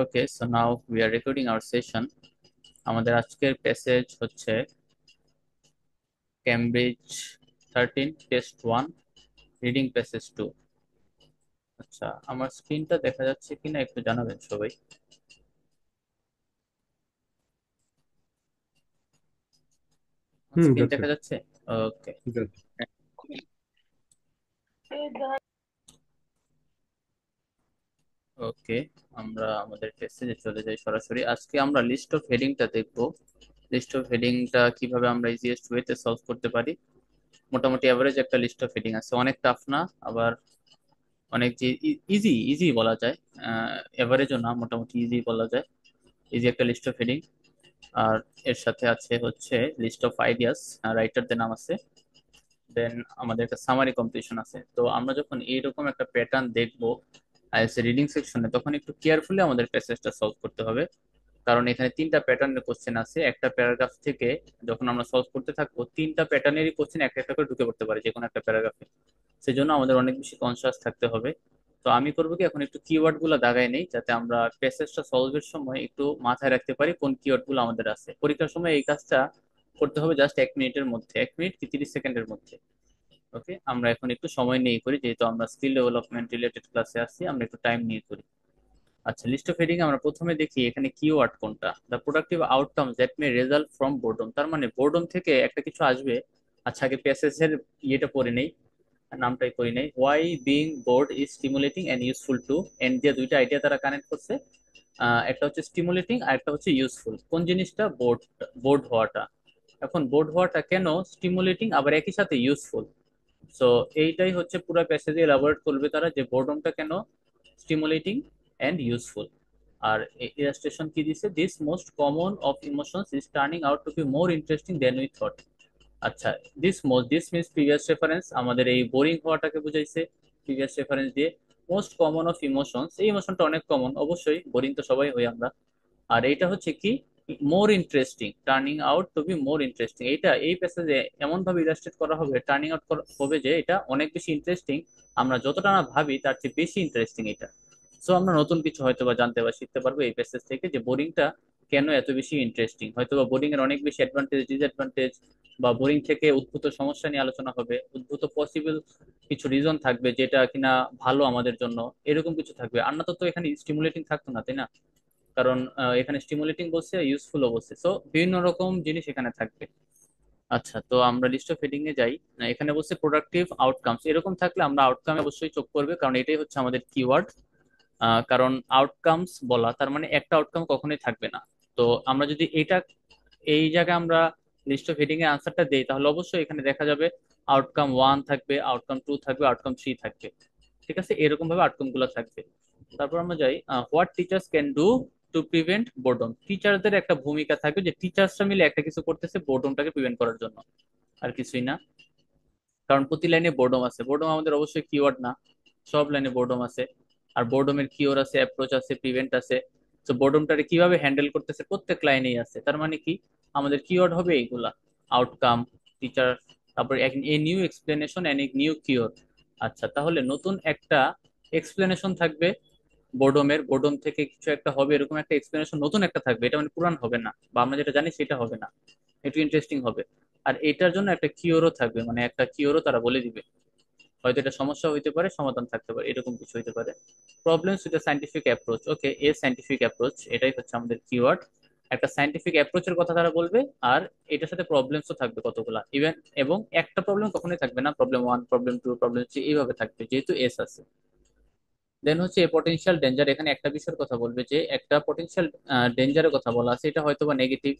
Okay, so now we are recording our session. আমাদের আজকের passage হচ্ছে ক্যামব্রিজ 13 টেস্ট 1 রিডিং প্যাসেজ 2। আচ্ছা, আমার স্ক্রিনটা দেখা যাচ্ছে কিনা একটু জানাবেন সবাই। স্ক্রিন যাচ্ছে। দেখা যাচ্ছে? ওকে। যাচ্ছে। ওকে, আমরা আমাদের প্যাসেজে চলে যাই সরাসরি। আজকে আমরা লিস্ট অফ হেডিংটা দেখবো। লিস্ট অফ হেডিংটা কিভাবে আমরা ইজিয়েস্ট ওয়েতে সলভ করতে পারি। মোটামুটি এভারেজ একটা লিস্ট অফ হেডিং আছে, অনেক টাফ না, আবার অনেক যে ইজি ইজি বলা যায়। এভারেজও না, মোটামুটি ইজি বলা যায়। ইজি একটা লিস্ট অফ হেডিং। আর এর সাথে আছে হচ্ছে লিস্ট অফ আইডিয়াস, রাইটারদের নাম আছে। দেন আমাদের একটা সামারি কম্পিটিশন আছে। তো আমরা যখন এইরকম একটা প্যাটার্ন দেখবো আইএলটিএস রিডিং সেকশনে, তখন একটু কেয়ারফুলি আমাদের প্যাসেজটা সলভ করতে হবে। কারণ এখানে তিনটা প্যাটার্নের কোশ্চেন আছে একটা প্যারাগ্রাফ থেকে। যখন আমরা সলভ করতে থাকবো, তিনটা প্যাটার্নেরই কোশ্চেন একটা একটা করে ঢুকে পড়তে পারে যে কোনো একটা প্যারাগ্রাফে। সেজন্য আমাদের অনেক বেশি কনসিয়াস থাকতে হবে। তো আমি করবো কি, এখন একটু কিওয়ার্ড গুলো দাগাই নেই, যাতে আমরা প্যাসেজটা সলভের সময় একটু মাথায় রাখতে পারি কোন কিওয়ার্ড গুলো আমাদের আছে। পরীক্ষার সময় এই কাজটা করতে হবে জাস্ট 1 মিনিটের মধ্যে, 1 মিনিট কি 30 সেকেন্ডের মধ্যে। ওকে, আমরা এখন একটু সময় নিয়ে করি, যেহেতু আমরা স্কিল ডেভেলপমেন্ট রিলেটেড ক্লাসে আসছি, আমরা একটু টাইম নিয়ে করি। আচ্ছা, লিস্ট অফ হেডিং আমরা প্রথমে দেখি এখানে কিওয়ার্ড কোনটা। The productive outcome that may result from boredom, তার মানে বোর্ডম থেকে একটা কিছু আসবে। আচ্ছা, আগে প্যাসেজের ইয়েটা পড়ে নেই, নামটাই করি নাই। Why being bored is stimulating and useful too, and দিয়ে দুইটা আইডিয়া তারা কানেক্ট করছে। একটা হচ্ছে স্টিমুলেটিং আর একটা হচ্ছে ইউজফুল। কোন জিনিসটা? বোর্ড, বোর্ড হওয়াটা। এখন বোর্ড হওয়াটা কেন স্টিমুলেটিং আবার একই সাথে ইউজফুল? সো এইটাই হচ্ছে পুরো প্যাসেজে এলাবোরেট করবে তারা, যে বোর্ডমটা কেন স্টিমুলেটিং এন্ড ইউজফুল। আর ইলাস্ট্রেশন কি দিছে? This most common of emotions is turning out to be more interesting than we thought. আচ্ছা, দিস মিনস প্রিভিয়াস রেফারেন্স, আমাদের এই বোরিং হওয়াটাকে বুঝাইছে প্রিভিয়াস রেফারেন্স দিয়ে। মোস্ট কমন অফ ইমোশনস, এই ইমোশনটা অনেক কমন, অবশ্যই বোরিং তো সবাই হই আমরা। আর এইটা হচ্ছে কি, more interesting, turning out to be more interesting. এইটা এই প্যাসেজে এমন ভাবে ইলাস্ট্রেট করা হবে, টার্নিং আউট হবে যে এটা অনেক বেশি ইন্টারেস্টিং। আমরা যতটা না ভাবি তার চেয়ে বেশি ইন্টারেস্টিং এটা। সো আমরা নতুন কিছু হয়তো বা জানতে বা শিখতে পারবো এই প্যাসেজ থেকে, যে বোরিংটা কেন এত বেশি ইন্টারেস্টিং। হয়তো বা বোরিং এর অনেক বেশি অ্যাডভান্টেজ, ডিসঅ্যাডভান্টেজ, বা বোরিং থেকে উদ্ভূত সমস্যা নিয়ে আলোচনা হবে, উদ্ভূত পসিবল কিছু রিজন থাকবে যেটা কিনা ভালো আমাদের জন্য, এরকম কিছু থাকবে। আর না তো তো এখানে স্টিমুলেটিং থাকতো না, তাই না? কারণ এখানে স্টিমুলেটিং বলছে, ইউজফুল বলছে, সো বিভিন্ন রকম জিনিস এখানে থাকবে। আচ্ছা, তো আমরা লিস্ট অফ হেডিং এ যাই। এখানে বলছে প্রোডাক্টিভ আউটকামস, এরকম থাকলে আমরা আউটকামে অবশ্যই চোখ করবে, কারণ এটাই হচ্ছে আমাদের কিওয়ার্ড। কারণ আউটকামস বলা তার মানে একটা আউটকাম কখনোই থাকবে না। তো আমরা যদি এটা এই জায়গায় আমরা লিস্ট অফ হেডিং এর আনসারটা দেই, তাহলে অবশ্যই এখানে দেখা যাবে আউটকাম 1 থাকবে, আউটকাম 2 থাকবে, আউটকাম 3 থাকবে। ঠিক আছে, এরকম ভাবে আউটকাম গুলো থাকবে। তারপর আমরা যাই, what teachers can do to prevent boredom. টিচারদের একটা ভূমিকা থাকবে, যে টিচার্সরা মিলে একটা কিছু করতেছে বোর্ডমটাকে প্রিভেন্ট করার জন্য, আর কিছুই না। কারণ প্রতি লাইনে বোর্ডম আছে, বোর্ডম আমাদের অবশ্যই কিওয়ার্ড না, সব লাইনে বোর্ডম আছে। আর বোর্ডমের কিওর আছে, অ্যাপ্রোচ আছে, প্রিভেন্ট আছে। তো বোর্ডমটাকে কিভাবে হ্যান্ডেল করতেছে প্রত্যেক লাইনেই আছে, তার মানে কি আমাদের কিওয়ার্ড হবে এইগুলা: আউটকাম, টিচার, তারপর a new explanation and a new cure. আচ্ছা, তাহলে নতুন একটা এক্সপ্লেনেশন থাকবে বোর্ডমের, বোর্ডম থেকে কিছু একটা হবে, এরকম একটা এক্সপ্লেনেশন নতুন একটা থাকবে, এটা মানে পুরান হবে না, বা আমরা যেটা জানি সেটা হবে না, একটু ইন্টারেস্টিং হবে। আর এটার জন্য একটা কিওরও থাকবে, মানে একটা কিওরও তারা বলে দিবে। হয়তো এটা সমস্যা হইতে পারে, সমাধান থাকতে পারে, এরকম কিছু হইতে পারে। Problems with scientific approach, okay, a scientific approach, এটাই হচ্ছে আমাদের কিওয়ার্ড। একটা সাইন্টিফিক অ্যাপ্রোচের কথা তারা বলবে। আর এটার সাথে প্রবলেমসও থাকবে কতগুলা ইভেন, এবং একটা প্রবলেম কখনোই থাকবে না, প্রবলেম 1, প্রবলেম 2, প্রবলেম 3 এইভাবে থাকবে, যেহেতু এস আছে। দেন হচ্ছে এ পটেনশিয়াল ডেঞ্জার, এখানে একটা বিষয়ের কথা বলবে, যে একটা পটেনশিয়াল ডেঞ্জারের কথা বলা আছে, এটা হয়তো বা নেগেটিভ,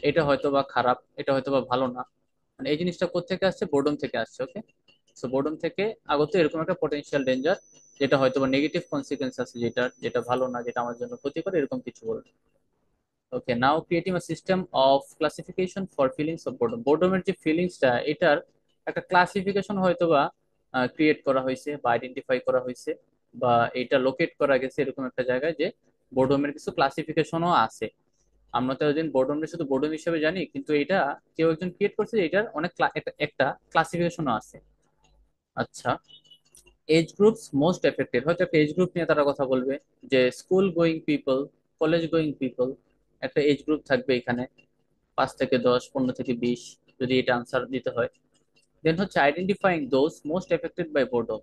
এটা হয়তো বা খারাপ, এটা হয়তো বা ভালো না। মানে এই জিনিসটা কোত্থেকে আসছে? বোর্ডম থেকে আসছে। ওকে, সো বোর্ডম থেকে আগত এরকম একটা পটেনশিয়াল ডেঞ্জার, যেটা হয়তো বা নেগেটিভ কনসিকুয়েন্স আছে, যেটা যেটা ভালো না, যেটা আমার জন্য ক্ষতিকর, এরকম কিছু বলবে। Okay, now creating a system of classification for feelings of boredom, বোর্ডমের যে ফিলিংসটা, এটার একটা ক্লাসিফিকেশন হয়তো বা ক্রিয়েট করা হয়েছে বা আইডেন্টিফাই করা হয়েছে, বা এটা লোকেট করা গেছে এরকম একটা জায়গায়, যে বোর্ডমের কিছু ক্লাসিফিকেশনও আছে। আমরা তো এতদিন বোর্ডমকে শুধু বোর্ডম হিসেবে জানি, কিন্তু এটা কেউ একজন ক্রিয়েট করছে, যে এটার অনেক একটা ক্লাসিফিকেশনও আছে। আচ্ছা, এজ গ্রুপস মোস্ট এফেক্টেড, হয়তো একটা এজ গ্রুপ নিয়ে তারা কথা বলবে, যে school going people, college going people, একটা এজ গ্রুপ থাকবে এখানে, 5 থেকে 10, 15 থেকে 20, যদি এটা আনসার দিতে হয়। দেন হচ্ছে identifying those most affected by boredom.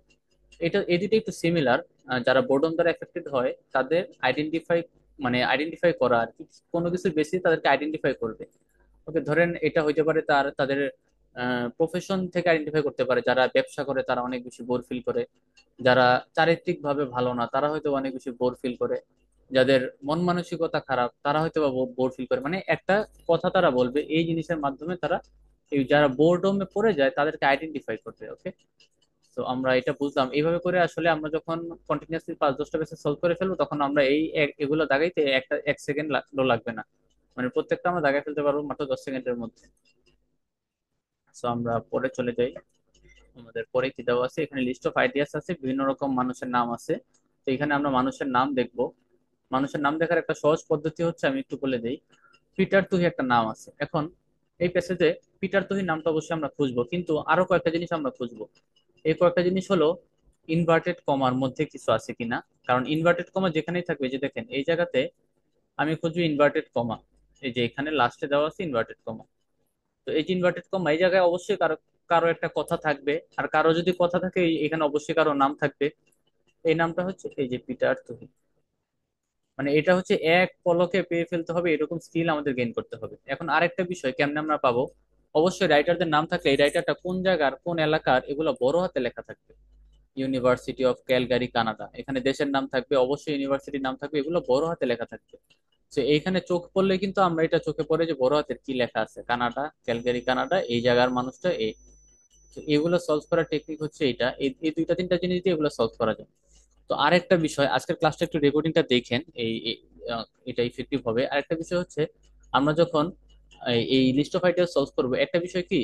এটা এই দুটো একটু সিমিলার। যারা বোর্ডম দ্বারা এফেক্টেড হয় তাদের আইডেন্টিফাই, মানে আইডেন্টিফাই করা আর কি, কোনো কিছুর বেশি তাদেরকে আইডেন্টিফাই করবে। ওকে, ধরেন এটা হইতে পারে তাদের প্রফেশন থেকে আইডেন্টিফাই করতে পারে, যারা ব্যবসা করে তারা অনেক বেশি বোর ফিল করে, যারা চারিত্রিক ভাবে ভালো না তারা হয়তো অনেক বেশি বোর ফিল করে, যাদের মন মানসিকতা খারাপ তারা হয়তো বা বোর ফিল করে। মানে একটা কথা তারা বলবে, এই জিনিসের মাধ্যমে তারা এই যারা বোরডমে পড়ে যায় তাদেরকে আইডেন্টিফাই করবে। ওকে, তো আমরা এটা বুঝলাম। এইভাবে করে আসলে আমরা যখন কন্টিনিউয়াসলি 5-10টা পেসেজ সলভ করে ফেলবো তখন আমরা এগুলো দাগাইতে 1 সেকেন্ড লাগবে না, মানে প্রত্যেকটা আমরা দাগাই ফেলতে পারবো মাত্র 10 সেকেন্ডের মধ্যে। তো আমরা পরে চলে যাই। আমাদের পরে কি দেওয়া আছে, এখানে লিস্ট অফ আইডিয়াস আছে, বিভিন্ন রকম মানুষের নাম আছে। তো এখানে আমরা মানুষের নাম দেখব। মানুষের নাম দেখার একটা সহজ পদ্ধতি হচ্ছে, আমি একটু বলে দেই। পিটার তুহি একটা নাম আছে। এখন এই প্যাসেজে পিটার তুহি নামটা অবশ্যই আমরা খুঁজবো, কিন্তু আরো কয়েকটা জিনিস আমরা খুঁজবো। এই কয়েকটা জিনিস হলো, ইনভার্টেড কমার মধ্যে কিছু আছে কিনা। কারণ ইনভার্টেড কমা যেখানেই থাকবে, যে দেখেন এই জায়গাতে আমি খুঁজবো ইনভার্টেড কমা, এই যে এখানে লাস্টে দেওয়া আছে ইনভার্টেড কমা। তো এই যে ইনভার্টেড কমা, এই জায়গায় অবশ্যই কারো কারো একটা কথা থাকবে, আর কারো যদি কথা থাকে এখানে অবশ্যই কারো নাম থাকবে। এই নামটা হচ্ছে এই যে পিটার তুহি। মানে এটা হচ্ছে এক পলকে পেয়ে ফেলতে হবে, এরকম স্কিল আমাদের গেইন করতে হবে। এখন আরেকটা বিষয়, কেমনে আমরা পাবো, অবশ্যই রাইটারদের নাম থাকলে এই রাইটারটা কোন জায়গার কোন এলাকার এগুলো বড় হাতে লেখা থাকবে। ইউনিভার্সিটি অফ ক্যালগারি কানাডা, এখানে দেশের নাম থাকবে, অবশ্যই ইউনিভার্সিটির নাম থাকবে, এগুলো বড় হাতে লেখা থাকবে। তো এইখানে চোখ পড়লে কিন্তু আমরা এটা চোখে পড়ে যে বড় হাতের কি লেখা আছে, কানাডা, ক্যালগারি কানাডা, এই জায়গার মানুষটা এই। তো এগুলো সলভ করার টেকনিক হচ্ছে এটা, এই দুইটা তিনটা জিনিস দিয়ে এগুলো সলভ করা যায়। তো আরেকটা বিষয়, আজকের ক্লাসটা একটু রেকর্ডিংটা দেখেন, এটা ইফেক্টিভ হবে। আরেকটা বিষয় হচ্ছে, আমরা যখন এই লিস্ট অফ আইডিয়া সলভ করবো, একটা বিষয় কি,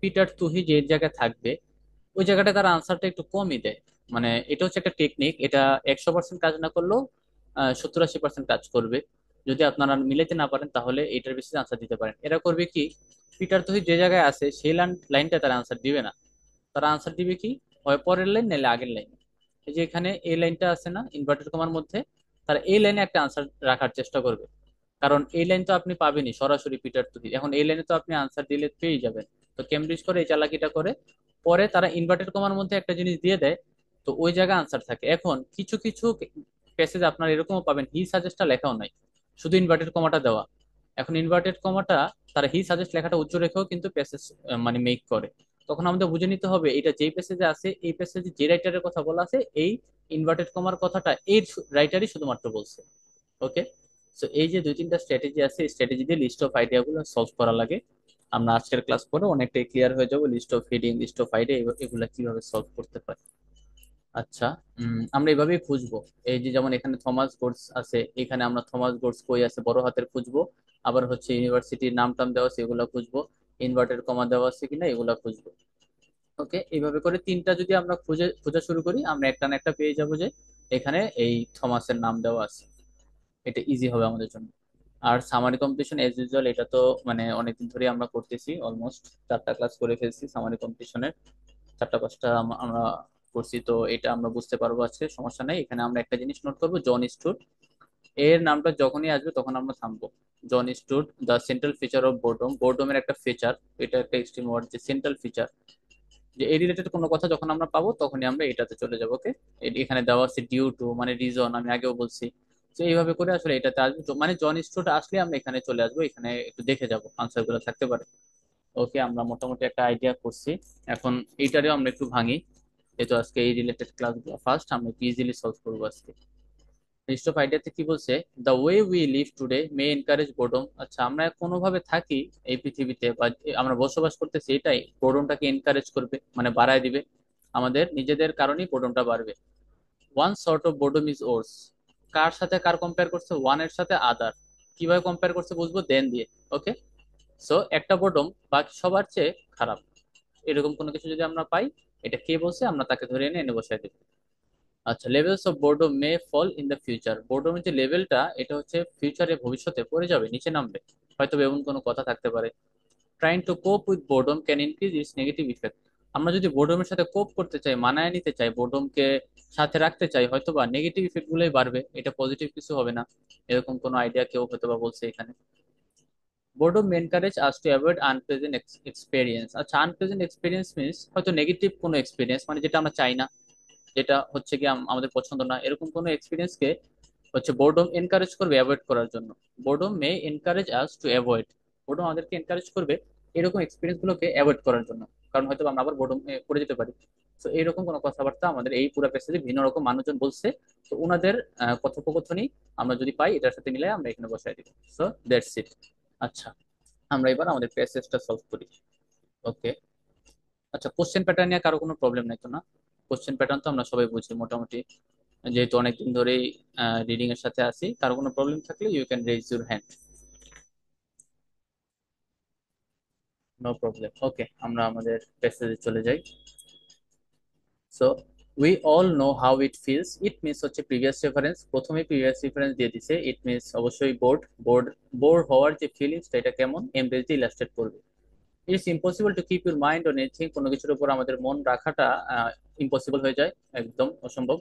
পিটার তুহি যে জায়গায় থাকবে ওই জায়গাটা তার আনসারটা একটু কমই দেয়। মানে এটা হচ্ছে একটা টেকনিক, এটা 100% কাজ না করলেও 70-80% কাজ করবে। যদি আপনারা মিলাইতে না পারেন তাহলে এটার বেশি আনসার দিতে পারেন। এরা করবে কি, পিটার তুহি যে জায়গায় আছে সেই লাইনটা তারা আনসার দিবে না, তারা আনসার দিবে কি, হয় পরের লাইন নাহলে আগের লাইন। এই যে এখানে এই লাইনটা আছে না ইনভার্টেড কমার মধ্যে, তারা এই লাইনে একটা আনসার রাখার চেষ্টা করবে। কারণ এই লাইন তো আপনি পাবেনই সরাসরি পিটার তুহি, এখন এই লাইনে তো আপনি আনসার দিলে পেয়ে যাবেন। তো কেমব্রিজ করে এই চালাকিটা করে, পরে তারা ইনভার্টেড কমার মধ্যে একটা জিনিস দিয়ে দেয়, তো ওই জায়গায় আনসার থাকে। এখন কিছু কিছু প্যাসেজ আপনার এরকমও পাবেন হি সাজেস্টটা লেখাও নাই, শুধু ইনভার্টেড কমাটা দেওয়া। এখন ইনভার্টেড কমাটা তারা হি সাজেস্ট লেখাটা উচ্চ রেখেও কিন্তু প্যাসেজ মানে মেক করে। তখন আমাদের বুঝে নিতে হবে এটা যেই প্যাসেজে আছে, এই প্যাসেজে যে রাইটারের কথা বলা আছে, এই ইনভার্টেড কমার কথাটা এই রাইটারই শুধুমাত্র বলছে। ওকে, সো এই যে 2-3টা স্ট্র্যাটেজি আছে, এই স্ট্র্যাটেজি দিয়ে লিস্ট অফ আইডিয়া গুলো সলভ করা লাগে। আমরা আজকের ক্লাস করে অনেকটাই ক্লিয়ার হয়ে যাবো list of heading, list of idea এগুলা কিভাবে সলভ করতে পারি। আচ্ছা, আমরা এভাবেই খুঁজবো। এই যে যেমন এখানে থমাস গোডস আছে, এখানে আমরা থমাস গোডস কই আছে বড় হাতের খুঁজবো। আবার হচ্ছে ইউনিভার্সিটির নাম টাম দেওয়া আছে এগুলা খুঁজবো, ইনভার্টেড কমা দেওয়া আছে কিনা এগুলা খুঁজবো। ওকে, এইভাবে করে তিনটা যদি আমরা খোঁজা শুরু করি, আমরা একটা না একটা পেয়ে যাবো যে এখানে এই থমাসের নাম দেওয়া আছে। এটা ইজি হবে আমাদের জন্য। আর সামারি কম্পিটিশন এজ ইউজুয়াল, এটা তো মানে অনেকদিন ধরে আমরা করতেছি, অলমোস্ট 4টা ক্লাস করে ফেলছি সামারি কম্পিটিশনের, 4টা 5টা আমরা করছি। তো এটা আমরা বুঝতে পারবো আজকে, সমস্যা নেই। এখানে আমরা একটা জিনিস নোট করবো, জন স্টুড, এর নামটা যখনই আসবে তখন আমরা থামবো। John stood the central feature of boredom, বোর্ডমের একটা ফিচার, এটা একটা এক্সট্রিম ওয়ার্ড, যে সেন্ট্রাল ফিচার, যে এই রিলেটেড কোনো কথা যখন আমরা পাবো তখনই আমরা এটাতে চলে যাবো। ওকে, এখানে দেওয়া আছে ডিউ টু, মানে রিজন, আমি আগেও বলছি। তো এইভাবে করে আসলে এটাতে আসবে, মানে জন স্টুড আসলে আমরা এখানে চলে আসবো, এখানে একটু দেখে যাবো আনসার গুলো থাকতে পারে। ওকে, আমরা মোটামুটি একটা আইডিয়া করছি। এখন এইটারেও আমরা একটু ভাঙি, যেহেতু আজকে এই রিলেটেড ক্লাসগুলো ফার্স্ট, আমরা একটু ইজিলি সলভ করবো আজকে। লিস্ট অফ আইডিয়াতে কি বলছে, the way we leave today May encourage boredom. আচ্ছা, আমরা কোনোভাবে থাকি এই পৃথিবীতে বা আমরা বসবাস করতেছি, এটাই বোর্ডমটাকে এনকারেজ করবে, মানে বাড়ায় দিবে। আমাদের নিজেদের কারণেই বোর্ডমটা বাড়বে। One sort of boredom is worse, কার সাথে কার কম্পেয়ার করছে, ওয়ান এর সাথে আদার। কিভাবে কম্পেয়ার করছে বুঝবো দেন দিয়ে। ওকে, সো একটা বোর্ডম বাকি সবার চেয়ে খারাপ, এরকম কোনো কিছু যদি আমরা পাই, এটা কে বলছে আমরা তাকে ধরে এনে এনে বসাই দেবো। আচ্ছা, levels of boredom may fall in the future, বোর্ডমের যে লেভেলটা এটা হচ্ছে ফিউচারে ভবিষ্যতে পড়ে যাবে, নিচে নামবে, হয়তো এমন কোনো কথা থাকতে পারে। Trying to cope with boredom can increase its negative effect, আমরা যদি বোর্ডমের সাথে কোপ করতে চাই, মানায় নিতে চাই, বোর্ডমকে সাথে রাখতে চাই, হয়তো বা নেগেটিভ ইফেক্ট গুলোই বাড়বে, এটা পজিটিভ কিছু হবে না। এরকম কোনো আইডিয়া কেউ হয়তো বা বলছে এখানে। Boredom encourage us to avoid unpleasant experience. আচ্ছা, আনপ্লেজেন্ট এক্সপিরিয়েন্স মিনস হয়তো নেগেটিভ কোনো এক্সপিরিয়েন্স, মানে যেটা আমরা চাই না, যেটা হচ্ছে কি আমাদের পছন্দ না, এরকম কোনো এক্সপিরিয়েন্সকে হচ্ছে বোর্ডম এনকারেজ করবে অ্যাভয়েড করার জন্য। Boredom May encourage us to avoid, boredom আমাদেরকে এনকারেজ করবে এরকম এক্সপিরিয়েন্স গুলোকে অ্যাভয়েড করার জন্য, কারণ হয়তো আমরা আবার বোর্ডম পড়ে যেতে পারি। তো এইরকম কোনো কথাবার্তা আমাদের এই পুরো প্যাসেজে ভিন্ন রকম মানুষজন বলছে। তো ওনাদের কথোপকথনই আমরা যদি পাই এটার সাথে মিলাই আমরা এখানে বসাই দিব। So that's it. আচ্ছা, আমরা এবার আমাদের প্যাসেজটা সলভ করি। ওকে। আচ্ছা, কোশ্চেন প্যাটার্ন নিয়ে কারো কোনো প্রবলেম নাই তো না? কোশ্চেন প্যাটার্ন তো আমরা সবাই বুঝি মোটামুটি, যেহেতু অনেকদিন ধরেই রিডিং এর সাথে আছি। কারো কোনো প্রবলেম থাকলে you can raise your hand. No problem. Okay, আমরা আমাদের প্যাসেজে চলে যাই। So we all know how it feels, it means হচ্ছে প্রিভিয়াস রেফারেন্স, প্রথমে প্রিভিয়াস রেফারেন্স দিয়ে দিছে। ইট মিনস অবশ্যই বোর্ড, বোর্ড বোর হওয়ার যে ফিলিংসটা এটা কেমন, এমব্রেজ দিয়ে ইলাস্ট্রেট করবে। It's impossible to keep your mind on anything, কোনো কিছুর উপর আমাদের মন রাখাটা ইম্পসিবল হয়ে যায়, একদম অসম্ভব।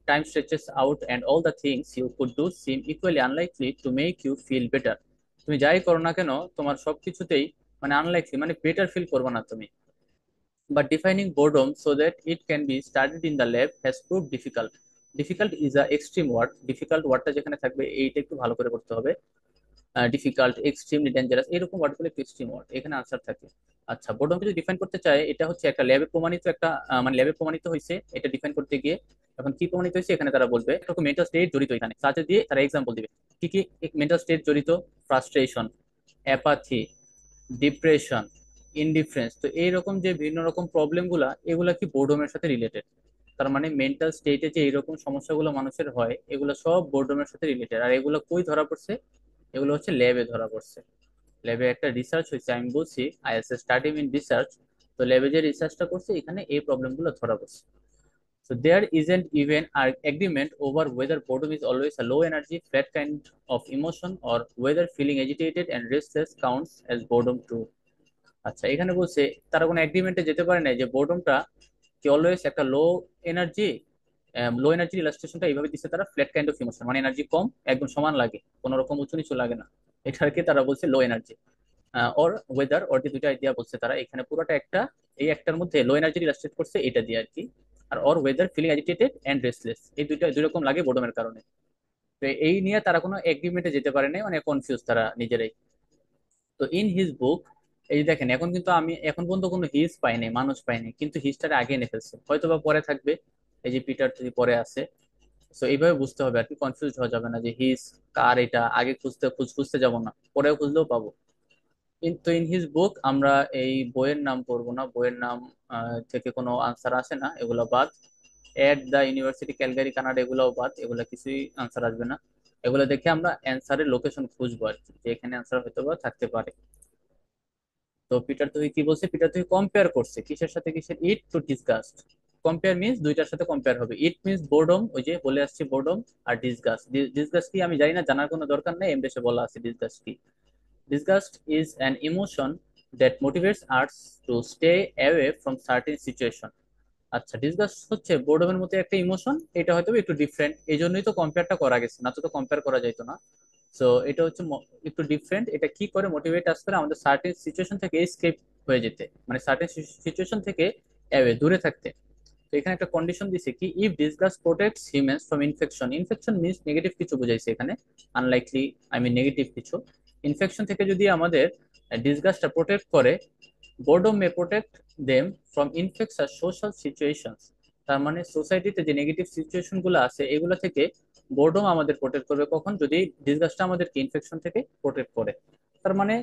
Time stretches out and all the things you could do seem equally unlikely to make you feel better. তুমি যাই করো না কেন তোমার সবকিছুতেই মানে আনলাইকলি, মানে বেটার ফিল করবে না তুমি। But defining boredom so that it can be studied in the lab has proved difficult. Difficult is a extreme word. Difficult ওয়ার্ডটা যেখানে থাকবে এইটা একটু ভালো করে করতে হবে। ডিফিকাল্ট, এক্সট্রিমলি ডেঞ্জারাস, এরকম ওয়ার্ডগুলো একটু এক্সট্রিম ওয়ার্ড, এখানে আনসার থাকে। আচ্ছা, বোর্ডমকে যদি ডিফাইন করতে চায়, এটা হচ্ছে একটা ল্যাবে প্রমাণিত একটা মানে ল্যাবে প্রমাণিত হয়েছে এটা ডিফাইন করতে গিয়ে। এখন কি প্রমাণিত হয়েছে এখানে তারা বলবে একটা মেন্টাল স্টেট জড়িত, এখানে সাথে দিয়ে তারা এক্সাম্পল দিবে কি কি মেন্টাল স্টেট জড়িত। Frustration, apathy, depression, indifference. তো এইরকম যে ভিন্ন রকম প্রবলেম গুলা, এগুলা কি বোর্ডমের সাথে রিলেটেড। তার মানে মেন্টাল স্টেটে যে এইরকম সমস্যাগুলো মানুষের হয় এগুলো সব বোর্ডমের সাথে রিলেটেড। আর এগুলো কই ধরা পড়ছে? এগুলো হচ্ছে ল্যাবে ধরা পড়ছে। ল্যাবে একটা রিসার্চ হয়েছে, আমি বলছি আইএসএ স্টাডি ইন রিসার্চ। তো ল্যাবে যে রিসার্চটা করছে এখানে এই প্রবলেমগুলো ধরা পড়ছে। So there isn't even an agreement over whether boredom is always a low energy, flat kind of emotion or whether feeling agitated and restless counts as boredom too. আচ্ছা, এখানে বলছে তারা কোনো এগ্রিমেন্টে যেতে পারে না যে বোর্ডমটা কি অলওয়েজ একটা এনার্জি লো এনার্জি ইলাস্ট্রেশনটা এইভাবে দিচ্ছে তারা, ফ্ল্যাট কাইন্ড অফ ইমোশন, মানে এনার্জি কম, একদম সমান লাগে, কোনো রকম উঁচু নিচু লাগে না, এটাকে তারা বলছে লো এনার্জি। ওর ওয়েদার, ওর যে দুইটা আইডিয়া বলছে তারা এখানে পুরোটা একটা, এই একটার মধ্যে লো এনার্জি ইলাস্ট্রেট করছে এটা দিয়ে আর কি। আর or whether feeling agitated and restless, এই দুইটা দুই রকম লাগে বোর্ডমের কারণে। তো এই নিয়ে তারা কোনো এগ্রিমেন্টে যেতে পারে নাই, মানে কনফিউজ তারা নিজেরাই। তো ইন হিজ বুক, এই যে দেখেন এখন কিন্তু আমি এখন পর্যন্ত কোনো হিজ পাইনি, মানুষ পাইনি, কিন্তু হিজটারে আগে এনে ফেলছে, হয়তো বা পরে থাকবে। এই যে পিটার যদি পরে আসে, তো এইভাবে বুঝতে হবে আর কি, কনফিউজ হওয়া যাবে না যে হিজ কার, এটা আগে খুঁজতে যাব না, পরেও খুঁজলেও পাবো। কিন্তু ইন হিজ বুক আমরা এই বইয়ের নাম পড়বো না, বইয়ের নাম থেকে কোনো আনসার আসে না, এগুলো বাদ। At the university Calgary Canada, এগুলোও বাদ, এগুলো কিছুই আনসার আসবে না। এগুলো দেখে আমরা অ্যান্সারের লোকেশন খুঁজবো আর কি, যে এখানে অ্যান্সার হয়তো বা থাকতে পারে। তো পিটার তুই কি বলছে, পিটার তুই কম্পেয়ার করছে কিসের সাথে কিসের, ইট টু ডিসগাস্ট। কম্পেয়ার মিন্স দুইটার সাথে কম্পেয়ার হবে। ইট মিন্স বোর্ডম, ওই যে বলে আসছে বোর্ডম। আর ডিসগাস্ট, ডিসগাস্ট কি আমি জানি না, জানার কোনো দরকার নেই, এমডেসে বলা আছে ডিসগাস্ট কি। Disgust is an emotion that motivates us to stay away from certain situation. আচ্ছা, ডিসগাস্ট হচ্ছে বোর্ডমের মতো একটা ইমোশন, এটা হয়তো একটু ডিফারেন্ট, এই জন্যই তো কম্পেয়ারটা করা গেছে, না তো তো কম্পেয়ার করা যাইতো না। সো এটা হচ্ছে একটু ডিফারেন্ট, এটা কি করে মোটিভেট আস করে আমাদের সার্টেন সিচুয়েশন থেকে এসকেপ হয়ে যেতে, মানে সার্টেন সিচুয়েশন থেকে অ্যাওয়ে দূরে থাকতে। তো এখানে একটা কন্ডিশন দিছে কি, if disgust protects humans from infection. Infection means negative কিছু বুঝাইছে এখানে, আনলাইকলি, আই মিন নেগেটিভ কিছু। ইনফেকশন থেকে যদি আমাদের ডিসগাস্টটা প্রোটেক্ট করে, boredom May protect them from infectious social situations. তার মানে সোসাইটিতে যে নেগেটিভ সিচুয়েশন গুলো আছে এগুলো থেকে বোর্ডম আমাদের প্রোটেক্ট করবে, কখন? যদি ডিসগাস্টটা আমাদেরকে ইনফেকশন থেকে প্রোটেক্ট করে। তার মানে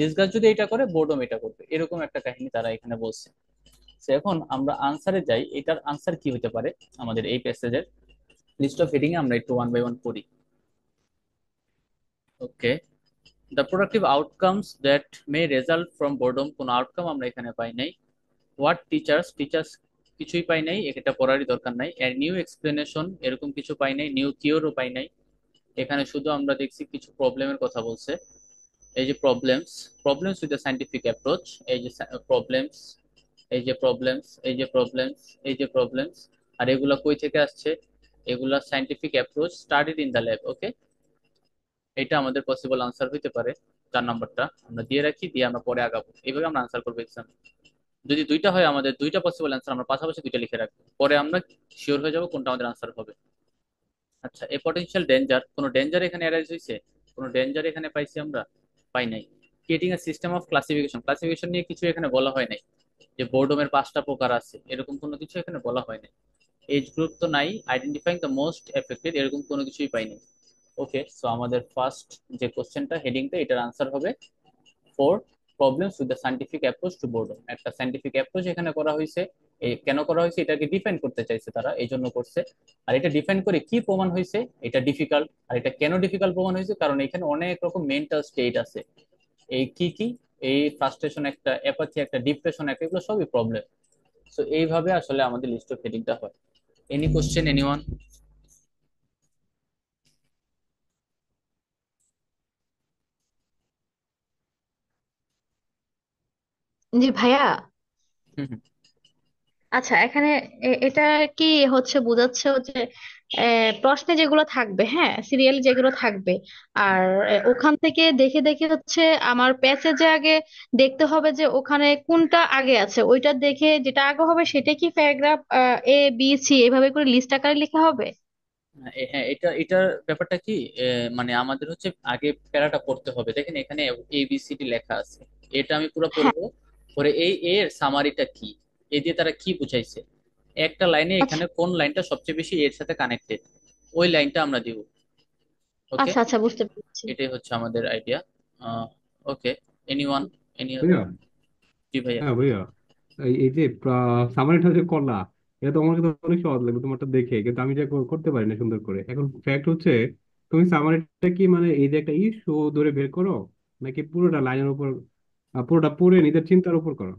ডিসগাস্ট যদি এটা করে, বোর্ডম এটা করবে, এরকম একটা কাহিনী তারা এখানে বলছে। So, এখন আমরা আনসারে যাই, এটার আনসার কি হতে পারে আমাদের এই প্যাসেজের। লিস্ট অফ হেডিং এ আমরা একটু ওয়ান বাই ওয়ান পড়ি। Okay. The productive outcomes that may result from boredom, কোনো আউটকাম আমরা এখানে পাই নাই। হোয়াট টিচার্স, টিচার্স কিছুই পাই নাই, এটা পড়ারই দরকার নাই। এর নিউ এক্সপ্লেনেশন, এরকম কিছু পাই নাই, নিউ কিওরও পাই নাই। এখানে শুধু আমরা দেখছি কিছু প্রবলেমের কথা বলছে। এই যে problems, problems with the scientific approach, এই যে প্রবলেমস, এই যে প্রবলেমস, এই যে প্রবলেমস, এই যে প্রবলেমস। আর এগুলা কই থেকে আসছে? এগুলা scientific approach studied in the lab. Okay, এটা আমাদের পসিবল আনসার হইতে পারে। 4 নম্বরটা আমরা দিয়ে রাখি, দিয়ে আমরা পরে আগাবো, এইভাবে আমরা আনসার করবো এক্সাম। যদি দুইটা হয়, আমাদের দুইটা পসিবল অ্যান্সার, আমরা পাশাপাশি দুইটা লিখে রাখবো, পরে আমরা শিওর হয়ে যাবো কোনটা আমাদের আনসার হবে। আচ্ছা, এ পটেনশিয়াল ডেঞ্জার, কোনো ডেঞ্জার এখানে অ্যারাইজ হয়েছে? কোনো ডেঞ্জার এখানে পাইছি আমরা? পাই নাই। Creating a system of classification, classification নিয়ে কিছু এখানে বলা হয় নাই, যে বোর্ডমের 5টা প্রকার আছে এরকম কোনো কিছু এখানে বলা হয় নাই। এজ গ্রুপ তো নাই, আইডেন্টিফাইং দ্য মোস্ট এফেক্টেড এরকম কোনো কিছুই পাইনি। ওকে, সো আমাদের ফার্স্ট যে কোশ্চেনটা, হেডিংটা, এটার আনসার হবে 4, problems with the scientific approach to boredom. একটা সাইন্টিফিক অ্যাপ্রোচ এখানে করা হয়েছে, এই কেন করা হয়েছে এটাকে ডিফাইন করতে চাইছে তারা, এই জন্য করছে। আর এটা ডিফাইন করে কি প্রমাণ হয়েছে? এটা ডিফিকাল্ট। আর এটা কেন ডিফিকাল্ট প্রমাণ হয়েছে? কারণ এখানে অনেক রকম মেন্টাল স্টেট আছে। এই কি কি, এই ফ্রাস্ট্রেশন একটা, অ্যাপাথি একটা, ডিপ্রেশন একটা, এগুলো সবই প্রবলেম। সো এইভাবে আসলে আমাদের লিস্ট অফ হেডিংটা হয়। Any question, anyone? জি ভাইয়া। হুম হুম। আচ্ছা, এখানে এটা কি হচ্ছে বোঝাচ্ছে হচ্ছে প্রশ্নে যেগুলো থাকবে, হ্যাঁ, সিরিয়াল যেগুলো থাকবে, আর ওখান থেকে দেখে দেখে হচ্ছে আমার প্যাসেজে আগে দেখতে হবে যে ওখানে কোনটা আগে আছে, ওইটা দেখে যেটা আগে হবে সেটা কি প্যারাগ্রাফ A B C এভাবে করে লিস্ট আকারে লেখা হবে। হ্যাঁ, হ্যাঁ, এটার ব্যাপারটা কি, মানে আমাদের হচ্ছে আগে প্যারাটা পড়তে হবে। দেখেন এখানে ABCD লেখা আছে, এটা আমি পুরো হ্যাঁ। পড়বো। পরে এই এর সামারিটা কি, এ দিয়ে তারা কি বুঝাইছে, একটা লাইনে আচ্ছা এখানে কোন লাইনটা সবচেয়ে বেশি এর সাথে কানেক্টেড, ওই লাইনটা আমরা দিব। ওকে, আচ্ছা, আচ্ছা, বুঝতে পেরেছি। এটাই হচ্ছে আমাদের আইডিয়া। ওকে, এনিওয়ান, এনি আদার? ভাইয়া। জি ভাইয়া। হ্যাঁ ভাইয়া, এই এই যে সামারিটা যে করলা, এটা তো আমার কাছে অনেক সহজ লাগবে তোমারটা দেখে, কিন্তু আমি যে করতে পারি না সুন্দর করে। এখন ফ্যাক্ট হচ্ছে, তুমি সামারিটা কি মানে এই যে একটা ইস্যু ধরে বের করো, নাকি পুরোটা লাইনের উপর পুরোটা পড়ে নিজের চিন্তার উপর করো?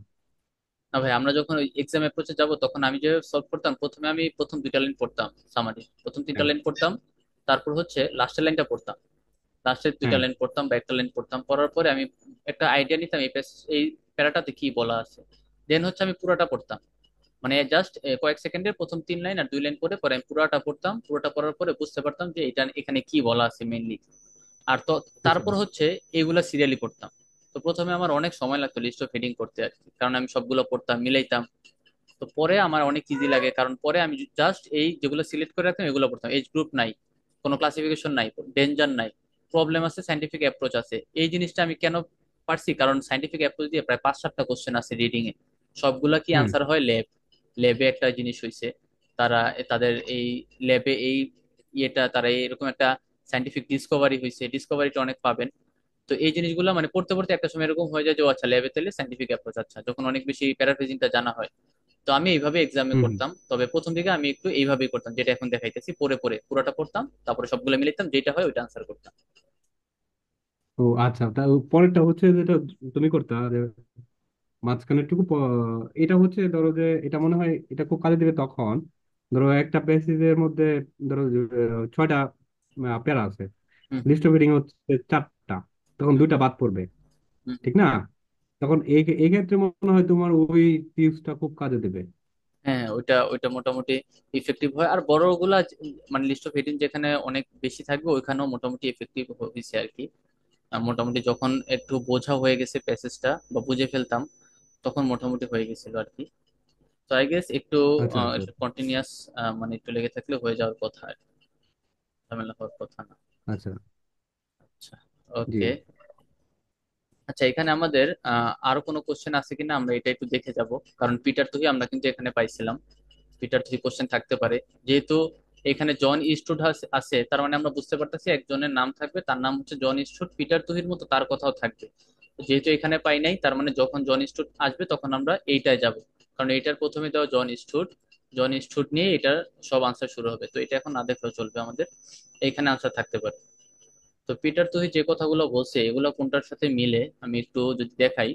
না ভাই, আমরা যখন ওই এক্সাম অ্যাপ্রোচে যাব তখন আমি যে সলভ করতাম, প্রথমে আমি প্রথম 2টা লাইন পড়তাম সামারি, প্রথম 3টা হ্যাঁ। লাইন পড়তাম, তারপর হচ্ছে লাস্টের লাইনটা পড়তাম, লাস্টের 2টা হ্যাঁ। লাইন পড়তাম বা একটা লাইন পড়তাম, পড়ার পরে আমি একটা আইডিয়া নিতাম এই প্যারাটাতে কি বলা আছে। দেন হচ্ছে আমি পুরোটা পড়তাম, মানে জাস্ট কয়েক সেকেন্ডের প্রথম 3 লাইন আর 2 লাইন পরে পরে আমি পুরোটা পড়তাম, পুরোটা পড়ার পরে বুঝতে পারতাম যে এটা এখানে কি বলা আছে মেইনলি। আর তো আচ্ছা। তারপর হচ্ছে এগুলা সিরিয়ালি পড়তাম। তো প্রথমে আমার অনেক সময় লাগতো লিস্ট অফ হেডিং করতে আর কি, কারণ আমি সবগুলো পড়তাম, মিলাইতাম। তো পরে আমার অনেক ইজি লাগে, কারণ পরে আমি জাস্ট এই যেগুলো সিলেক্ট করে রাখতাম এগুলো পড়তাম। এজ গ্রুপ নাই, কোনো ক্লাসিফিকেশন নাই, ডেঞ্জার নাই, প্রবলেম আছে, সাইন্টিফিক অ্যাপ্রোচ আছে। এই জিনিসটা আমি কেন পারছি? কারণ সাইন্টিফিক অ্যাপ্রোচ দিয়ে প্রায় 5-7টা কোশ্চেন আছে রিডিং এ, সবগুলা কি হুম। আনসার হয়? ল্যাবে একটা জিনিস হয়েছে, তারা তাদের এই ল্যাবে এই ইয়েটা, তারা এরকম একটা সাইন্টিফিক ডিসকভারি হয়েছে, ডিসকভারিটা অনেক পাবেন। তো এই জিনিসগুলো মানে পড়তে পড়তে একটা সময় এরকম হয়ে যায় যে ও আচ্ছা, ল্যাবে তাহলে সাইন্টিফিক অ্যাপ্রোচ, আচ্ছা, যখন অনেক বেশি প্যারাফ্রেজিংটা জানা হয়। তো আমি এইভাবে এক্সামে হুম। হুম। করতাম, তবে প্রথম দিকে আমি একটু এইভাবেই করতাম, যেটা এখন দেখাইতেছি, পড়ে পড়ে পুরোটা পড়তাম, তারপরে সবগুলো মিলাইতাম, যেটা হয় ওইটা আনসার করতাম। ও আচ্ছা, তা পরেরটা হচ্ছে যেটা তুমি করতে, মাঝখানেরটুকু এটা হচ্ছে ধরো যে এটা মনে হয় এটা খুব কাজে দিবে তখন, ধরো একটা প্যাসেজের মধ্যে ধরো যে, 6টা প্যারা আছে, হুম লিস্ট অফ রিডিং হচ্ছে 4টা, তখন হুম 2টা বাদ পড়বে, হুম। ঠিক না? তখন এই ক্ষেত্রে মনে হয় তোমার ওই টিপসটা খুব কাজে দেবে। হ্যাঁ, ওইটা ওইটা মোটামুটি ইফেক্টিভ হয়। আর বড়গুলা মানে লিস্ট অফ হেডিং যেখানে অনেক বেশি থাকবে ওইখানেও মোটামুটি এফেক্টিভ হয়েছে আর কি। মোটামুটি যখন একটু বোঝা হয়ে গেছে প্যাসেজটা বা বুঝে ফেলতাম, তখন মোটামুটি হয়ে গেছিল আর কি। তো আই গেস একটু আচ্ছা আচ্ছা। কন্টিনিউয়াস, মানে একটু লেগে থাকলে হয়ে যাওয়ার কথা আর কি, ঝামেলা হওয়ার কথা না। আচ্ছা। আচ্ছা, জি। ওকে। আচ্ছা, এখানে আমাদের আরো কোনো কোশ্চেন আছে কিনা আমরা এটা একটু দেখে যাব, কারণ পিটার তুহি আমরা কিন্তু এখানে পাইছিলাম, পিটার তুহি কোশ্চেন থাকতে পারে। যেহেতু এখানে জন ইস্টুড আছে, তার মানে আমরা বুঝতে পারতেছি একজনের নাম থাকবে, তার নাম হচ্ছে জন ইস্টুড, পিটার তুহির মতো তার কথাও থাকবে। তো যেহেতু এখানে পাই নাই, তার মানে যখন জন ইস্টুড আসবে তখন আমরা এইটায় যাব, কারণ এইটার প্রথমে দেওয়া জন ইস্টুড, জন ইস্টুড নিয়ে এটার সব আনসার শুরু হবে। তো এটা এখন না দেখলেও চলবে আমাদের, এইখানে আনসার থাকতে পারে। তো পিটার তুহি যে কথাগুলো বলছে এগুলো কোনটার সাথে মিলে আমি একটু যদি দেখাই,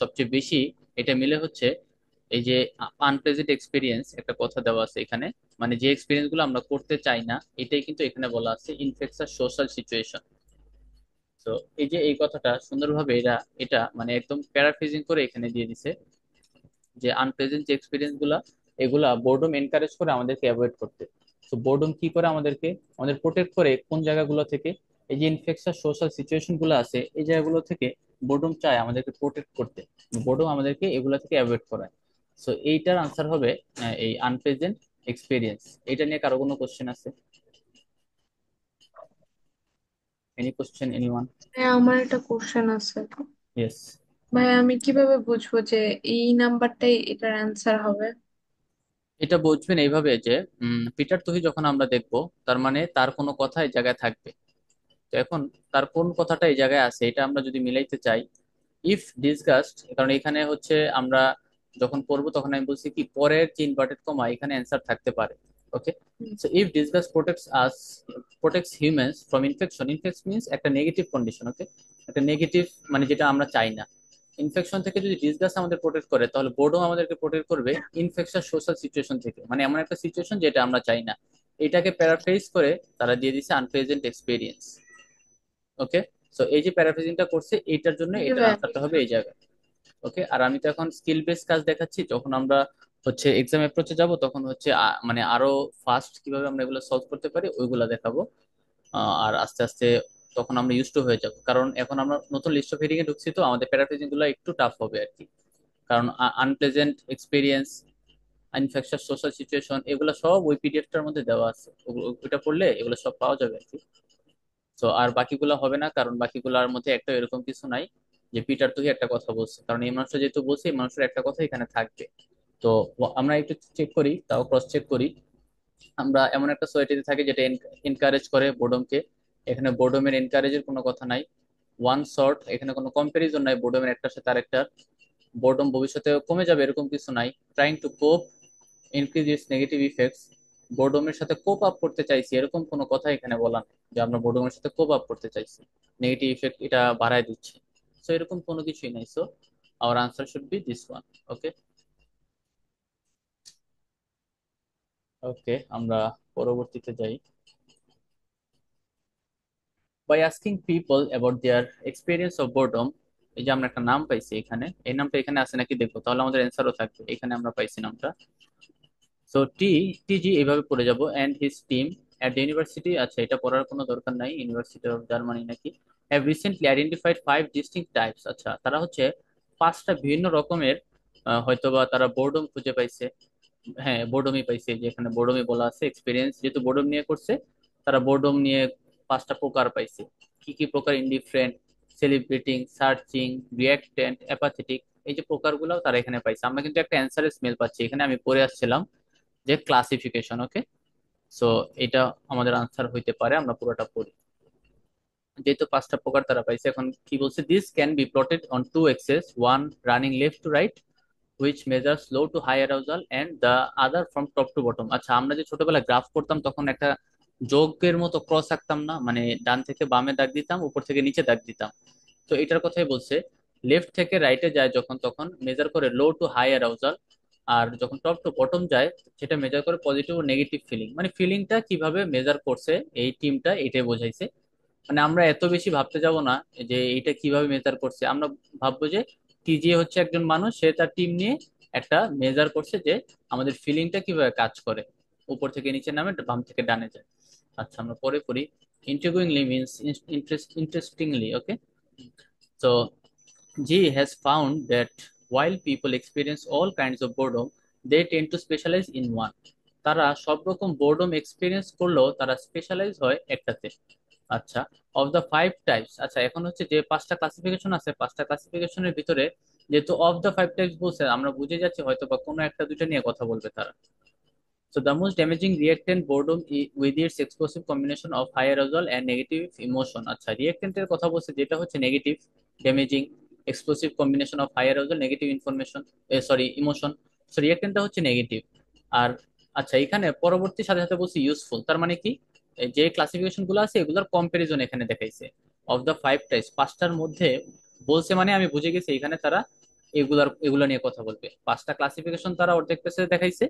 সবচেয়ে বেশি এটা মিলে হচ্ছে এই যে আনপ্লেজেন্ট এক্সপিরিয়েন্স, একটা কথা দেওয়া আছে এখানে, মানে যে এক্সপিরিয়েন্স গুলো আমরা করতে চাই না, এটাই কিন্তু এখানে বলা আছে ইনফেকশাস সোশ্যাল সিচুয়েশন। তো এই যে এই কথাটা সুন্দরভাবে এরা এটা মানে একদম প্যারাফ্রেজিং করে এখানে দিয়ে দিছে, যে আনপ্লেজেন্ট যে এক্সপিরিয়েন্স গুলা, এগুলা বোর্ডম এনকারেজ করে আমাদেরকে অ্যাভয়েড করতে। তো বোর্ডম কি করে আমাদেরকে, আমাদের প্রোটেক্ট করে কোন জায়গাগুলো থেকে, এই যে ইনফেকশন সোশ্যাল সিচুয়েশন গুলো আছে এই জায়গাগুলো থেকে বোর্ডম চায় আমাদেরকে প্রোটেক্ট করতে, বোর্ডম আমাদেরকে এগুলা থেকে অ্যাভয়েড করায়। সো এইটার আনসার হবে এই আনপ্লেজেন্ট এক্সপিরিয়েন্স। এটা নিয়ে কারো কোনো কোশ্চেন আছে? Any question, anyone? হ্যাঁ, আমার একটা কোশ্চেন আছে। ইয়েস। ভাই, আমি কিভাবে বুঝবো যে এই নাম্বারটাই এটার অ্যান্সার হবে? এটা বুঝবেন এইভাবে যে পিটার তুহি যখন আমরা দেখবো, তার মানে তার কোনো কথা এই জায়গায় থাকবে। তো এখন তার কোন কথাটা এই জায়গায় আছে এটা আমরা যদি মিলাইতে চাই, ইফ ডিসকাসড, কারণ এখানে হচ্ছে আমরা যখন পড়বো তখন আমি বলছি কি পরের যে ইনভার্টেড কমা এখানে অ্যান্সার থাকতে পারে। Okay, hmm. So if disgust protects us, protects humans from infection, infection means একটা নেগেটিভ কন্ডিশন। ওকে, একটা নেগেটিভ মানে যেটা আমরা চাই না। ইনফেকশন থেকে যদি ডিসগাস্ট আমাদের প্রোটেক্ট করে, তাহলে বোর্ডও আমাদেরকে প্রোটেক্ট করবে ইনফেকশন সোশ্যাল সিচুয়েশন থেকে, মানে এমন একটা সিচুয়েশন যেটা আমরা চাই না। এটাকে প্যারাফ্রেজ করে তারা দিয়ে দিছে আনপ্লেজেন্ট এক্সপিরিয়েন্স। ওকে, সো এই যে প্যারাফ্রেজিংটা করছে এইটার জন্য জি এটার ভাই। আনসারটা হবে এই জায়গায়। ওকে, আর আমি তো এখন স্কিল বেস কাজ দেখাচ্ছি, যখন আমরা হচ্ছে এক্সাম অ্যাপ্রোচে যাব তখন হচ্ছে মানে আরো ফাস্ট কিভাবে আমরা এগুলো সলভ করতে পারি ওইগুলা দেখাবো। আর আস্তে আস্তে তখন আমরা ইউজ টু হয়ে যাব, কারণ এখন আমরা নতুন লিস্ট অফ হেডিং এ ঢুকছি, তো আমাদের প্যারাফ্রেজিং গুলো একটু টাফ হবে আর কি। কারণ unpleasant experience, infection social situation এগুলো সব ওই পিডিএফটার মধ্যে দেওয়া আছে, ওইটা পড়লে এগুলো সব পাওয়া যাবে আর কি। তো আর বাকিগুলো হবে না, কারণ বাকিগুলোর মধ্যে একটা এরকম কিছু নাই যে পিটার তুই একটা কথা বলছে, কারণ এই মানুষটা যেহেতু বলছে এই মানুষের একটা কথা এখানে থাকবে। তো আমরা একটু চেক করি, তাও ক্রস চেক করি। আমরা এমন একটা সোসাইটিতে থাকি যেটা এনকারেজ করে বোর্ডমকে, এখানে বোর্ডমের এনকারেজের কোনো কথা নাই। ওয়ান শর্ট, এখানে কোনো কম্পারিজন নাই বোর্ডমের একটার সাথে আরেকটার। বোর্ডম ভবিষ্যতে কমে যাবে এরকম কিছু নাই। Trying to cope increase its negative effects, বোর্ডমের সাথে কোপ আপ করতে চাইছি এরকম কোনো কথা এখানে বলা নেই যে আমরা বোর্ডমের সাথে কোপ আপ করতে চাইছি, নেগেটিভ ইফেক্ট এটা বাড়ায় দিচ্ছে। সো এরকম কোনো কিছুই নাই। So our answer should be this one. Okay, okay, আমরা পরবর্তীতে যাই। By asking people about their experience of boredom, এই যে আমরা একটা নাম পাইছি এখানে, এই নামটা এখানে আছে নাকি দেখবো, তাহলে আমাদের অ্যান্সারও থাকবে। এখানে আমরা পাইছি নামটা। সো টিজি এইভাবে পড়ে যাব, and his team at the university, আচ্ছা এটা পড়ার কোনো দরকার নাই, ইউনিভার্সিটি অফ জার্মানি নাকি, have recently identified 5 distinct types. আচ্ছা তারা হচ্ছে 5টা ভিন্ন রকমের হয়তোবা তারা বোর্ডম খুঁজে পাইছে। হ্যাঁ বোর্ডমই পাইছে, যে এখানে বোর্ডমই বলা আছে, এক্সপিরিয়েন্স যেহেতু বোর্ডম নিয়ে করছে, তারা বোর্ডম নিয়ে 5টা প্রকার পাইছে। কি কি প্রকার? ইনডিফারেন্ট, সেলিব্রেটিং, সার্চিং, রিয়াক্টেন্ট, অ্যাপাথেটিক, এই যে প্রকারগুলো তারা এখানে পাইছে। আমরা কিন্তু একটা অ্যান্সারের স্মেল পাচ্ছি এখানে, আমি পড়ে আসছিলাম যে ক্লাসিফিকেশন। ওকে, সো এটা আমাদের আনসার হইতে পারে, আমরা পুরোটা পড়ি। যেহেতু 5টা প্রকার তারা পাইছে, এখন কি বলছে, this can be plotted on two axes, one running left to right which measures low to high arousal and the other from top to bottom। আচ্ছা আমরা যে ছোটবেলায় গ্রাফ করতাম তখন একটা যোগের মতো ক্রস আঁকতাম না, মানে ডান থেকে বামে দাগ দিতাম, উপর থেকে নিচে দাগ দিতাম। তো এটার কথাই বলছে, লেফট থেকে রাইটে যায় যখন তখন মেজার করে লো টু হাই অ্যারাউজাল, আর যখন টপ টু বটম যায় সেটা মেজার করে পজিটিভ ও নেগেটিভ ফিলিং। মানে ফিলিংটা কিভাবে মেজার করছে এই টিমটা এটাই বোঝাইছে। মানে আমরা এত বেশি ভাবতে যাব না যে এইটা কিভাবে মেজার করছে, আমরা ভাববো যে টিজে হচ্ছে একজন মানুষ, সে তার টিম নিয়ে একটা মেজার করছে যে আমাদের ফিলিংটা কিভাবে কাজ করে, উপর থেকে নিচে নামে বাম থেকে ডানে যায়। আচ্ছা আমরা পরে পড়ি। Intriguingly means interestingly. Okay, so G has found that while people experience all kinds of boredom, they tend to specialize in one. তারা সব রকম বোর্ডম এক্সপিরিয়েন্স করলেও তারা স্পেশালাইজ হয় একটাতে। আচ্ছা, অফ দ্য 5 টাইপস, আচ্ছা এখন হচ্ছে যে 5টা ক্লাসিফিকেশন আছে, 5টা ক্লাসিফিকেশনের ভিতরে যেহেতু অফ দ্য 5 টাইপস বলছে, আমরা বুঝে যাচ্ছি হয়তো বা কোনো একটা দুইটা নিয়ে কথা বলবে তারা। So the most damaging reactant boredom with its explosive combination of high arousal and negative emotion। আচ্ছা reactant এর কথা বলছে যেটা হচ্ছে negative, damaging, explosive combination of high arousal negative information, sorry emotion. So রিয়াক্টেন্টটা হচ্ছে নেগেটিভ। আর আচ্ছা এখানে পরবর্তী সাথে সাথে বলছি ইউজফুল, তার মানে কি, এই যে ক্লাসিফিকেশন গুলো আছে এগুলোর কম্পারিজন এখানে দেখাইছে। অফ দ্য 5 টাইপস 5টার মধ্যে বলছে, মানে আমি বুঝে গেছি এখানে তারা এগুলো নিয়ে কথা বলবে। 5টা ক্লাসিফিকেশন তারা অর্ধেক পেজে দেখাইছে,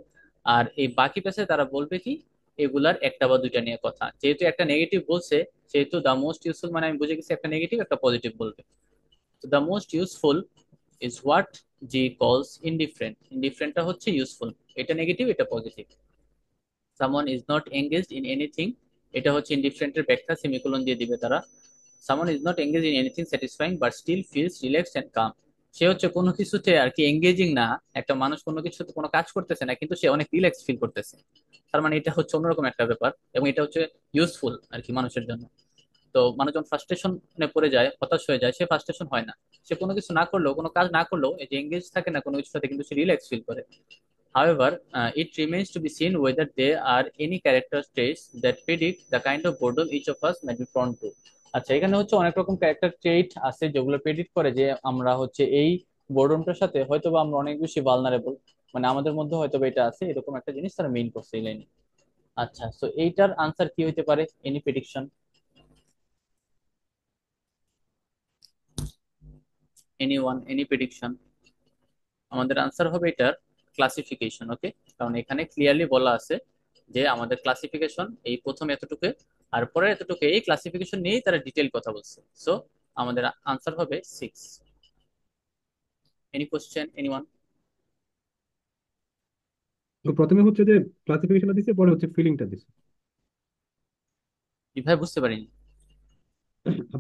আর এই বাকি পেজে তারা বলবে কি এগুলার একটা বা দুইটা নিয়ে কথা। যেহেতু একটা নেগেটিভ বলছে সেহেতু দ্য মোস্ট ইউজফুল, মানে আমি বুঝে গেছি একটা নেগেটিভ একটা পজিটিভ বলবে। তো the most useful is what G calls indifferent, ইনডিফারেন্টটা হচ্ছে ইউজফুল, এটা নেগেটিভ এটা positive. Someone is not engaged in anything, এটা হচ্ছে ইনডিফারেন্টের ব্যাখ্যা, সেমিকোলন দিয়ে দিবে তারা। Someone is not engage in anything satisfying but still feels relaxed and calm, সে হচ্ছে কোনো কিছুতে আর কি এঙ্গেজিং না, একটা মানুষ কোনো কিছুতে কোনো কাজ করতেছে না কিন্তু সে অনেক রিল্যাক্স ফিল করতেছে, তার মানে এটা হচ্ছে অন্যরকম একটা ব্যাপার, এবং এটা হচ্ছে ইউজফুল আর কি মানুষের জন্য। তো মানুষ যখন ফ্রাস্ট্রেশনে পড়ে যায়, হতাশ হয়ে যায়, সে ফ্রাস্ট্রেশন হয় না, সে কোনো কিছু না করলেও, কোনো কাজ না করলেও, এই যে এঙ্গেজ থাকে না কোনো কিছুর সাথে, কিন্তু সে রিল্যাক্স ফিল করে। However, it remains to be seen whether there are any character traits that predict the kind of boredom each of us might be prone to. আচ্ছা, এখানে হচ্ছে অনেক রকম ক্যারেক্টার ট্রেট আছে যেগুলো প্রেডিক্ট করে যে আমরা হচ্ছে এই বোর্ডমটার সাথে হয়তোবা আমরা অনেক বেশি ভালনারেবল, মানে আমাদের মধ্যে হয়তোবা এটা আছে, এরকম একটা জিনিস তারা মেইন করছে এই লাইনে। আচ্ছা, তো এইটার আনসার কি হইতে পারে? Any prediction, any one, any prediction? আমাদের আনসার হবে এটার ক্লাসিফিকেশন। ওকে, কারণ এখানে ক্লিয়ারলি বলা আছে যে আমাদের ক্লাসিফিকেশন এই প্রথম এতটুকু আর পরের এতটুকু, এই ক্লাসিফিকেশন নিয়েই তারা ডিটেল কথা বলছে। সো আমাদের আনসার হবে 6। Any question anyone? তো প্রথমে হচ্ছে যে ক্লাসিফিকেশনটা দিছে, পরে হচ্ছে ফিলিংটা দিছে। ভাই বুঝতে পারিনি।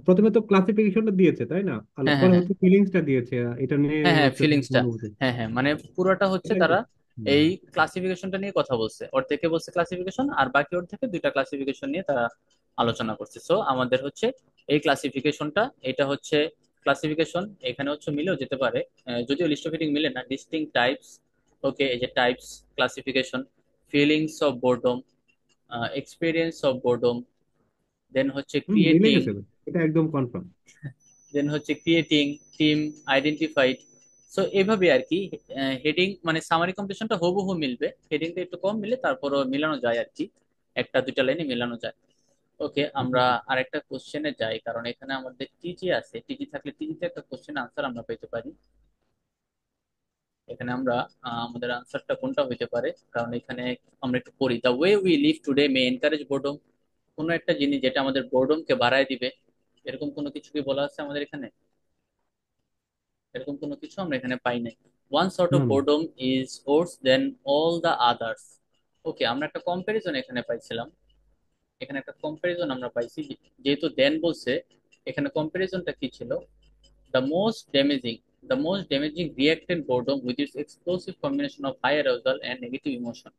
প্রথমে তো ক্লাসিফিকেশনটা দিয়েছে তাই না, আর হ্যাঁ হ্যাঁ পরে হ্যাঁ হচ্ছে ফিলিংসটা দিয়েছে, এটা নিয়ে হ্যাঁ হ্যাঁ হচ্ছে তোমার ফিলিংসটা, অনুভূতি। হ্যাঁ হ্যাঁ মানে পুরোটা হচ্ছে এটাই তো। তারা হুম। এই ক্লাসিফিকেশনটা নিয়ে কথা বলছে, অর্ধেকে বলছে ক্লাসিফিকেশন আর বাকি অর্ধেকে দুইটা ক্লাসিফিকেশন নিয়ে তারা আলোচনা করছে। সো আমাদের হচ্ছে এই ক্লাসিফিকেশনটা, এটা হচ্ছে ক্লাসিফিকেশন, এখানে হচ্ছে মিলেও যেতে পারে, যদিও লিস্ট অফ হিটিং মিলে না, ডিস্টিং টাইপস। ওকে, এই যে types, classification, feelings of boredom, experience of boredom, then হচ্ছে মিলে ক্রিয়েটিং, গেছে, এটা একদম কনফার্ম। দেন হচ্ছে ক্রিয়েটিং, টিম, আইডেন্টিফাইড। সো এইভাবে আর কি হেডিং মানে সামারি কম্পিটিশনটা হুবহু মিলবে, হেডিংটা একটু কম মিলে তারপরও মিলানো যায় আর কি, একটা দুইটা লাইনে মিলানো যায়। ওকে, আমরা আরেকটা কোশ্চেনে যাই, কারণ এখানে আমাদের টিজি আছে, টিজি থাকলে টিজিতে একটা কোশ্চেন আনসার আমরা পেতে পারি। এখানে আমরা আমাদের আনসারটা কোনটা হইতে পারে, কারণ এখানে আমরা একটু পড়ি, the way we leave today May encourage boredom, কোনো একটা জিনিস যেটা আমাদের বোর্ডমকে বাড়ায় দিবে, এরকম কোনো কিছু কি বলা আছে আমাদের এখানে? এরকম কোনো কিছু আমরা এখানে পাই নাই। ওয়ান সর্ট অফ না না। Boredom is worse than all the others. Okay, আমরা একটা কম্পারিজন এখানে পাইছিলাম, এখানে একটা কম্পারিজন আমরা পাইছি, যেহেতু দেন বলছে, এখানে কম্পারিজনটা কি ছিল? The most damaging, the most damaging reactant boredom with its explosive combination of high arousal and negative emotion.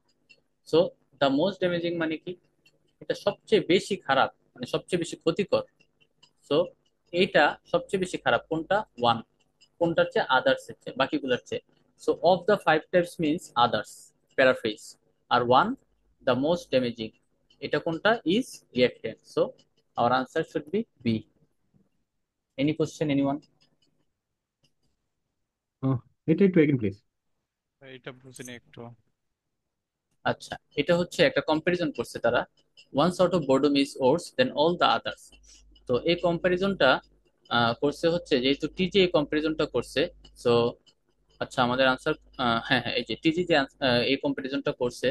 So the most damaging মানে কি? এটা সবচেয়ে বেশি খারাপ, মানে সবচেয়ে বেশি ক্ষতিকর। সো এইটা সবচেয়ে বেশি খারাপ কোনটা? ওয়ান। কোনটার চেয়ে? আদার্স এর চেয়ে, বাকিগুলোর চেয়ে। So of the five types means others, paraphrase. আর ওয়ান দ্য মোস্ট ড্যামেজিং, এটা কোনটা? Is reactant. So our answer should be B. Any question anyone? Ah, এটা একটু এগেন প্লিজ। এটা বুঝিনি একটু। আচ্ছা, এটা হচ্ছে একটা কম্পারিজন করছে তারা, one sort of boredom is worse than all the others. তো এই কম্পারিজনটা করছে হচ্ছে, যেহেতু টিজি এই কম্পারিজনটা করছে, সো আচ্ছা আমাদের আনসার, হ্যাঁ হ্যাঁ এই যে টিজি যে এই কম্পারিজনটা করছে,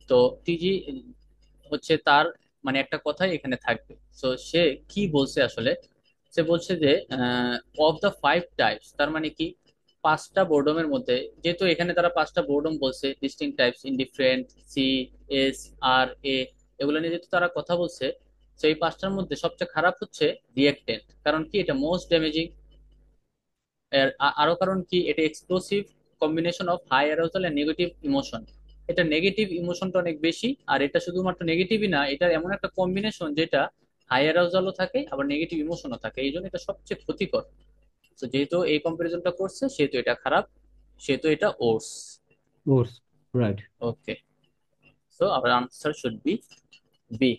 তো টিজি হচ্ছে তার মানে একটা কথাই এখানে থাকবে। তো সে কি বলছে আসলে? সে বলছে যে অফ দ্য ফাইভ টাইপস, তার মানে কি পাঁচটা বোর্ডমের মধ্যে, যেহেতু এখানে তারা পাঁচটা বোর্ডম বলছে, ডিস্টিং টাইপস, ইনডিফারেন্ট, সি, এস, আর, এ, এগুলো নিয়ে যেহেতু তারা কথা বলছে, তো এই পাঁচটার মধ্যে সবচেয়ে খারাপ হচ্ছে রিয়েক্টেন্ট। কারণ কি? এটা মোস্ট ড্যামেজিং। এর আরো কারণ কি? এটা explosive combination of high arousal and negative emotion, এটা নেগেটিভ ইমোশনটা অনেক বেশি, আর এটা শুধুমাত্র নেগেটিভই না, এটা এমন একটা কম্বিনেশন যেটা হাই অ্যারাউজালও থাকে আবার নেগেটিভ ইমোশনও থাকে, এই জন্য এটা সবচেয়ে ক্ষতিকর। তো যেহেতু এই কম্পারিজনটা করছে সেহেতু এটা খারাপ, সেহেতু এটা worse. Course. Right. Okay, so our answer should be B.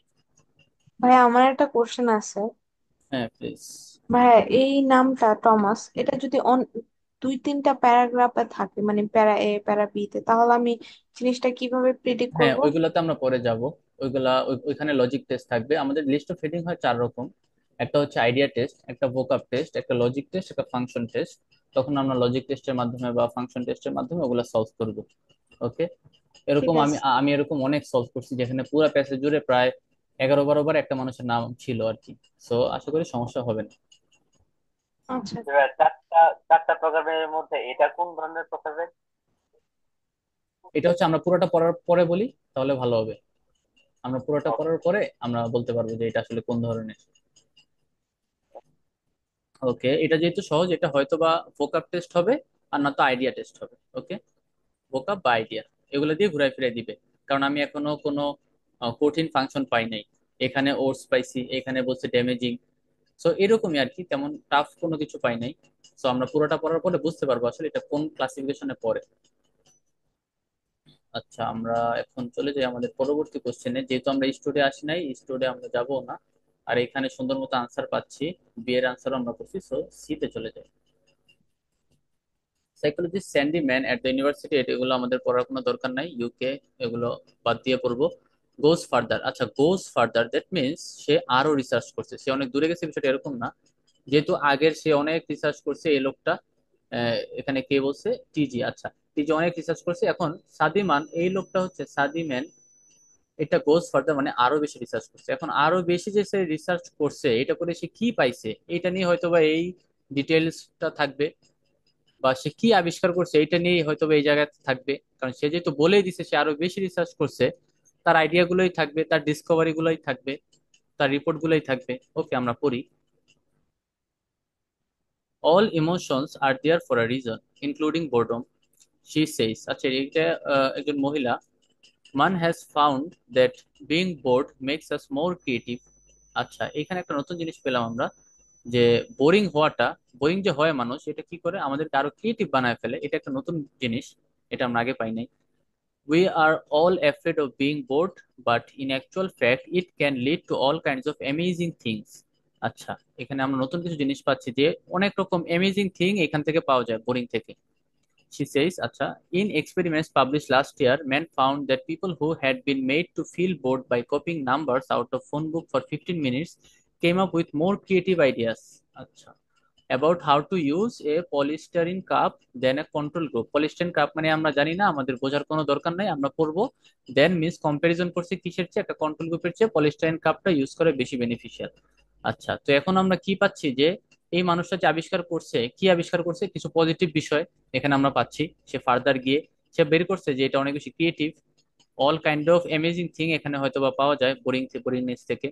ভাই আমার একটা কোশ্চেন আছে। হ্যাঁ প্লিজ। ভাই এই নামটা টমাস, এটা যদি দুই তিনটা প্যারাগ্রাফে থাকে, মানে প্যারা এ প্যারা বি তে, তাহলে আমি জিনিসটা কিভাবে প্রেডিক্ট হ্যাঁ করব? ওইগুলাতে আমরা পরে যাব, ওইগুলা ওইখানে লজিক টেস্ট থাকবে। আমাদের লিস্ট অফ হেডিং হয় চার রকম, একটা হচ্ছে আইডিয়া টেস্ট, একটা ভোকাব টেস্ট, একটা লজিক টেস্ট, একটা ফাংশন টেস্ট। তখন আমরা লজিক টেস্টের মাধ্যমে বা ফাংশন টেস্টের মাধ্যমে ওগুলা সলভ করব। ওকে, ঠিক এরকম আমি আছে। আমি এরকম অনেক সলভ করছি, যেখানে পুরো প্যাসেজ জুড়ে প্রায় 11-12 বার একটা মানুষের নাম ছিল আর কি। সো আশা করি সমস্যা হবে না। আচ্ছা। এবার চারটা চারটা প্রোগ্রামের মধ্যে এটা কোন ধরনের প্রোগ্রামের? এটা হচ্ছে আমরা পুরোটা পড়ার পরে বলি, তাহলে ভালো হবে। আমরা পুরোটা পড়ার পরে আমরা বলতে পারবো যে এটা আসলে কোন ধরনের। ওকে, এটা যেহেতু সহজ, এটা হয়তো বা ভোকাব টেস্ট হবে, আর না তো আইডিয়া টেস্ট হবে। ওকে, ভোকাব বা আইডিয়া এগুলো দিয়ে ঘুরাই ফিরাই দিবে। কারণ আমি এখনো কোনো কঠিন ফাংশন পাই নাই। এখানে ওটস পাইছি, এখানে বলছে ড্যামেজিং। সো এরকমই আর কি, তেমন টাফ কোনো কিছু পাই নাই। সো আমরা পুরোটা পড়ার পরে বুঝতে পারবো আসলে এটা কোন ক্লাসিফিকেশনে পড়ে। আচ্ছা, আমরা এখন চলে যাই আমাদের পরবর্তী কোশ্চেনে। যেহেতু আমরা স্টুডে আসি নাই, স্টুডে আমরা যাব না। আর এখানে সুন্দর মতো আনসার পাচ্ছি, বি এর আনসার আমরা করছি, সো সি তে চলে যাই। Psychology Sandy man at the university, এগুলো আমাদের পড়ার কোনো দরকার নাই, ইউকে, এগুলো বাদ দিয়ে পড়বো। গোজ ফার্দার, আচ্ছা গোজ ফার্দার দ্যাট মিনস সে আরো রিসার্চ করছে, সে অনেক দূরে গেছে, বিষয়টা এরকম না। যেহেতু আগের সে অনেক রিসার্চ করছে এই লোকটা, এখানে কে বলছে, টিজি। আচ্ছা, টিজি অনেক রিসার্চ করছে, এখন সাদিমান এই লোকটা হচ্ছে সাদিম্যান, এটা গোজ ফার্দার মানে আরো বেশি রিসার্চ করছে। এখন আরো বেশি যে সে রিসার্চ করছে, এটা করে সে কি পাইছে, এটা নিয়ে হয়তোবা এই ডিটেলসটা থাকবে, বা সে কি আবিষ্কার করছে এটা নিয়ে হয়তোবা এই জায়গায় থাকবে। কারণ সে যেহেতু বলেই দিছে সে আরো বেশি রিসার্চ করছে, তার আইডিয়া গুলোই থাকবে, তার ডিসকভারি গুলোই থাকবে, তার রিপোর্ট গুলোই থাকবে। ওকে, আমরা পড়ি। All emotions are there for a reason including boredom, she says. আচ্ছা, এইটা একজন মহিলা, man has found that being bored makes us more creative. আচ্ছা, এখানে একটা নতুন জিনিস পেলাম আমরা, যে বোরিং হওয়াটা, বোরিং যে হয় মানুষ, এটা কি করে আমাদেরকে আরো ক্রিয়েটিভ বানায় ফেলে, এটা একটা নতুন জিনিস, এটা আমরা আগে পাই নাই। We are all afraid of being board, but in actual fact it can lead to all kinds of amazing things. আচ্ছা, এখানে আমরা নতুন কিছু জিনিস পাচ্ছি, যে অনেক রকম অ্যামেজিং থিং এখান থেকে পাওয়া যায় বোরিং থেকে। She says, Acha, in experiments published last year, men found that people who had been made to feel bored by copying numbers out of phone book for 15 minutes came up with more creative ideas. Acha, about how to use a polystyrene cup than a control group. Polystyrene cup মানে আমরা জানি না, আমাদের বোঝার কোনো দরকার নাই, আমরা পড়বো। দেন মিন্স কম্পারিজন করছে কিসের চেয়ে, একটা কন্ট্রোল গ্রুপের চেয়ে পলিস্টাইরিন কাপটা ইউজ করে বেশি বেনিফিশিয়াল। আচ্ছা, তো এখন আমরা কি পাচ্ছি, যে এই মানুষটা যে আবিষ্কার করছে, কি আবিষ্কার করছে, কিছু পজিটিভ বিষয় এখানে আমরা পাচ্ছি। সে ফার্দার গিয়ে সে বের করছে যে এটা অনেক বেশি creative, all kind of amazing thing এখানে হয়তো বা পাওয়া যায় বোরিংনেস থেকে,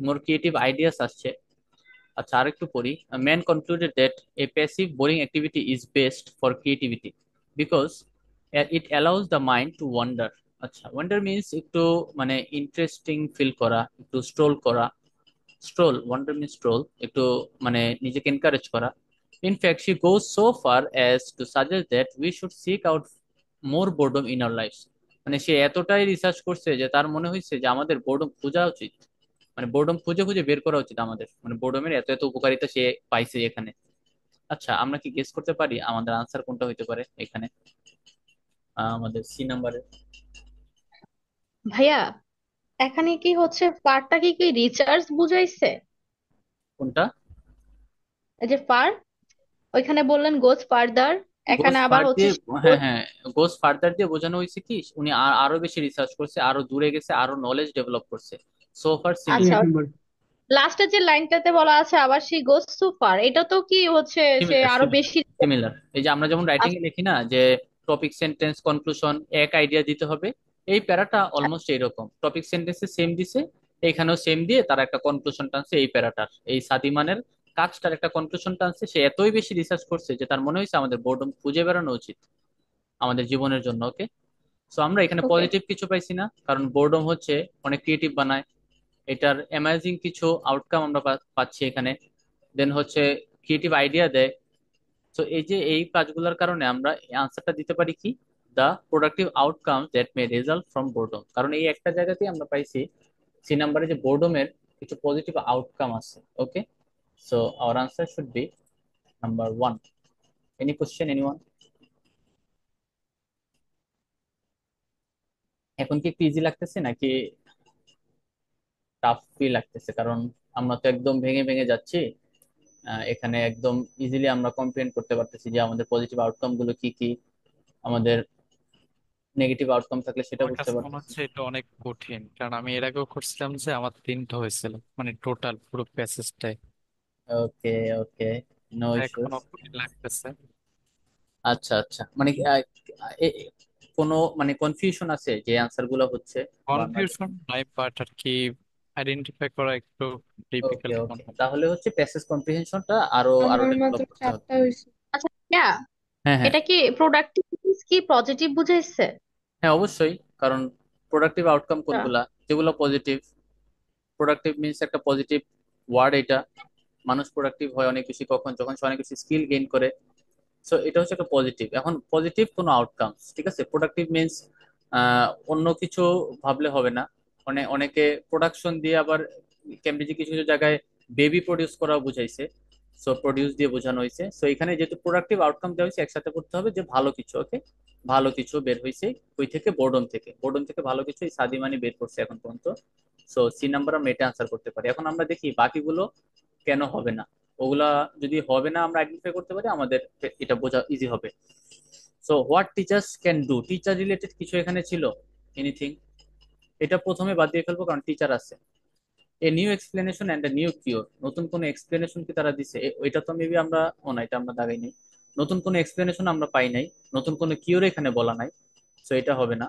মোর ক্রিয়েটিভ আইডিয়াস আসছে। আচ্ছা, আরেকটু পড়ি। Man concluded that a passive boring activity is best for creativity because it allows the mind two wonder. আচ্ছা, ওয়ান্ডার মিনস একটু মানে ইন্টারেস্টিং ফিল করা, একটু স্ট্রোল করা। স্ট্রোল, ওয়ান্ডার মিন স্ট্রোল, একটু মানে নিজেকে এনকারেজ করা। In fact she goes so far as to suggest that we should seek out more boredom in our lives. মানে সে এতটাই রিসার্চ করছে যে তার মনে হয়েছে যে আমাদের বোর্ডম খোঁজা উচিত, মানে বোর্ডম খুঁজে খুঁজে বের করা উচিত আমাদের, মানে বোর্ডমের এত এত উপকারিতা সে পাইছে এখানে। আচ্ছা, আমরা কি গেস করতে পারি আমাদের আনসার কোনটা হইতে পারে এখানে, আমাদের সি নাম্বারে? ভাইয়া, এখানে কি হচ্ছে, ফারটা কি কি রিচার্জ বুঝাইছে? কোনটা? এই যে ফার, ওইখানে বললেন গোজ ফার্দার, গোস এখানে আবার ফার হচ্ছে দিয়ে, হ্যাঁ হ্যাঁ, গোস ফার্দার দিয়ে বোঝানো হয়েছে কি উনি আরো বেশি রিসার্চ করছে, আরো দূরে গেছে, আরো নলেজ ডেভেলপ করছে। সো ফার এই আচ্ছা, এক সিমিলার। নম্বর। লাস্টের যে লাইনটাতে বলা আছে আবার সি গোজ টু ফার, এটা তো কি হচ্ছে সে সিমিলার আরো সিমিলার বেশি। সিমিলার, এই যে আমরা যেমন রাইটিং এ আচ্ছা, লিখি না, যে টপিক সেন্টেন্স কনক্লুশন এক আইডিয়া দিতে হবে, এই প্যারাটা অলমোস্ট এইরকম, টপিক সেন্টেন্সে সেম দিছে, এইখানেও সেম দিয়ে তারা একটা কনক্লুশন টানছে এই প্যারাটার, এই সাদিমানের কাজটার একটা কনক্লুশন টানছে। সে এতই বেশি রিসার্চ করছে যে তার মনে হয়েছে আমাদের বোর্ডম খুঁজে বেড়ানো উচিত আমাদের জীবনের জন্য। ওকে, সো আমরা এখানে ওকে। পজিটিভ কিছু পাইছি না, কারণ বোর্ডম হচ্ছে অনেক ক্রিয়েটিভ বানায়, এটার অ্যামাজিং কিছু আউটকাম আমরা পাচ্ছি এখানে। দেন হচ্ছে ক্রিয়েটিভ আইডিয়া দেয়। তো এই যে এই কাজগুলোর কারণে আমরা আনসারটা দিতে পারি কি, the productive outcome that may result from boredom, কারণ এই একটা জায়গাতেই আমরা পাইছি সি নাম্বারে যে বোর্ডমের কিছু পজিটিভ আউটকাম আছে। Okay, so our answer should be number one. Any question anyone? এখন কি একটু ইজি লাগতেছে নাকি টাফ ফিল লাগতেছে? কারণ আমরা তো একদম ভেঙে ভেঙে যাচ্ছি, এখানে একদম ইজিলি আমরা কম্প্রিহেন্ড করতে পারতেছি যে আমাদের পজিটিভ আউটকাম গুলো কি কি, আমাদের নেগেটিভ আউটকাম থাকলে সেটা আমার বুঝতে কাছে মনে পারতেছি। হচ্ছে এটা অনেক কঠিন, কারণ আমি এর আগেও করছিলাম যে আমার তিনটা হয়েছিল, মানে টোটাল পুরো প্যাসেজটাই। ওকে ওকে, নো ইস্যুস। এখনো কঠিন লাগতেছে। আচ্ছা আচ্ছা, মানে কোনো মানে কনফিউশন আছে যে অ্যান্সার গুলো হচ্ছে বা না? কনফিউশন নাই, বাট আর কি আইডেন্টিফাই করা একটু ওকে ডিফিকাল্ট ওকে, মনে হয়। তাহলে হচ্ছে প্যাসেজ কম্প্রিহেনশনটা আরো আরো আমার মাত্র ডেভেলপ করতে হবে। 4টা হয়েছে। আচ্ছা ভাইয়া, হ্যাঁ হ্যাঁ। এটা কি প্রোডাক্টিভ কি পজিটিভ বুঝাইছে? হ্যাঁ অবশ্যই, কারণ প্রোডাক্টিভ আউটকাম আচ্ছা। কোনগুলা যেগুলো পজিটিভ। প্রোডাক্টিভ মিন্স একটা পজিটিভ ওয়ার্ড এটা। মানুষ প্রোডাক্টিভ হয় অনেক বেশি কখন, যখন সে অনেক বেশি স্কিল গেইন করে। সো এটা হচ্ছে একটা পজিটিভ। এখন পজিটিভ কোনো আউটকাম, ঠিক আছে। প্রোডাক্টিভ মিন্স অন্য কিছু ভাবলে হবে না। মানে অনেকে প্রোডাকশন দিয়ে আবার কেমব্রিজে কিছু কিছু জায়গায় বেবি প্রডিউস করাও বুঝাইছে। সো প্রডিউস দিয়ে বোঝানো হয়েছে। সো এখানে যেহেতু প্রোডাক্টিভ আউটকাম দেওয়া হয়েছে, একসাথে করতে হবে যে ভালো কিছু। ওকে, ভালো কিছু বের হয়েছে ওই থেকে, বোর্ডন থেকে। বোর্ডন থেকে ভালো কিছু এই সাদিমানি বের করছে এখন পর্যন্ত। সো সি নাম্বার আমরা এটা আনসার করতে পারি। এখন আমরা দেখি বাকিগুলো কেন হবে না। ওগুলা যদি হবে না আমরা আইডেন্টিফাই করতে পারি, আমাদের এটা বোঝা ইজি হবে। So what teachers can do, teacher related কিছু এখানে ছিল? এনিথিং? এটা প্রথমে বাদ দিয়ে ফেলবো কারণ টিচার আছে। এ new explanation and a new cure, নতুন কোনো এক্সপ্লেনেশন কি তারা দিছে? ওইটা তো মেবি আমরা, ও না, এটা আমরা দাগাই নাই। নতুন কোনো এক্সপ্লেনেশন আমরা পাই নাই, নতুন কোনো কিওর এখানে বলা নাই। সো এটা হবে না।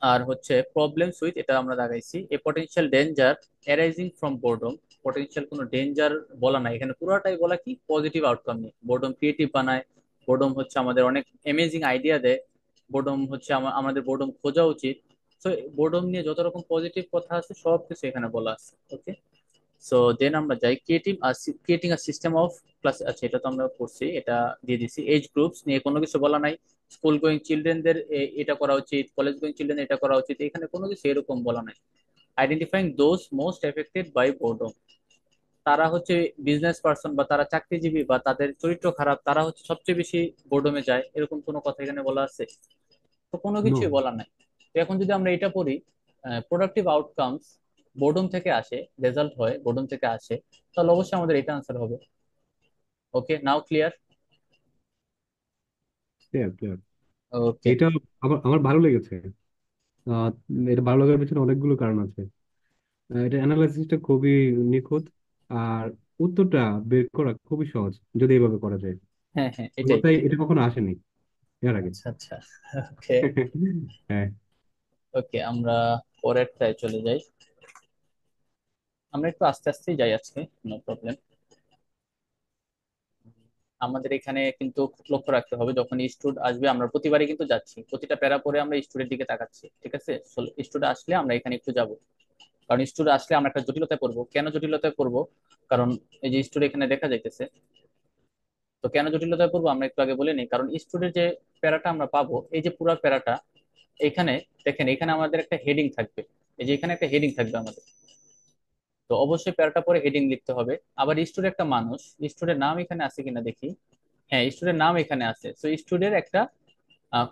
আর হচ্ছে প্রবলেমস উইথ, এটা আমরা দাগাইছি। A potential danger arising from boredom, potential কোনো ডেঞ্জার বলা নাই এখানে, পুরোটাই বলা কি পজিটিভ আউটকাম নিয়ে। বোর্ডম ক্রিয়েটিভ বানায়, বোর্ডম হচ্ছে আমাদের অনেক অ্যামেজিং আইডিয়া দেয়, বোর্ডম হচ্ছে আমাদের বোর্ডম খোঁজা উচিত। তো বোর্ডম নিয়ে যত রকম পজিটিভ কথা আছে সব কিছু এখানে বলা আছে। ওকে, সো দেন আমরা যাই creating a system of class. আচ্ছা এটা তো আমরা পড়ছি, এটা দিয়ে দিছি। এজ গ্রুপস নিয়ে কোনো কিছু বলা নাই। স্কুল গোয়িং চিলড্রেনদের এটা করা উচিত, কলেজ গোয়িং চিলড্রেন এটা করা উচিত, এখানে কোনো কিছু এরকম বলা নাই। Identifying those most affected by boredom, তারা হচ্ছে বিজনেস পার্সন বা তারা চাকরিজীবী বা তাদের চরিত্র খারাপ, তারা হচ্ছে সবচেয়ে বেশি বোর্ডমে যায়, এরকম কোনো কথা এখানে বলা আছে? তো কোনো নো। কিছুই বলা নাই। তো এখন যদি আমরা এটা পড়ি, প্রোডাক্টিভ আউটকামস বোর্ডম থেকে আসে, রেজাল্ট হয় বোর্ডম থেকে আসে, তাহলে অবশ্যই আমাদের এটা আনসার হবে। Okay, now clear? Clear clear. Okay. এটা আমার আমার ভালো লেগেছে। আহ, এটা ভালো লাগার পিছনে অনেকগুলো কারণ আছে। এটা অ্যানালাইসিসটা খুবই নিখুঁত, আর উত্তরটা বের করা খুবই সহজ যদি এভাবে করা যায়। হ্যাঁ হ্যাঁ আমার এটাই। মাথায় এটা কখনো আসেনি এর আগে। আচ্ছা আচ্ছা। ওকে হ্যাঁ। ওকে, আমরা পরেরটায় চলে যাই। আমরা একটু আস্তে আস্তেই যাই আজকে, নো প্রবলেম। আমাদের এখানে কিন্তু খুব লক্ষ্য রাখতে হবে, যখন স্টুড আসবে, আমরা প্রতিবারই কিন্তু যাচ্ছি, প্রতিটা প্যারা পরে আমরা স্টুডেন্ট দিকে তাকাচ্ছি, ঠিক আছে। স্টুডেন্ট আসলে আমরা এখানে একটু যাব, কারণ স্টুডেন্ট আসলে আমরা একটা জটিলতায় পড়বো। কেন জটিলতায় পড়বো? কারণ এই যে স্টুডেন্ট এখানে দেখা যাইতেছে, তো কেন জটিলতায় পড়বো আমরা একটু আগে বলে নিই। কারণ স্টুডেন্ট যে প্যারাটা আমরা পাবো, এই যে পুরো প্যারাটা, এখানে দেখেন এখানে আমাদের একটা হেডিং থাকবে। এই যে এখানে একটা হেডিং থাকবে আমাদের, তো অবশ্যই প্যারাটা পরে হেডিং লিখতে হবে। আবার স্টুডেন্ট একটা মানুষ, স্টুডেন্ট নাম এখানে আছে কিনা দেখি। হ্যাঁ স্টুডেন্ট নাম এখানে আছে। তো স্টুডেন্ট একটা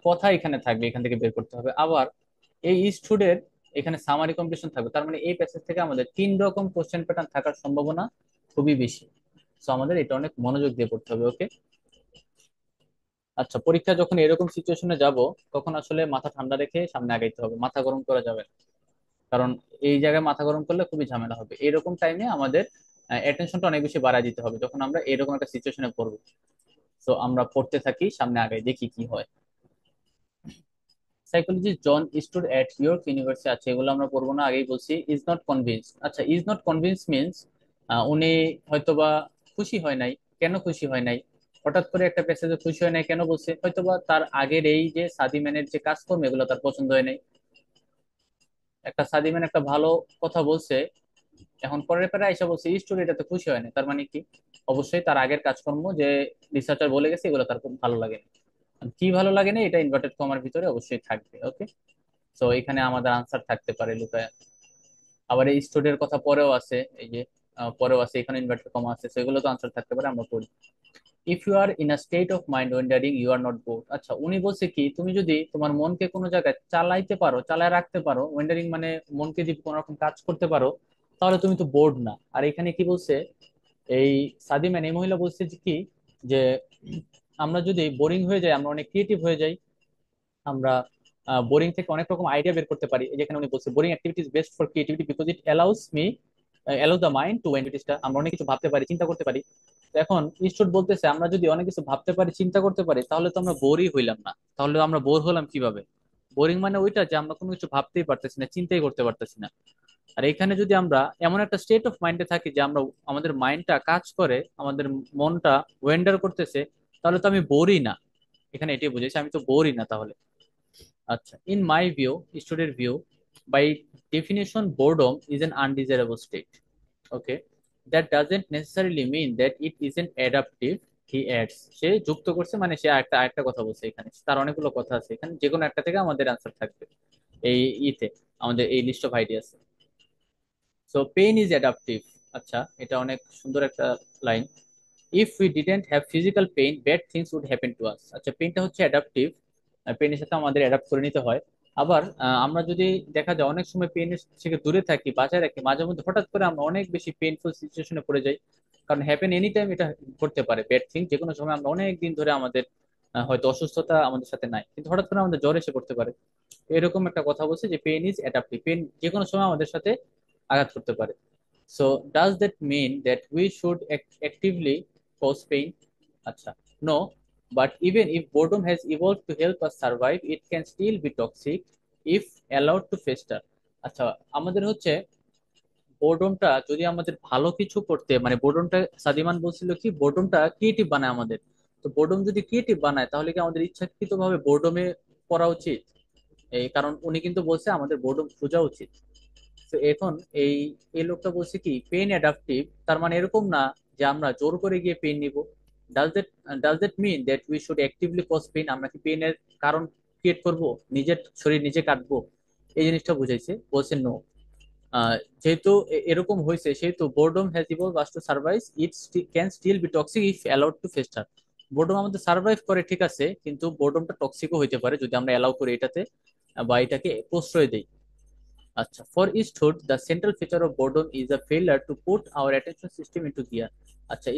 কথা এখানে থাকবে, এখান থেকে বের করতে হবে। আবার এই স্টুডেন্ট এখানে সামারি কমপ্লিশন থাকবে, তার মানে এই প্যাসেজ থেকে আমাদের 3 রকম কোশ্চেন প্যাটার্ন থাকার সম্ভাবনা খুবই বেশি। তো আমাদের এটা অনেক মনোযোগ দিয়ে পড়তে হবে। ওকে, আচ্ছা পরীক্ষা যখন এরকম সিচুয়েশনে যাব, তখন আসলে মাথা ঠান্ডা রেখে সামনে আগাইতে হবে, মাথা গরম করা যাবে না। কারণ এই জায়গায় মাথা গরম করলে খুবই ঝামেলা হবে। এরকম টাইমে আমাদের অ্যাটেনশনটা অনেক বেশি বাড়ায় দিতে হবে, যখন আমরা এরকম একটা সিচুয়েশনে পড়বো। তো আমরা পড়তে থাকি, সামনে আগাই, দেখি কি হয়। সাইকোলজি জন স্টুড এট ইয়র্ক ইউনিভার্সিটি, আছে এগুলো আমরা পড়বো না, আগেই বলছি। ইজ নট কনভিন্স, আচ্ছা ইজ নট কনভিন্স মিনস উনি হয়তোবা খুশি হয় নাই। কেন খুশি হয় নাই? হঠাৎ করে একটা প্যাসেজে খুশি হয় নাই কেন বলছে? হয়তোবা তার আগের এই যে সাদিম্যানের যে কাজকর্ম, এগুলো তার পছন্দ হয় নাই। একটা সাদিম্যান একটা ভালো কথা বলছে, এখন পরের প্যারা এসে বলছে স্টোরি এটাতে খুশি হয় না, তার মানে কি? অবশ্যই তার আগের কাজকর্ম যে রিসার্চার বলে গেছে এগুলো তার খুব ভালো লাগে না। কি ভালো লাগে না, এটা ইনভার্টেড কমার ভিতরে অবশ্যই থাকবে। ওকে, তো এখানে আমাদের আনসার থাকতে পারে লুকায়। আবার এই স্টুডেন্টের কথা পরেও আছে, এই যে পরেও আছে, এখানে ইনভার্টেড কমা আছে, সেগুলো তো আনসার থাকতে পারে, আমরা পড়ি। If you are in a state of mind wandering you are not bored, আচ্ছা উনি বলছে কি, তুমি যদি তোমার মনকে কোনো জায়গায় চালাইতে পারো, চালায় রাখতে পারো, ওয়েন্ডারিং মানে মনকে যদি কোনো রকম কাজ করতে পারো, তাহলে তুমি তো বোর্ড না। আর এখানে কি বলছে এই সাদিমান, এই মহিলা বলছে যে কি, যে আমরা যদি বোরিং হয়ে যাই, আমরা অনেক ক্রিয়েটিভ হয়ে যাই, আমরা বোরিং থেকে অনেক রকম আইডিয়া বের করতে পারি। এই যেখানে উনি বলছে boring activity is best for creativity because it allows me allow the mind to এন্টিটিসটা, আমরা অনেক কিছু ভাবতে পারি, চিন্তা করতে পারি। তো এখন স্টুড বলতেছে আমরা যদি অনেক কিছু ভাবতে পারি, চিন্তা করতে পারি, তাহলে তো আমরা বোরই হইলাম না। তাহলে আমরা বোর হলাম কিভাবে? বোরিং মানে ওইটা যে আমরা কোনো কিছু ভাবতেই পারতেছি না, চিন্তাই করতে পারতেছি না। আর এখানে যদি আমরা এমন একটা স্টেট অফ মাইন্ডে থাকি যে আমরা, আমাদের মাইন্ডটা কাজ করে, আমাদের মনটা ওয়েন্ডার করতেছে, তাহলে তো আমি বোরই না। এখানে এটাই বুঝেছি, আমি তো বোরই না তাহলে। আচ্ছা, in my view, student view, by definition boredom is an undesirable state. Okay, that doesn't necessarily mean that it isn't adaptive. He adds, সে যুক্ত করছে, মানে সে একটা আরেকটা কথা বলছে এখানে, তার অনেকগুলো কথা আছে এখানে, যে কোনো একটা থেকে আমাদের অ্যান্সার থাকবে এই ইতে, আমাদের এই list of ideas. So pain is adaptive. আচ্ছা, এটা অনেক সুন্দর একটা line. If we didn't have physical pain, bad things would happen to us. আচ্ছা, পেইনটা হচ্ছে অ্যাডাপটিভ, পেইনের সাথে আমাদের অ্যাডাপ্ট করে নিতে হয়। আবার আমরা যদি দেখা যায় অনেক সময় পেইনের থেকে দূরে থাকি, বাঁচায় রাখি, মাঝে মধ্যে হঠাৎ করে আমরা অনেক বেশি পেইনফুল সিচুয়েশনে পড়ে যাই। কারণ হ্যাপেন এনি টাইম, এটা করতে পারে ব্যাড থিং, যে কোনো সময় আমরা অনেক দিন ধরে আমাদের হয়তো অসুস্থতা আমাদের সাথে নাই, কিন্তু হঠাৎ করে আমাদের জ্বর এসে পড়তে পারে। তো এরকম একটা কথা বলছে যে পেইন ইজ অ্যাডাপটিভ, পেইন যে কোনো সময় আমাদের সাথে আঘাত করতে পারে। So does that mean that we should actively cause pain? আচ্ছা, no, but even if boredom has evolved to help us survive, it can still be toxic if allowed to fester. আচ্ছা, আমাদের হচ্ছে বোর্ডমটা যদি আমাদের ভালো কিছু করতে, মানে বোর্ডমটা, সাদিমান বলছিল কি বোর্ডমটা ক্রিয়েটিভ বানায় আমাদের। তো বোর্ডম যদি ক্রিয়েটিভ বানায়, তাহলে কি আমাদের ইচ্ছাকৃত ভাবে বোর্ডমে পড়া উচিত? এই কারণ উনি কিন্তু বলছে আমাদের বোর্ডম খোঁজা উচিত। তো এখন এই এই লোকটা বলছে কি পেন অ্যাডাপটিভ, তার মানে এরকম না যে আমরা জোর করে গিয়ে পেন নিব। Does that does that mean that we should actively cause pain? আমরা কি পেনের কারণ ক্রিয়েট করব, নিজের শরীর নিজে কাটবো? এই জিনিসটা বুঝাইছে, বলছে নো। যেহেতু এরকম হয়েছে, সেহেতু boredom has evolved us to survive, it can still be toxic if allowed to fester. Boredom আমাদের সার্ভাইভ করে ঠিক আছে, কিন্তু বোর্ডমটা টক্সিকও হইতে পারে যদি আমরা অ্যালাউ করি এটাতে, বা এটাকে প্রশ্রয় দেই। আচ্ছা, for Eastwood the central feature of boredom is a failure to put our attention system into gear. আচ্ছা,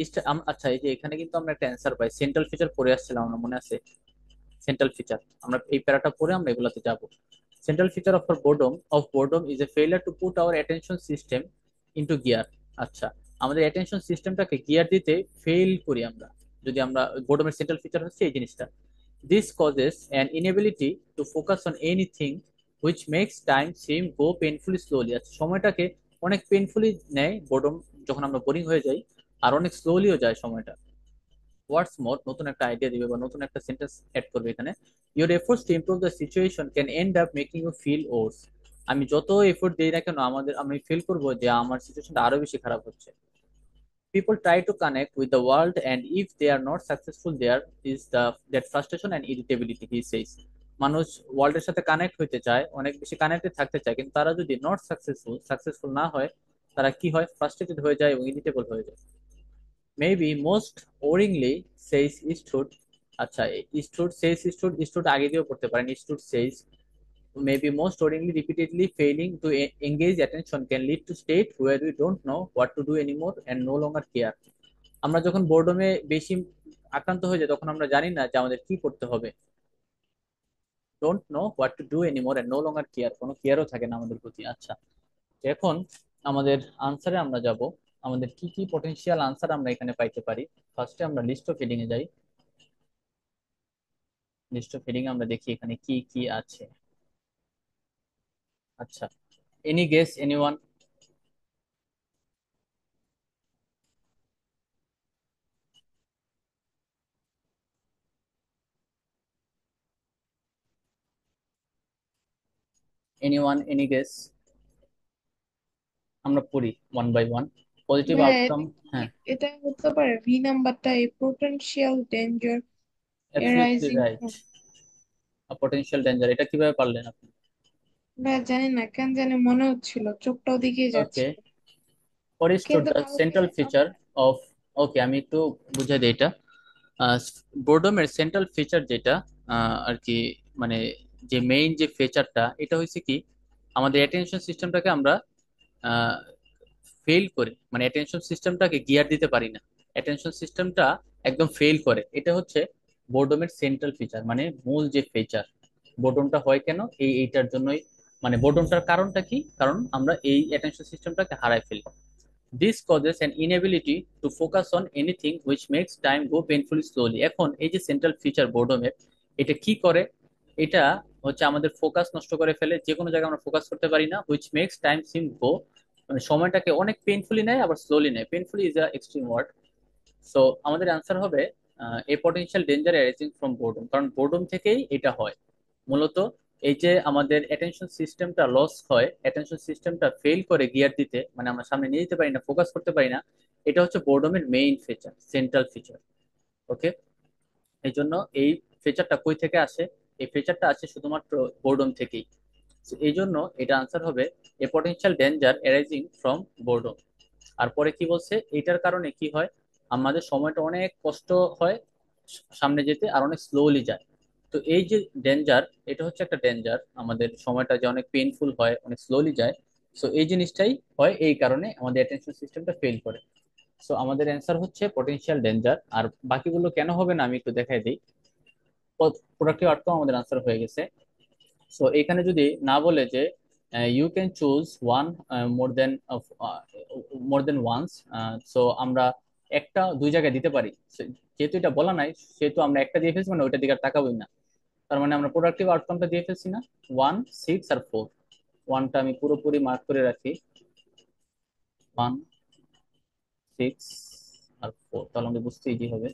আচ্ছা, এই যে এখানে কিন্তু আমরা একটা অ্যান্সার পাই, সেন্ট্রাল ফিচার পড়ে আসছিলাম আমরা, মনে আছে? সেন্ট্রাল ফিচার, আমরা এই প্যারাটা পড়ে আমরা এগুলাতে যাব। Central feature of boredom is a failure to put our attention system into gear. আচ্ছা, আমাদের অ্যাটেনশন সিস্টেমটাকে গিয়ার দিতে ফেল করি আমরা, যদি আমরা, বোর্ডমের সেন্ট্রাল ফিচার হচ্ছে এই জিনিসটা। This causes an inability to focus on anything, which makes time seem go painfully slowly. আচ্ছা, সময়টাকে অনেক পেইনফুলি নেয় বোর্ডম, যখন আমরা বোরিং হয়ে যাই, আর অনেক স্লোলিও যায় সময়টা। হোয়াটস মোর, নতুন একটা আইডিয়া দিবে বা নতুন একটা সেন্টেন্স অ্যাড করবে এখানে। Your efforts to improve the situation can end up making you feel worse. আমি যত এফোর্ট দিই না কেন, আমি ফিল করবো যে আমার সিচুয়েশনটা আরো বেশি খারাপ হচ্ছে। People try to connect with the world, and if they are not successful, there is that frustration and irritability, he says. মানুষ ওয়ার্ল্ডের সাথে কানেক্ট হইতে চায়, অনেক বেশি কানেক্টেড থাকতে চায়, কিন্তু তারা যদি নট সাকসেসফুল না হয়, তারা কি হয়, ফ্রাস্ট্রেটেড হয়ে যায় এবং ইরিটেবল হয়ে যায়। Maybe most worryingly says Eastwood. আচ্ছা, ইস্টুড আগে দিয়েও পড়তে পারেন, Eastwood says maybe most worryingly, repeatedly failing to engage attention can lead to state where we don't know what to do anymore and no longer care. আমরা যখন বোর্ডমে বেশি আক্রান্ত হয়ে যাই, তখন আমরা জানি না যে আমাদের কি করতে হবে। Don't know what to do anymore and no longer care, কোনো কেয়ারও থাকে না আমাদের প্রতি। আচ্ছা, এখন আমাদের আনসারে আমরা যাব, আমাদের কি কি পটেনশিয়াল আনসার আমরা এখানে পাইতে পারি। ফার্স্টে আমরা লিস্ট অফ হেডিং এ যাই। লিস্ট অফ হেডিং আমরা দেখি এখানে কি কি আছে। আচ্ছা, any guess, anyone? Anyone, any guess? আমরা পড়ি ওয়ান বাই ওয়ান। পজিটিভ ভাইয়া আউটকাম। এটা কি, হ্যাঁ, এটা হতে পারে ভি নাম্বারটা, এই potential danger absolutely arising right. From. Potential danger, এটা কিভাবে পারলেন আপনি? ভাইয়া জানি না কেন জানি মনে হচ্ছিল, চোখটা ওদিকেই ওকে, যাচ্ছিল। ফর স্টুড কিন্তু দ্য কালকে সেন্ট্রাল ফিচার আমরা, অফ, ওকে আমি একটু বুঝাই দিই এটা। বোর্ডমের সেন্ট্রাল ফিচার যেটা, আর কি, মানে যে মেইন যে ফিচারটা, এটা হচ্ছে কি, আমাদের অ্যাটেনশন সিস্টেমটাকে আমরা ফেল করি, মানে অ্যাটেনশন সিস্টেমটাকে গিয়ার দিতে পারি না, অ্যাটেনশন সিস্টেমটা একদম ফেল করে। এটা হচ্ছে বোর্ডমের সেন্ট্রাল ফিচার, মানে মূল যে ফিচার। বোর্ডমটা হয় কেন, এইটার জন্যই। মানে বোর্ডমটার কারণটা কি, কারণ আমরা এই অ্যাটেনশন সিস্টেমটাকে হারাই ফেলি। This causes an inability to focus on anything which makes time go painfully slowly. এখন এই যে সেন্ট্রাল ফিচার বোর্ডমের, এটা কি করে? এটা হচ্ছে আমাদের ফোকাস নষ্ট করে ফেলে, যে কোনো জায়গায় আমরা ফোকাস করতে পারি না। Which makes time seem go, মানে সময়টাকে অনেক পেইনফুলি নেয়, আবার স্লোলি নেয়। Painfully is a extreme word. So আমাদের অ্যান্সার হবে a potential danger arising from boredom, কারণ বোর্ডম থেকেই এটা হয় মূলত। এই যে আমাদের অ্যাটেনশন সিস্টেমটা লস হয়, অ্যাটেনশন সিস্টেমটা ফেল করে গিয়ার দিতে, মানে আমরা সামনে নিয়ে যেতে পারি না, ফোকাস করতে পারি না, এটা হচ্ছে বোর্ডমের মেইন ফিচার, সেন্ট্রাল ফিচার। ওকে, এই জন্য এই ফিচারটা কই থেকে আসে? এই ফিচারটা আসে শুধুমাত্র বোর্ডম থেকেই। So, এই জন্য এটা আনসার হবে a potential danger arising from boredom. আর পরে কি বলছে, এটার কারণে কি হয়, আমাদের সময়টা অনেক কষ্ট হয় সামনে যেতে, আর অনেক স্লোলি যায়। তো এই যে ডেঞ্জার, এটা হচ্ছে একটা ডেঞ্জার, আমাদের সময়টা যে অনেক পেইনফুল হয়, অনেক স্লোলি যায়। সো এই জিনিসটাই হয়, এই কারণে আমাদের অ্যাটেনশন সিস্টেমটা ফেল করে। সো আমাদের অ্যান্সার হচ্ছে পটেনশিয়াল ডেঞ্জার। আর বাকিগুলো কেন হবে না আমি একটু দেখাই দিই। প্রোডাক্টিভ আউটকাম আমাদের আনসার হয়ে গেছে। সো এখানে যদি না বলে যে you can choose one more than once, so আমরা একটা দুই জায়গায় দিতে পারি। যেহেতু এটা বলা নাই, সেহেতু আমরা একটা দিয়ে ফেলছি, মানে ওইটার দিকে আর তাকাবোই না। তার মানে আমরা প্রোডাক্টিভ আউটকামটা দিয়ে ফেলছি না, 1, 6 আর 4। ওয়ানটা আমি পুরোপুরি মার্ক করে রাখি, 1, 6 আর 4, তাহলে আমাদের বুঝতে ইজি হবে।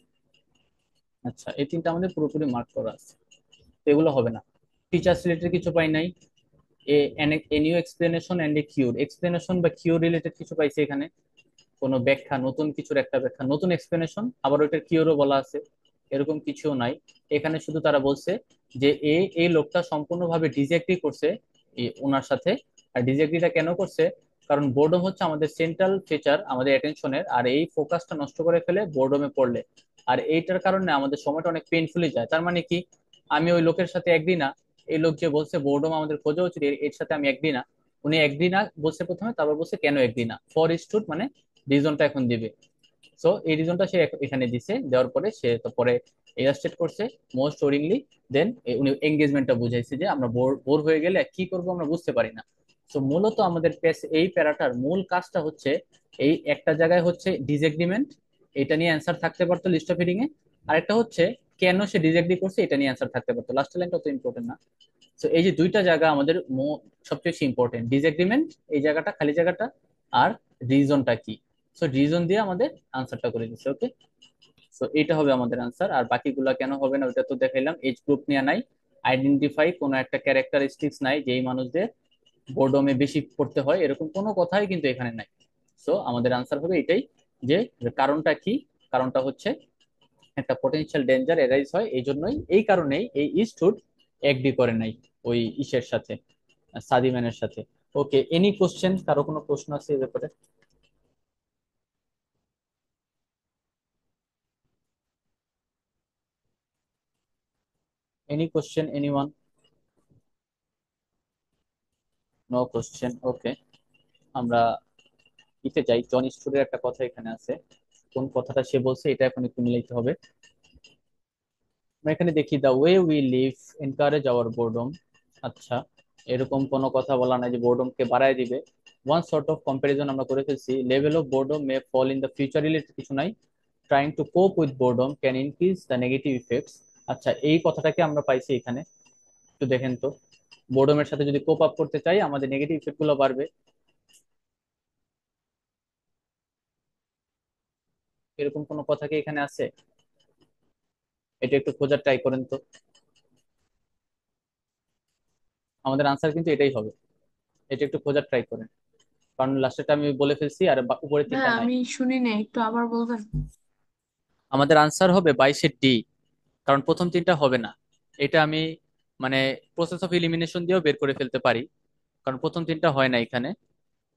আচ্ছা, এই তিনটা আমাদের পুরোপুরি মার্ক করা আছে, তো এগুলো হবে না। টিচার্স রিলেটেড কিছু পাই নাই। A new explanation and a cure, explanation বা কিউর রিলেটেড কিছু পাইছে এখানে, কোনো ব্যাখ্যা, নতুন কিছুর একটা ব্যাখ্যা, নতুন এক্সপ্লেনেশন, আবার ওইটার কিওরও বলা আছে, এরকম কিছুও নাই। এখানে শুধু তারা বলছে যে এই লোকটা সম্পূর্ণভাবে ডিসএগ্রি করছে ওনার সাথে। আর ডিসএগ্রিটা কেন করছে? কারণ বোর্ডম হচ্ছে আমাদের সেন্ট্রাল ফিচার আমাদের অ্যাটেনশনের, আর এই ফোকাসটা নষ্ট করে ফেলে বোর্ডমে পড়লে। আর এইটার কারণে আমাদের সময়টা অনেক পেইনফুলি যায়। তার মানে কি, আমি ওই লোকের সাথে এগ্রি না। এই লোক যে বলছে বোর্ডম আমাদের খোঁজা উচিত, এর সাথে আমি এগ্রি না। উনি এগ্রি না বলছে প্রথমে, তারপর বলছে কেন এগ্রি না, ফর স্টুড মানে রিজনটা এখন দিবে। সো এই রিজনটা সে এখানে দিছে, দেওয়ার পরে সে তো পরে ইলাস্ট্রেট করছে মোস্ট ওরিংলি। দেন উনি এঙ্গেজমেন্টটা বুঝাইছে যে আমরা বোর বোর হয়ে গেলে কি করব আমরা বুঝতে পারি না। সো মূলত আমাদের এই প্যারাটার মূল কাজটা হচ্ছে এই একটা জায়গায় হচ্ছে ডিসএগ্রিমেন্ট, এটা নিয়ে অ্যান্সার থাকতে পারতো লিস্ট অফ হিডিং এ। আরেকটা হচ্ছে কেন সে ডিসএগ্রি করছে, এটা নিয়ে অ্যান্সার থাকতে পারতো। লাস্ট লাইনটা তো ইম্পর্টেন্ট না। তো এই যে দুইটা জায়গা আমাদের সবচেয়ে বেশি ইম্পর্টেন্ট, ডিসএগ্রিমেন্ট এই জায়গাটা, খালি জায়গাটা, আর রিজনটা কি। সো রিজন দিয়ে আমাদের আনসারটা করে দিচ্ছে। ওকে, সো এটা হবে আমাদের আনসার। আর বাকিগুলা কেন হবে না ওটা তো দেখাইলাম। এজ গ্রুপ নিয়ে নাই, আইডেন্টিফাই কোনো একটা ক্যারেক্টারিস্টিক্স নাই যেই মানুষদের বোর্ডমে বেশি পড়তে হয়, এরকম কোনো কথাই কিন্তু এখানে নাই। সো আমাদের আনসার হবে এটাই, যে কারণটা কি, কারণটা হচ্ছে একটা পটেনশিয়াল ডেঞ্জার এরাইজ হয়, এই জন্যই, এই কারণেই এই ইস্টউড এগ্রি করে নাই ওই ইসের সাথে, সাদিম্যানের সাথে। ওকে, এনি কোশ্চেন, কারো কোনো প্রশ্ন আছে এই ব্যাপারে? Any question, anyone? No question. Okay, আমরা ইতে যাই। জন স্টুডের একটা কথা এখানে আছে, কোন কথাটা সে বলছে এটা এখন একটু মিলাইতে হবে। আমরা এখানে দেখি, the way we live encourage our boredom. আচ্ছা, এরকম কোনো কথা বলা নাই যে বোর্ডমকে বাড়ায় দিবে। ওয়ান সর্ট অফ কম্পারিজন আমরা করে ফেলছি, level of boredom may fall in the future related কিছু নাই। Trying to cope with boredom can increase the negative effects. আচ্ছা, এই কথাটাকে আমরা পাইছি এখানে, একটু দেখেন তো। বোর্ডমের সাথে যদি কোপ আপ করতে চাই, আমাদের নেগেটিভ ইফেক্ট গুলো বাড়বে, এরকম কোনো কথা কি এখানে আছে? এটা একটু খোঁজার ট্রাই করেন তো। আমাদের আনসার কিন্তু এটাই হবে, এটা একটু খোঁজার ট্রাই করেন, কারণ লাস্টেরটা আমি বলে ফেলছি আর উপরে হ্যাঁ, তিনটা নাই। আমি শুনি নাই, একটু আবার বলবেন? আমাদের আনসার হবে 22-এর ডি, কারণ প্রথম তিনটা হবে না। এটা আমি মানে প্রসেস অফ এলিমিনেশন দিয়েও বের করে ফেলতে পারি, কারণ প্রথম তিনটা হয় না এখানে।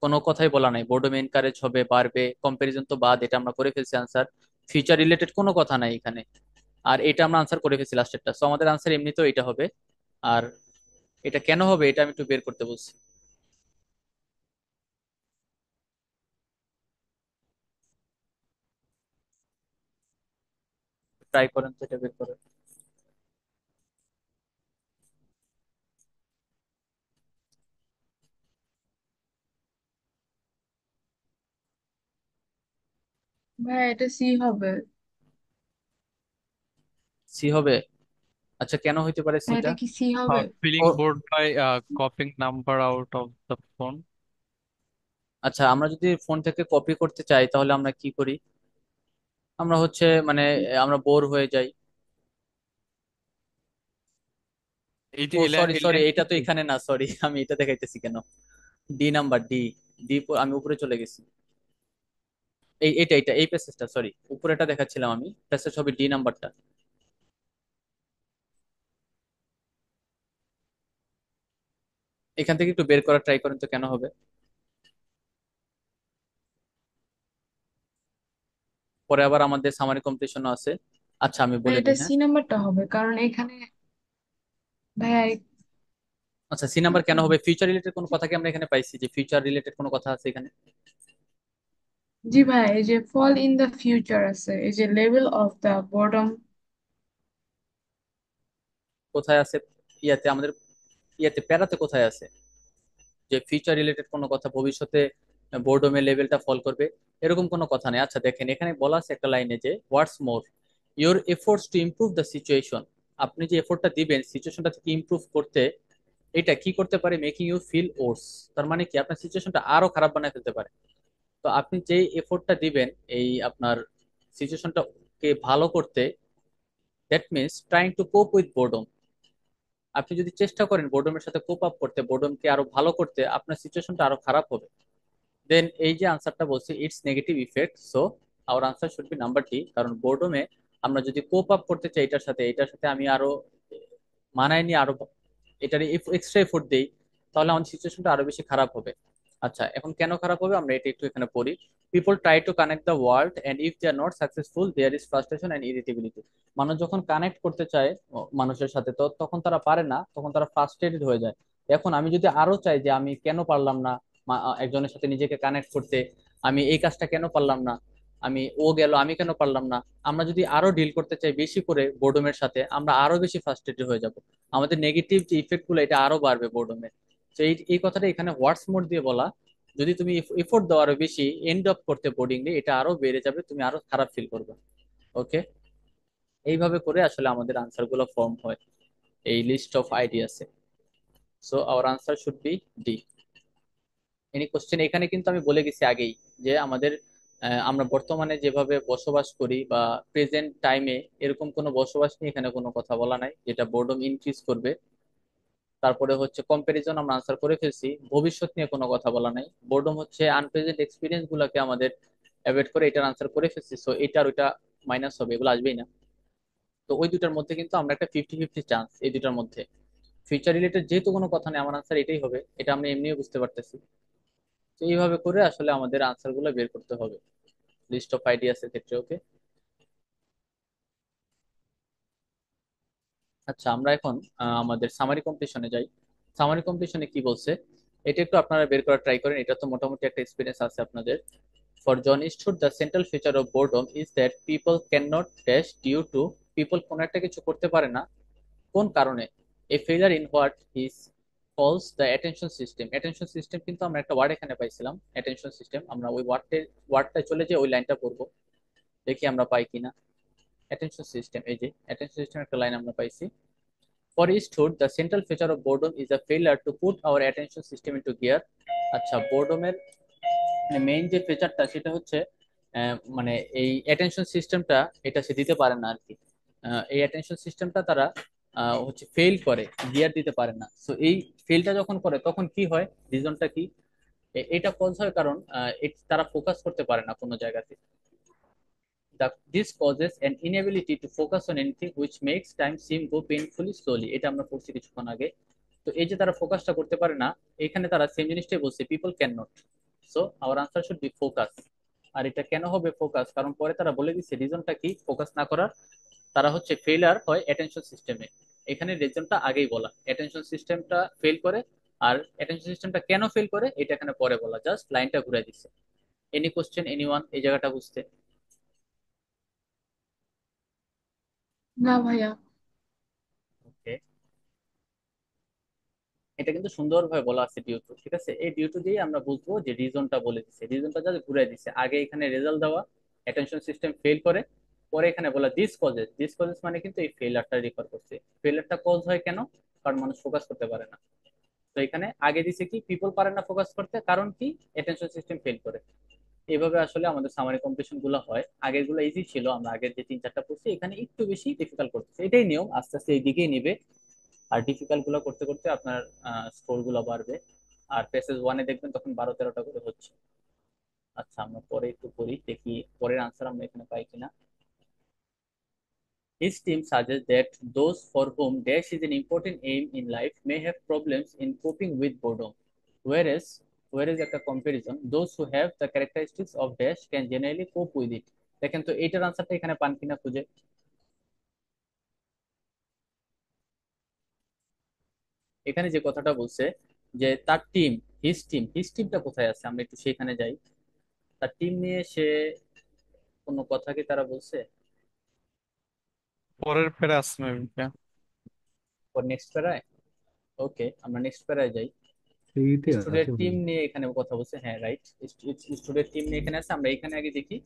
কোনো কথাই বলা নাই বোর্ডম এনকারেজ হবে, বাড়বে, কম্পারিজন তো বাদ, এটা আমরা করে ফেলছি আনসার। ফিউচার রিলেটেড কোনো কথা নাই এখানে, আর এটা আমরা আনসার করে ফেলছি লাস্টেরটা। সো আমাদের আনসার এমনিতেও এটা হবে। আর এটা কেন হবে এটা আমি একটু বের করতে বলছি, ট্রাই করেন তো এটা বের করে। ভাই এটা সি হবে। সি হবে? আচ্ছা, কেন হইতে পারে ভাই সিটা? এটা কি সি হবে? Filling board by copying number out of the phone. আচ্ছা, আমরা যদি ফোন থেকে কপি করতে চাই তাহলে আমরা কি করি? আমরা হচ্ছে মানে আমরা বোর হয়ে যাই। এইটা ও এই সরি এই সরি, লাইনটা এটা তো কি? এখানে না, সরি আমি এটা দেখাইতেছি কেন। D number, D. ডি, আমি উপরে চলে গেছি। এটা এই প্যাসেজটা, সরি, উপরেটা দেখাচ্ছিলাম আমি, প্যাসেজ হবে ডি নাম্বারটা। এখান থেকে একটু বের করার ট্রাই করেন তো কেন হবে। পরে আবার আমাদের সামারি কম্পিটিশনও আছে। আচ্ছা, আমি ভাই বলে এটা দিই, হ্যাঁ। সি নাম্বারটা হবে কারণ এখানে ভাই আচ্ছা, সি নাম্বার কেন হবে? ফিউচার রিলেটেড কোনো কথা কি আমরা এখানে পাইছি যে ফিউচার রিলেটেড কোনো কথা আছে এখানে? জি ভাই এই যে ফল ইন দ্য ফিউচার আছে, এই যে লেভেল অফ দ্য বোর্ডম। কোথায় আছে? ইয়াতে আমাদের, ইয়াতে প্যারাতে কোথায় আছে যে ফিউচার রিলেটেড কোনো কথা, ভবিষ্যতে বোর্ডমের লেভেলটা ফল করবে? এরকম কোনো কথা নেই। আচ্ছা দেখেন, এখানে বলা আছে একটা লাইনে যে what's more your efforts to improve the situation. আপনি যে এফোর্টটা দিবেন সিচুয়েশনটা থেকে ইমপ্রুভ করতে, এটা কি করতে পারে? Making you feel ওর্স। তার মানে কি, আপনার সিচুয়েশনটা আরো খারাপ বানায় ফেলতে পারে। তো আপনি যে এফোর্টটা দিবেন এই আপনার সিচুয়েশনটাকে ভালো করতে, that means trying to cope with boredom. আপনি যদি চেষ্টা করেন বোর্ডমের সাথে কোপ আপ করতে, বোর্ডমকে আরো ভালো করতে, আপনার সিচুয়েশনটা আরো খারাপ হবে। দেন এই যে আনসারটা বলছি, it's negative effect, so our answer should be number D. কারণ বোর্ডমে আমরা যদি কোপ আপ করতে চাই এটার সাথে আমি আরো মানায় নিয়ে আরো এটার এক্সট্রা এফোর্ট দেই, তাহলে আমাদের সিচুয়েশনটা আরো বেশি খারাপ হবে। আচ্ছা, এখন কেন খারাপ হবে আমরা এটা একটু এখানে পড়ি। People try to connect the world and if they are not successful there is frustration and irritability. মানুষ যখন কানেক্ট করতে চায় মানুষের সাথে, তো তখন তারা পারে না, তখন তারা ফ্রাস্ট্রেটেড হয়ে যায়। এখন আমি যদি আরো চাই যে আমি কেন পারলাম না একজনের সাথে নিজেকে কানেক্ট করতে, আমি এই কাজটা কেন পারলাম না, আমি ও গেল আমি কেন পারলাম না, আমরা যদি আরো ডিল করতে চাই বেশি করে বোর্ডমের সাথে, আমরা আরো বেশি ফ্রাস্ট্রেটেড হয়ে যাব। আমাদের নেগেটিভ যে ইফেক্ট গুলো এটা আরো বাড়বে বোর্ডমে। তো এই কথাটা এখানে হোয়াটস মোড দিয়ে বলা। যদি তুমি এফোর্ট দাও আরো বেশি এন্ড আপ করতে বোর্ডিংলি, এটা আরো বেড়ে যাবে, তুমি আরো খারাপ ফিল করবে। ওকে, এইভাবে করে আসলে আমাদের আনসার গুলো ফর্ম হয় এই লিস্ট অফ আইডিয়াসে। So our answer should be D. Any question? এখানে কিন্তু আমি বলে গেছি আগেই যে আমাদের আমরা বর্তমানে যেভাবে বসবাস করি বা প্রেজেন্ট টাইমে, এরকম কোনো বসবাস নিয়ে এখানে কোনো কথা বলা নাই যেটা বোর্ডম ইনক্রিজ করবে। তারপরে হচ্ছে কম্পারিজন আমরা আনসার করে ফেলছি, ভবিষ্যৎ নিয়ে কোনো কথা বলা নাই। বোর্ডম হচ্ছে আনপ্রেজেন্ট এক্সপিরিয়েন্স গুলাকে আমাদের অ্যাভয়েড করে এটার আনসার করে ফেলছি, সো এটার ওইটা মাইনাস হবে, এগুলো আসবেই না। তো ওই দুটার মধ্যে কিন্তু আমরা একটা 50-50 চান্স এই দুটার মধ্যে। ফিউচার রিলেটেড যেহেতু কোনো কথা নেই, আমার আনসার এটাই হবে, এটা আমরা এমনিও বুঝতে পারতেছি। তো এইভাবে করে আসলে আমাদের আনসার গুলো বের করতে হবে লিস্ট অফ আইডিয়াস এর ক্ষেত্রে। ওকে, আচ্ছা আমরা এখন আমাদের সামারি কম্পিটিশনে যাই। সামারি কম্পিটিশনে কি বলছে এটা একটু আপনারা বের করার ট্রাই করেন, এটা তো মোটামুটি একটা এক্সপিরিয়েন্স আছে আপনাদের। For John Eastwood the central feature of boredom is that people can not dash due to. People কোনো একটা কিছু করতে পারে না কোন কারণে? A failure in what is calls the attention system. Attention system কিন্তু আমরা একটা ওয়ার্ড এখানে পাইছিলাম, অ্যাটেনশন সিস্টেম। আমরা ওই ওয়ার্ডটায় চলে যে ওই লাইনটা পড়বো, দেখি আমরা পাই কিনা। অ্যাটেনশন সিস্টেম, এই যে অ্যাটেনশন সিস্টেম একটা লাইন আমরা পাইছি। For Eastwood, the central feature of boredom is a failure to put our attention system into gear. আচ্ছা, বোর্ডমের মেইন যে ফিচারটা সেটা হচ্ছে মানে এই অ্যাটেনশন সিস্টেমটা এটা সে দিতে পারে না আর কি। এই অ্যাটেনশন সিস্টেমটা তারা হচ্ছে ফেল করে, গিয়ার দিতে পারে না। সো এই ফেলটা যখন করে তখন কি হয়, রিজনটা কি? এটা কজ হয় কারণ তারা ফোকাস করতে পারে না কোনো জায়গাতে। This causes an inability to focus on anything which makes time seem go painfully slowly. এটা আমরা পড়ছি কিছুক্ষণ আগে। তো এই যে তারা ফোকাসটা করতে পারে না, এখানে তারা সেম জিনিসটাই বলছে, people can not. So our answer should be focus. আর এটা কেন হবে ফোকাস, কারণ পরে তারা বলে দিচ্ছে রিজনটা কি ফোকাস না করার। তারা হচ্ছে ফেলার হয় অ্যাটেনশন সিস্টেমে। এখানে রিজনটা আগেই বলা, অ্যাটেনশন সিস্টেমটা ফেল করে। আর অ্যাটেনশন সিস্টেমটা কেন ফেল করে এটা এখানে পরে বলা, জাস্ট লাইনটা ঘুরে দিচ্ছে। এনি কোশ্চেন এনিওয়ান এই জায়গাটা বুঝতে? না ভাইয়া। ওকে, এটা কিন্তু সুন্দরভাবে বলা আছে ডিউ টু, ঠিক আছে। এই ডিউ টু দিয়ে আমরা বুঝবো যে রিজনটা বলে দিচ্ছে, রিজনটা যাতে ঘুরে দিচ্ছে, আগে এখানে রেজাল্ট দেওয়া, অ্যাটেনশন সিস্টেম ফেল করে। পরে এখানে বলা দিস কজেস মানে কিন্তু এই ফেলারটা রেফার করছে। ফেলারটা কজ হয় কেন? কারণ মানুষ ফোকাস করতে পারে না। তো এখানে আগে দিছে কি পিপল পারে না ফোকাস করতে, কারণ কি অ্যাটেনশন সিস্টেম ফেল করে। এইভাবে আসলে আমাদের সামারি কম্পিটিশন গুলো হয়। আগের গুলো ইজি ছিল, আমরা আগের যে 3-4টা পড়ছি এখানে একটু বেশি ডিফিকাল্ট করতেছে, এটাই নিয়ম, আস্তে আস্তে এই দিকেই নিবে। আর ডিফিকাল্ট গুলো করতে করতে আপনার স্কোর গুলো বাড়বে। আর পেসেজ ওয়ানে দেখবেন তখন 12-13টা করে হচ্ছে। আচ্ছা আমরা পরে একটু পড়ি, দেখি পরের আনসার আমরা এখানে পাই কিনা। His team suggests that those for whom dash is an important aim in life may have problems in coping with boredom. Whereas একটা comparison, those who have the characteristics of dash can generally cope with it. দেখেন তো এইটার আনসারটা এখানে পান কিনা খুঁজে। এখানে যে কথাটা বলছে যে তার টিম, হিজ টিমটা কোথায় আছে, আমরা একটু সেখানে যাই। তার টিম নিয়ে সে কোনো কথা কি তারা বলছে? পরের ফেরা আছে maybe, yeah. ওর নেক্সট প্যারায়। ওকে আমরা নেক্সট প্যারায় যাই। এইতে স্টুডেন্ট আছে মনে টিম হয়। নিয়ে এখানে কথা বলছে, হ্যাঁ রাইট। স্টুডেন্ট টিম নিয়ে এখানে আছে। আমরা এখানে আগে দেখি,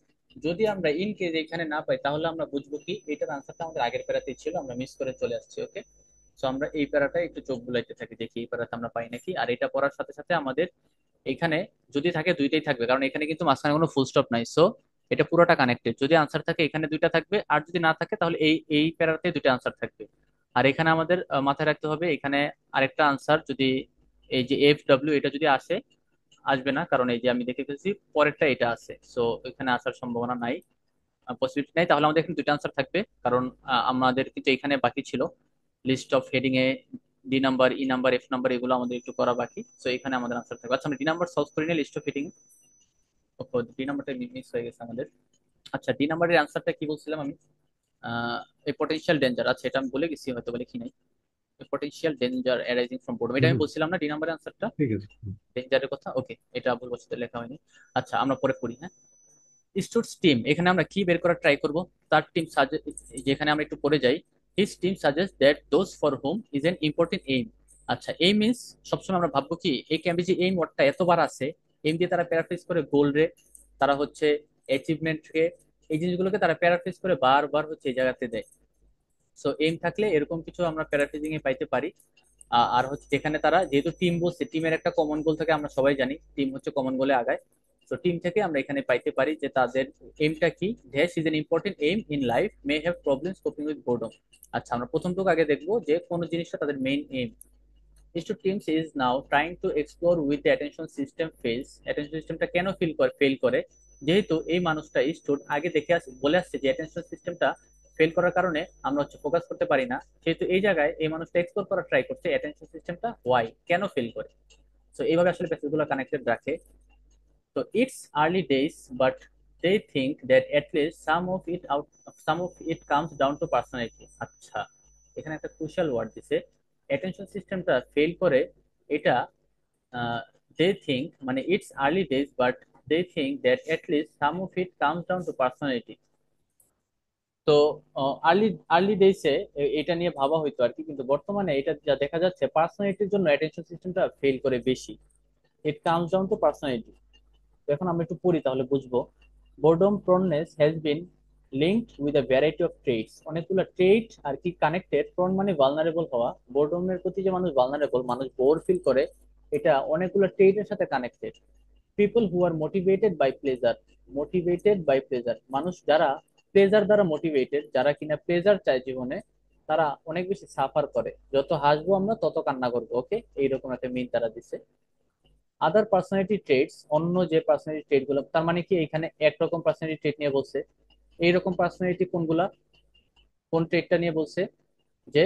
যদি আমরা ইন কেস এখানে না পাই তাহলে আমরা বুঝবো কি এটার আনসারটা আমাদের আগের প্যারাতেই ছিল, আমরা মিস করে চলে আসছি। ওকে, সো আমরা এই প্যারাটা একটু চোখ বুলাইতে থাকি, দেখি এই প্যারাতে আমরা পাই নাকি। আর এটা পড়ার সাথে সাথে আমাদের এখানে যদি থাকে দুইটাই থাকবে, কারণ এখানে কিন্তু মাঝখানে কোনো ফুল স্টপ নাই। সো এটা পুরোটা কানেক্টেড, যদি আনসার থাকে এখানে দুইটা থাকবে, আর যদি না থাকে তাহলে এই এই প্যারাতে দুইটা আনসার থাকবে। আর এখানে আমাদের মাথায় রাখতে হবে এখানে আরেকটা আনসার যদি এই যে FW এটা যদি আসে, আসবে না, কারণ এই যে আমি দেখে ফেলছি পরেরটা এটা আছে, সো এখানে আসার সম্ভাবনা নাই, পসিবিলিটি নাই। তাহলে আমাদের এখানে দুইটা আনসার থাকবে, কারণ আমাদের কিন্তু এখানে বাকি ছিল লিস্ট অফ হেডিং এ D number, E number, F number এগুলো আমাদের একটু করা বাকি। সো এখানে আমাদের আনসার থাকবে। আচ্ছা আমরা D নাম্বার সলভ করি না, লিস্ট অফ হেডিং। D নাম্বারটা মিস হয়ে গেছে আমাদের। আচ্ছা D নাম্বারের আনসারটা কি বলছিলাম আমি? এই পটেনশিয়াল ডেঞ্জার, আচ্ছা এটা আমি বলে গেছি হয়তো, বলে কি নাই, potential danger arising from boredom, এটা আমি হুম, বলছিলাম না D নাম্বারের আনসারটা, ঠিক আছে। ডেঞ্জারের কথা। ওকে, এটা ভুল বসতে লেখা হয়নি। আচ্ছা আমরা পরে পড়ি, হ্যাঁ। স্টুডস টিম, এখানে আমরা কি বের করার ট্রাই করব? তার টিম যেখানে আমরা একটু পড়ে যাই, his team suggest that those for home is an important aim. আচ্ছা এইম মিন্স, সবসময় আমরা ভাববো কি এই ক্যাম্পে যে এইম ওয়ার্ডটা এতবার আছে, এইম দিয়ে তারা প্যারাফ্রেজ করে গোল রে, তারা হচ্ছে অ্যাচিভমেন্ট কে, এই জিনিসগুলোকে তারা প্যারাফ্রেজ করে বারবার হচ্ছে এই জায়গাতে দেয়। সো এইম থাকলে এরকম কিছু আমরা প্যারাফ্রেজিং এ পাইতে পারি। আর হচ্ছে যেখানে তারা যেহেতু টিম বলছে, টিমের একটা কমন গোল থাকে, আমরা সবাই জানি টিম হচ্ছে কমন গোলে আগায়। তো টিম থেকে আমরা এখানে পাইতে পারি যে তাদের এইমটা কি, dash is an important aim in life May have problems coping with boredom. আচ্ছা আমরা প্রথমটুকু আগে দেখবো যে কোন জিনিসটা তাদের main aim. Institute teams is now trying to explore with the attention system fails, attention সিস্টেমটা কেন ফেল করে, যেহেতু এই মানুষটা স্টুড আগে দেখে বলে আসছে যে অ্যাটেনশন সিস্টেমটা ফেল করার কারণে আমরা হচ্ছে ফোকাস করতে পারি না, সেহেতু এই জায়গায় এই মানুষটা এক্সপ্লোর করার ট্রাই করছে অ্যাটেনশন সিস্টেমটা ওয়াই কেন ফেল করে। তো এইভাবে আসলে প্যাসেজগুলো কানেক্টেড রাখে। তো it's early days but they think that at least some of it comes down to personality. আচ্ছা এখানে একটা ক্রুশিয়াল ওয়ার্ড দিছে, অ্যাটেনশন সিস্টেমটা ফেল করে, এটা দে থিঙ্ক মানে it's early days but they think that at least some of it comes down to personality. তো early আর্লি ডেইসে এটা নিয়ে ভাবা হইতো আর কি, কিন্তু বর্তমানে এটা যা দেখা যাচ্ছে পার্সোনালিটির জন্য অ্যাটেনশন সিস্টেমটা ফেল করে বেশি, it comes down to personality. তো এখন আমরা একটু পড়ি তাহলে বুঝবো। Boredom proneness has been linked with a variety of traits, অনেকগুলো ট্রেট আর কি কানেক্টেড। প্রন মানে ভালনারেবল হওয়া, বোর্ডমের প্রতি যে মানুষ ভালনারেবল, মানুষ বোর ফিল করে, এটা অনেকগুলো ট্রেটের সাথে connected. People who are motivated by pleasure, মানুষ যারা প্লেজার দ্বারা মোটিভেটেড, যারা কিনা প্লেজার চায় জীবনে, তারা অনেক বেশি সাফার করে। যত হাসবো আমরা তত কান্না করবো। ওকে, এইরকম একটা মিন তারা দিচ্ছে। আদার পার্সোনালিটি ট্রেটস, অন্য যে পার্সোনালিটি ট্রেট গুলো, তার মানে কি এখানে একরকম পার্সোনালিটি ট্রেট নিয়ে বলছে। এইরকম পার্সোনালিটি কোনগুলা, কোন ট্রেটটা নিয়ে বলছে? যে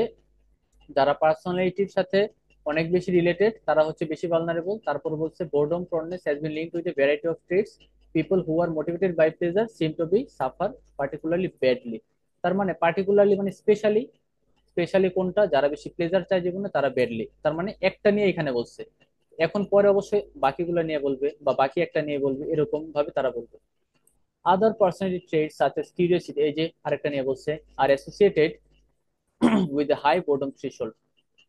যারা পার্সোনালিটির সাথে অনেক বেশি রিলেটেড তারা হচ্ছে বেশি ভালনারেবল। তারপর বলছে boredom proneness has been linked with a variety of traits, people who are motivated by pleasure seem to be suffer particularly badly. তার মানে পার্টিকুলারলি মানে স্পেশালি, স্পেশালি কোনটা, যারা বেশি প্লেজার চায় জীবনে তারা ব্যাডলি, তার মানে একটা নিয়ে এখানে বলছে। এখন পরে অবশ্যই বাকিগুলো নিয়ে বলবে বা বাকি একটা নিয়ে বলবে, এরকম ভাবে তারা বলবে। Other personality traits such as curiosity, এই যে আরেকটা নিয়ে বলছে, আর associated with a high boredom threshold.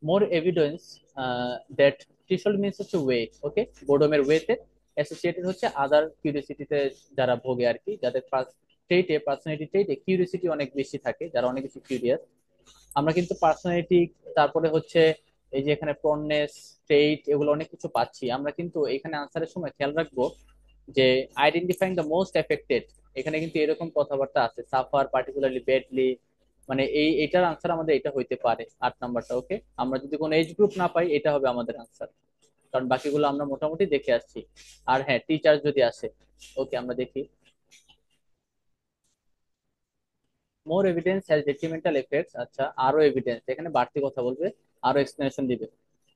More evidence that threshold means হচ্ছে ওয়ে, ওকে, বোর্ডমের ওয়েতে অ্যাসোসিয়েটেড হচ্ছে আদার কিউরিওসিটিতে যারা ভোগে আর কি, যাদের পার্সোনালিটি ট্রেটে কিউরিয়াসিটি অনেক বেশি থাকে, যারা অনেক বেশি কিউরিয়াস। আমরা কিন্তু পার্সোনালিটি, তারপরে হচ্ছে এই যে এখানে প্রনেস, ট্রেট, এগুলো অনেক কিছু পাচ্ছি। আমরা কিন্তু এখানে আনসারের সময় খেয়াল রাখবো যে আইডেন্টিফাইং দ্য মোস্ট এফেক্টেড, এখানে কিন্তু এরকম কথাবার্তা আছে, সাফার পার্টিকুলারলি ব্যাডলি, মানে এটার আনসার আমাদের এটা হইতে পারে 8 নাম্বারটা। ওকে, আমরা যদি কোনো এজ গ্রুপ না পাই এটা হবে আমাদের আনসার, কারণ বাকিগুলো আমরা মোটামুটি দেখে আসছি। আর হ্যাঁ, টিচার যদি আসে। ওকে, আমরা দেখি। মোর এভিডেন্স হ্যাজ ডেট্রিমেন্টাল এফেক্টস, আচ্ছা আরো এভিডেন্স, এখানে বাড়তি কথা বলবে, আরো এক্সপ্লেনেশন দিবে।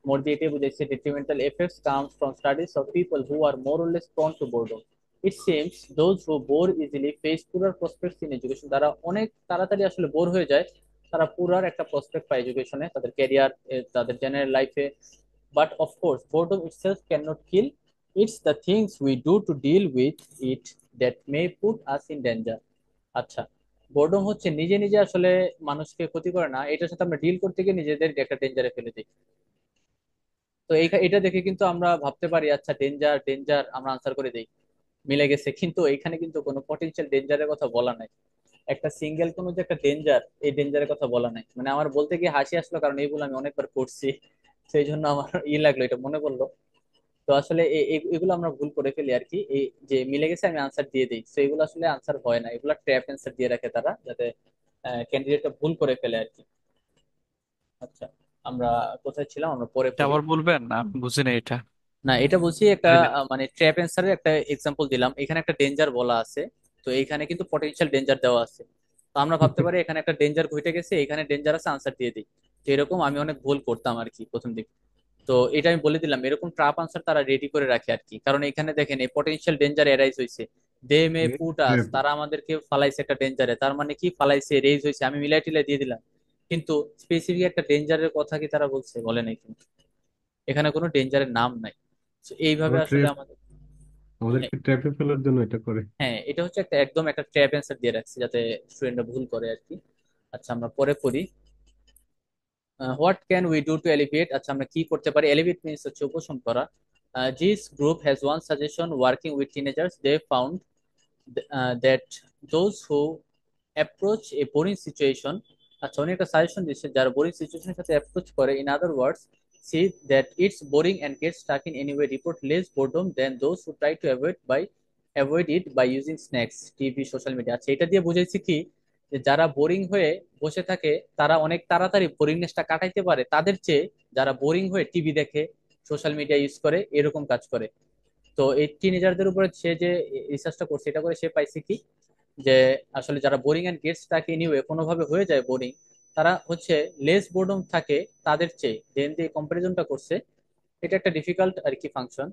মোর দিয়ে এটাই বুঝেছি, detrimental effects comes from studies of people who are more or less prone to boredom. It seems those who bore easily face poorer prospects in education, তারা অনেক তাড়াতাড়ি আসলে বোর হয়ে যায়, তারা পুরার একটা প্রসপেক্ট পায় এডুকেশনে, তাদের ক্যারিয়ার, তাদের জেনারেল লাইফে। But of course boredom itself cannot kill, it's the things we do to deal with it that may put us in danger। আচ্ছা, বোর্ডম হচ্ছে নিজে নিজে আসলে মানুষকে ক্ষতি করে না, এটার সাথে আমরা ডিল করতে গিয়ে নিজেদের একটা ডেঞ্জারে ফেলে দিই। তো এটা দেখে কিন্তু আমরা ভাবতে পারি আচ্ছা ডেঞ্জার ডেঞ্জার, আমরা আনসার করে দিই, মিলে গেছে। কিন্তু এখানে কিন্তু কোনো পটেনশিয়াল ডেঞ্জারের কথা বলা নাই, একটা সিঙ্গেল কোনো যে একটা ডেঞ্জার, এই ডেঞ্জারের কথা বলা নাই। মানে আমার বলতে গিয়ে হাসি আসলো, কারণ এইগুলো আমি অনেকবার করছি, সেই জন্য আমার লাগলো, এটা মনে পড়লো। তো আসলে এগুলো আমরা ভুল করে ফেলি আর কি, এই যে মিলে গেছে আমি আনসার দিয়ে দিই, তো এগুলো আসলে আনসার হয় না, এগুলো ট্র্যাপ অ্যান্সার দিয়ে রাখে তারা, যাতে ক্যান্ডিডেটটা ভুল করে ফেলে আর কি। আচ্ছা, আমরা কোথায় ছিলাম, আমরা পরে এটা পড়ি। আবার বলবেন, আমি বুঝি না এটা। না, এটা বলছি একটা তাইলে মানে ট্র্যাপ অ্যান্সারের একটা এক্সাম্পল দিলাম, এখানে একটা ডেঞ্জার বলা আছে, তো এইখানে কিন্তু পটেনশিয়াল ডেঞ্জার দেওয়া আছে। তো আমরা ভাবতে পারি এখানে একটা ডেঞ্জার ঘটে গেছে, এখানে ডেঞ্জার আছে, আনসার দিয়ে দিই। তো এরকম আমি অনেক ভুল করতাম আর কি প্রথম দিকে। তো এটা আমি বলে দিলাম, এরকম ট্রাপ আনসার তারা রেডি করে রাখে আর কি, কারণ এখানে দেখেন এই পটেনশিয়াল ডেঞ্জার এরাইজ হয়েছে, দে মে পুট আস, তারা আমাদেরকে ফালাইছে একটা ডেঞ্জারে, তার মানে কি ফালাইছে, রেজ হয়েছে, আমি মিলাই টিলাই দিয়ে দিলাম। কিন্তু স্পেসিফিক একটা ডেঞ্জারের কথা কি তারা বলছে? বলে নাই কিন্তু, এখানে কোনো ডেঞ্জারের নাম নাই। তো এইভাবে আবার আসলে আমাদের, হ্যাঁ, আমাদেরকে ট্র্যাপে ফেলার জন্য এটা করে। হ্যাঁ, এটা হচ্ছে একটা একদম একটা ট্র্যাপ অ্যান্সার দিয়ে রাখছে, যাতে স্টুডেন্টরা ভুল করে আর কি। আচ্ছা, আমরা পরে পড়ি। What can we do to alleviate, আচ্ছা আমরা কি করতে পারি, এলিভিয়েট মিনস হচ্ছে উপশম করা। This group has one suggestion working with teenagers, they found that those who approach a boring situation, আচ্ছা উনি একটা সাজেশন দিচ্ছে, যারা বোরিং সিচুয়েশনের সাথে অ্যাপ্রোচ করে, in other words see that it's boring and get stuck in any way, report less boredom than those who try to avoid it by using snacks, TV, social media. আচ্ছা, এটা দিয়ে বুঝাইছি কি, যে যারা boring হয়ে বসে থাকে তারা অনেক তাড়াতাড়ি বোরিংনেসটা কাটাইতে পারে তাদের চেয়ে যারা বোরিং হয়ে টিভি দেখে, সোশ্যাল মিডিয়া ইউজ করে, এরকম কাজ করে। তো এই টিনেজারদের উপরে সে যে রিসার্চটা করছে, এটা করে সে পাইছে কি, যে আসলে যারা বোরিং এন্ড গেটস থাকে এনিওয়ে, কোনোভাবে হয়ে যায় বোরিং, তারা হচ্ছে লেস বোর্ডম থাকে তাদের চেয়ে, দেন দিয়ে কম্পারিজনটা করছে। এটা একটা ডিফিকাল্ট আর কি ফাংশন।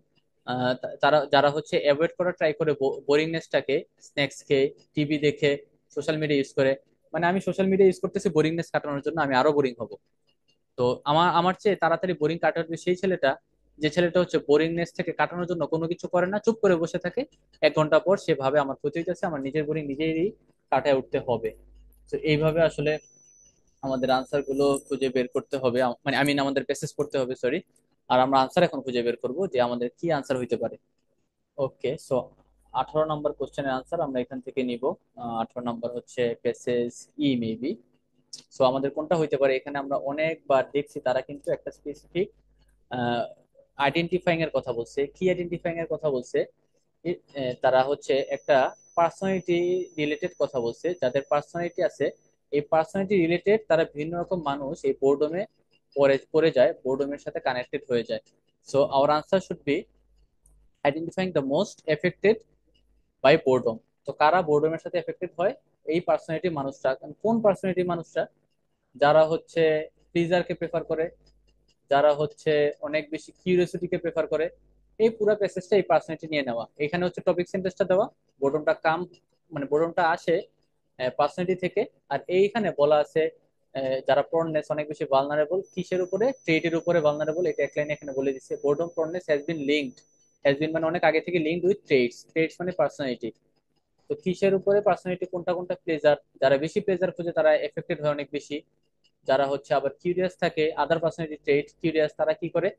তারা যারা হচ্ছে অ্যাভয়েড করার ট্রাই করে বোরিংনেসটাকে, স্ন্যাক্স খেয়ে, টিভি দেখে, সোশ্যাল মিডিয়া ইউজ করে, মানে আমি সোশ্যাল মিডিয়া ইউজ করতেছি বোরিংনেস কাটানোর জন্য, আমি আরো বোরিং হব। তো আমার চেয়ে তাড়াতাড়ি বোরিং কাটাবে সেই ছেলেটা, যে ছেলেটা হচ্ছে বোরিংনেস থেকে কাটানোর জন্য কোনো কিছু করে না, চুপ করে বসে থাকে, 1 ঘন্টা পর সে ভাবে আমার ক্ষতি হইতেছে, আমার নিজের বোরিং নিজেরই কাটায় উঠতে হবে। তো এইভাবে আসলে আমাদের আনসার গুলো খুঁজে বের করতে হবে, মানে আমি আমাদের প্যাসেজ করতে হবে, সরি। আর আমরা আনসার এখন খুঁজে বের করব যে আমাদের কি আনসার হইতে পারে। ওকে, সো 18 নম্বর কোশ্চেনের আনসার আমরা এখান থেকে নিব। 18 নম্বর হচ্ছে প্যাসেজ ই মেবি। সো আমাদের কোনটা হইতে পারে, এখানে আমরা অনেকবার দেখছি তারা কিন্তু একটা স্পেসিফিক আইডেন্টিফাইং এর কথা বলছে। কি আইডেন্টিফাইং এর কথা বলছে? তারা হচ্ছে একটা পার্সোনালিটি রিলেটেড কথা বলছে, যাদের পার্সোনালিটি আছে, এই পার্সোনালিটি রিলেটেড তারা বিভিন্ন রকম মানুষ এই বোর্ডমে পড়ে পড়ে যায়, বোর্ডমের সাথে কানেক্টেড হয়ে যায়। So our answer should be identifying the most affected by boredom. তো কারা বোর্ডমের সাথে এফেক্টেড হয়? এই পার্সোনালিটি মানুষরা। কোন পার্সোনালিটি মানুষরা? যারা হচ্ছে প্লিজারকে প্রেফার করে, যারা হচ্ছে অনেক বেশি কিউরিওসিটিকে প্রেফার করে। এই পুরো প্যাসেজটা এই পার্সোনালিটি নিয়ে নেওয়া, এখানে হচ্ছে টপিক সেন্টেন্সটা দেওয়া, বোর্ডমটা কাম, মানে বোর্ডমটা আসে পার্সোনালিটি থেকে। আর এইখানে বলা আছে যারা প্রনেস অনেক বেশি ভালনারেবল, কিসের উপরে? ট্রেডের উপরে ভালনারেবল, এটা এক লাইনে এখানে বলে দিচ্ছে, boredom proneness has been linked, has been মানে অনেক আগে থেকে লিঙ্কড উইথ ট্রেডস, ট্রেডস মানে পার্সোনালিটি। তো কিসের উপরে পার্সোনালিটি, কোনটা কোনটা? প্লেজার, যারা বেশি প্লেজার খুঁজে তারা এফেক্টেড হয় অনেক বেশি। যারা হচ্ছে আবার কিউরিয়াস থাকে, আদার পার্সোনালিটি ট্রেট, কিউরিয়াস, তারা কি করে?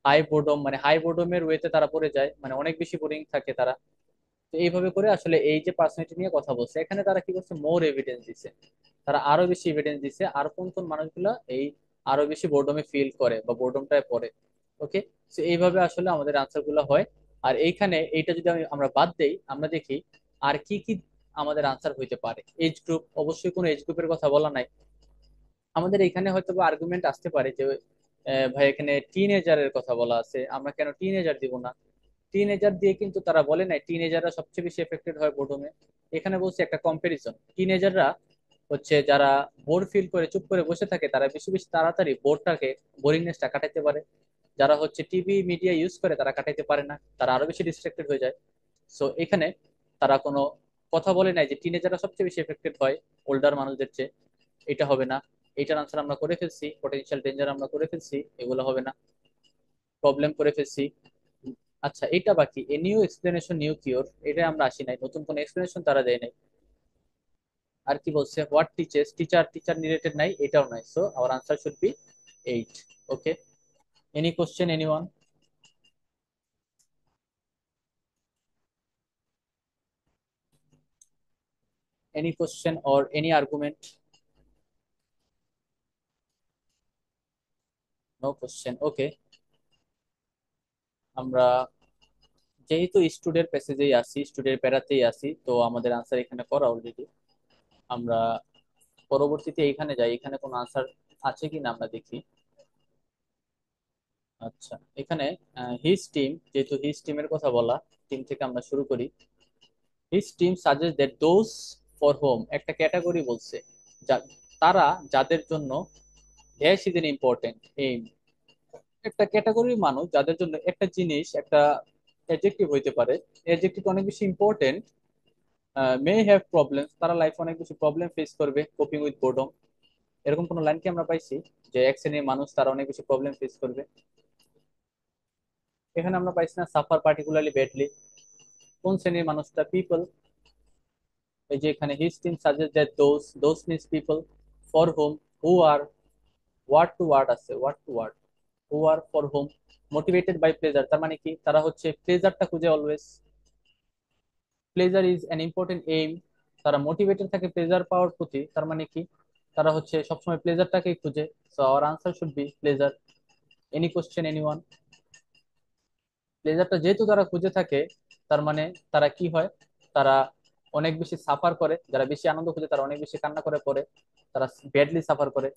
হাই বোর্ডম, মানে হাই বোর্ডমের ওয়েতে তারা পড়ে যায়, মানে অনেক বেশি বোরিং থাকে তারা। তো এইভাবে করে আসলে এই যে পার্সোনালিটি নিয়ে কথা বলছে, এখানে তারা কি করছে, মোর এভিডেন্স দিছে, তারা আরো বেশি এভিডেন্স দিছে আর কোন কোন মানুষগুলা এই আরো বেশি বোর্ডমে ফিল করে বা বোর্ডমটায় পড়ে। ওকে, তো এইভাবে আসলে আমাদের আনসার গুলো হয়। আর এইখানে এইটা যদি আমরা বাদ দেই, আমরা দেখি আর কি কি আমাদের আনসার হইতে পারে। এজ গ্রুপ, অবশ্যই কোনো এজ গ্রুপের কথা বলা নাই। আমাদের এখানে হয়তো বা আর্গুমেন্ট আসতে পারে যে ভাই এখানে টিনেজারের কথা বলা আছে, আমরা কেন টিনেজার দিব না। টিনেজার দিয়ে কিন্তু তারা বলে নাই টিনেজাররা সবচেয়ে বেশি এফেক্টেড হয় বোর্ডমে। এখানে বলছে একটা কম্পারিজন, টিনেজাররা হচ্ছে যারা বোর ফিল করে চুপ করে বসে থাকে তারা বেশি বেশি তাড়াতাড়ি বোরটাকে, বোরিংনেসটা কাটাইতে পারে। যারা হচ্ছে টিভি মিডিয়া ইউজ করে তারা কাটাইতে পারে না, তারা আরো বেশি ডিস্ট্রাক্টেড হয়ে যায়। সো এখানে তারা কোনো কথা বলে নাই যে টিনেজাররা সবচেয়ে বেশি এফেক্টেড হয় ওল্ডার মানুষদের চেয়ে। এটা হবে না। এইটার আনসার আমরা করে ফেলছি, পটেনশিয়াল ডেঞ্জার আমরা করে ফেলছি, এগুলো হবে না। প্রবলেম করে ফেলছি। আচ্ছা, এটা বাকি এ নিউ এক্সপ্লেনেশন নিউ কিওর, এটা আমরা আসি নাই, নতুন কোনো এক্সপ্লেনেশন তারা দেয় নাই। আর কি বলছে, what teaches, teacher, teacher related নাই, এটাও নাই। So our answer should be 8। Okay, any question anyone? Any question or any argument? No question. Okay, আমরা যেহেতু স্টুডেন্ট প্যাসেজেই আসি, স্টুডেন্ট প্যারাতেই আসি, তো আমাদের আনসার এখানে করা অলরেডি। আমরা পরবর্তীতে এখানে যাই, এখানে কোনো আনসার আছে কিনা আমরা দেখি। আচ্ছা, এখানে হিজ টিম, যেহেতু হিজ টিমের কথা বলা, টিম থেকে আমরা শুরু করি। His team suggest that those for home, একটা ক্যাটাগরি বলছে, তারা যাদের জন্য dash is an important aim, একটা ক্যাটাগরির মানুষ যাদের জন্য একটা জিনিস, একটা অ্যাডজেক্টিভ হইতে পারে, অ্যাডজেক্টিভ অনেক বেশি ইম্পর্টেন্ট, মে হ্যাভ প্রবলেম, তারা লাইফে অনেক বেশি প্রবলেম ফেস করবে কোপিং উইথ বোর্ডম। এরকম কোনো লাইন কি আমরা পাইছি যে এক শ্রেণীর মানুষ তারা অনেক বেশি প্রবলেম ফেস করবে? এখানে আমরা পাইছি না সাফার পার্টিকুলারলি ব্যাডলি। কোন শ্রেণীর মানুষটা? পিপল। এই যে এখানে his team suggest that those means people for home, who are, word to word আছে, word to word, who are for home motivated by pleasure, তার মানে কি তারা হচ্ছে প্লেজারটা খুঁজে অলওয়েজ। Pleasure is an important aim, তারা মোটিভেটেড থাকে প্লেজার পাওয়ার প্রতি, তার মানে কি তারা হচ্ছে সবসময় প্লেজারটাকেই খুঁজে। So our answer should be pleasure. Any question anyone? প্লেজারটা যেহেতু তারা খুঁজে থাকে, তার মানে তারা কি হয়, তারা অনেক বেশি সাফার করে, যারা বেশি আনন্দ খুঁজে তারা অনেক বেশি কান্না করে পড়ে, তারা ব্যাডলি সাফার করে।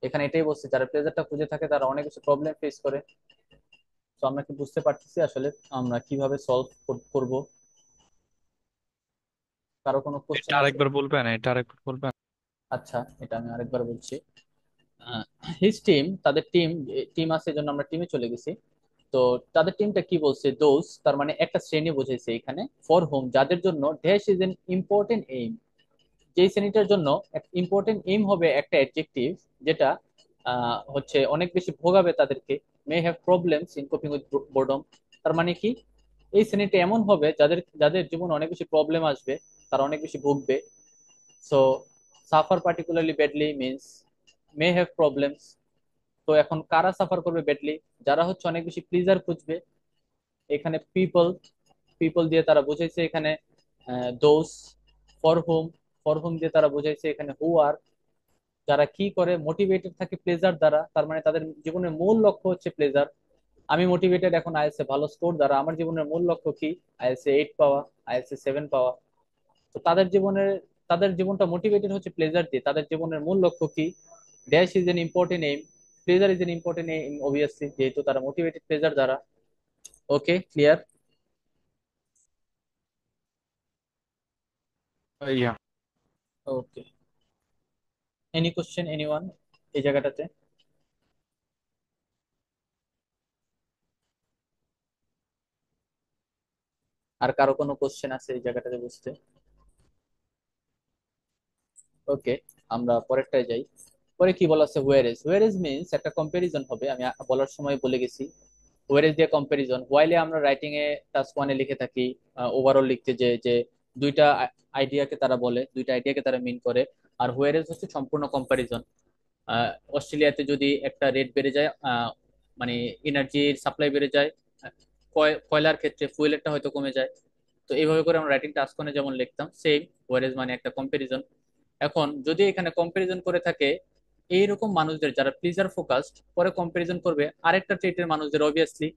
এখানে এটাই বলছে, যারা প্লেজারটা খুঁজে থাকে তারা অনেক বেশি প্রবলেম ফেস করে। তো আমরা কি বুঝতে পারতেছি আসলে আমরা কিভাবে সলভ করব? কারো কোনো এটা কোশ্চেন আছে? আরেকবার বলবেন, এটা আরেকবার বলবেন? আচ্ছা, এটা আমি আরেকবার বলছি। হিজ টিম, তাদের টিম, টিম আছে এই জন্য আমরা টিমে চলে গেছি। তো তাদের টিমটা কি বলছে, দোজ, তার মানে একটা শ্রেণী বোঝাইছে এখানে, ফর হোম, যাদের জন্য dash is an important aim, যেই শ্রেণীটার জন্য ইম্পর্টেন্ট এইম হবে একটা অ্যাডজেক্টিভ, যেটা হচ্ছে অনেক বেশি ভোগাবে তাদেরকে, মে have problems in coping with boredom, তার মানে কি এই শ্রেণীটা এমন হবে যাদের যাদের জীবনে অনেক বেশি প্রবলেম আসবে, তারা অনেক বেশি ভুগবে। So suffer particularly badly means may have problems. তো এখন কারা সাফার করবে ব্যাডলি? যারা হচ্ছে অনেক বেশি প্লিজার খুঁজবে। এখানে পিপল, পিপল দিয়ে তারা বুঝাইছে এখানে those. For home, for home দিয়ে তারা বুঝাইছে এখানে হু আর, যারা কি করে মোটিভেটেড থাকে প্লেজার দ্বারা, তার মানে তাদের জীবনের মূল লক্ষ্য হচ্ছে প্লেজার। আমি মোটিভেটেড এখন আইএলটিএস ভালো স্কোর দ্বারা, আমার জীবনের মূল লক্ষ্য কি? আইএলটিএস 8 পাওয়া, আইএলটিএস 7 পাওয়া। তো তাদের জীবনের, তাদের জীবনটা মোটিভেটেড হচ্ছে প্লেজার দিয়ে, তাদের জীবনের মূল লক্ষ্য কি? Dash is an important aim, pleasure is an important aim obviously, যেহেতু তারা মোটিভেটেড প্লেজার দ্বারা। ওকে, ক্লিয়ার? ইয়া। ওকে, এনি কোশ্চেন এনিওয়ান এই জায়গাটাতে? আর কারো কোনো কোশ্চেন আছে এই জায়গাটাতে বুঝতে? ওকে, আমরা পরেরটায় যাই। পরে কি বলা আছে, হোয়ার ইজ মিনস একটা কম্পারিজন হবে, আমি বলার সময় বলে গেছি। হোয়ার ইজ দিয়ে কম্পারিজন, হোয়াইলে আমরা রাইটিং এ টাস্ক ওয়ানে লিখে থাকি ওভারঅল লিখতে, যে যে দুইটা আইডিয়াকে তারা বলে, দুইটা আইডিয়াকে তারা মিন করে। আর হোয়ার ইজ হচ্ছে সম্পূর্ণ কম্পারিজন। অস্ট্রেলিয়াতে যদি একটা রেট বেড়ে যায়, মানে এনার্জির সাপ্লাই বেড়ে যায়, কয়লার ক্ষেত্রে ফুয়েলেরটা হয়তো কমে যায়। তো এইভাবে করে আমরা রাইটিং টাস্ক করে যেমন লিখতাম সেম, ওয়ারেজ মানে একটা কম্পারিজন। এখন যদি এখানে কম্পারিজন করে থাকে এইরকম মানুষদের যারা প্লিজার ফোকাসড, পরে কম্পারিজন করবে আরেকটা ট্রেটের মানুষদের, অবভিয়াসলি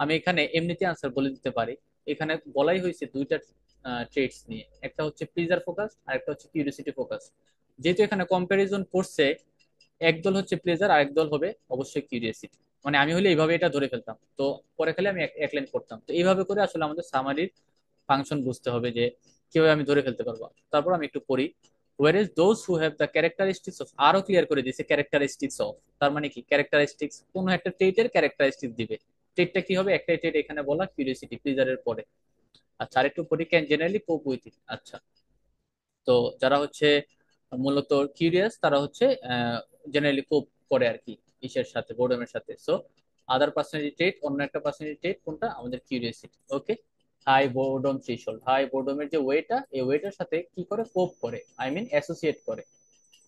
আমি এখানে এমনিতে আনসার বলে দিতে পারি। এখানে বলাই হয়েছে দুইটা ট্রেটস নিয়ে, একটা হচ্ছে প্লিজার ফোকাস আর একটা হচ্ছে কিউরিওসিটি ফোকাস। যেহেতু এখানে কম্পারিজন করছে, একদল হচ্ছে প্লেজার আর একদল হবে অবশ্যই কিউরিওসিটি। মানে আমি হলে এইভাবে এটা ধরে ফেলতাম, তো পরে খালি আমি এক লাইন করতাম। তো এইভাবে করে আসলে আমাদের সামারির ফাংশন বুঝতে হবে যে কিভাবে আমি ধরে ফেলতে পারবো। তারপর আমি একটু পড়ি। whereas those who have the characteristics of, আরো ক্লিয়ার করে দিয়েছে ক্যারেক্টারিস্টিক্স অফ, তার মানে কি ক্যারেক্টারিস্টিক্স কোন একটা ট্রেটের ক্যারেক্টারিস্টিক্স দিবে। ট্রেটটা কি হবে, একটাই ট্রেট এখানে বলা কিউরিওসিটি প্লিজারের পরে। আচ্ছা আরেকটু পড়ি, ক্যান জেনারেলি কোপ উইথ ইট। আচ্ছা, তো যারা হচ্ছে মূলত কিউরিয়াস তারা হচ্ছে জেনারেলি কোপ করে আর কি ইসের সাথে, বোর্ডমের সাথে। সো আদার পার্সোনালিটি ট্রেট, অন্য একটা পার্সোনালিটি ট্রেট কোনটা, আমাদের কিউরিয়াসিটি। ওকে, হাই বোর্ডম থ্রেশহোল্ড, হাই বোর্ডমের যে ওয়েটা, এই ওয়েটার সাথে কি করে কোপ করে, আই মিন অ্যাসোসিয়েট করে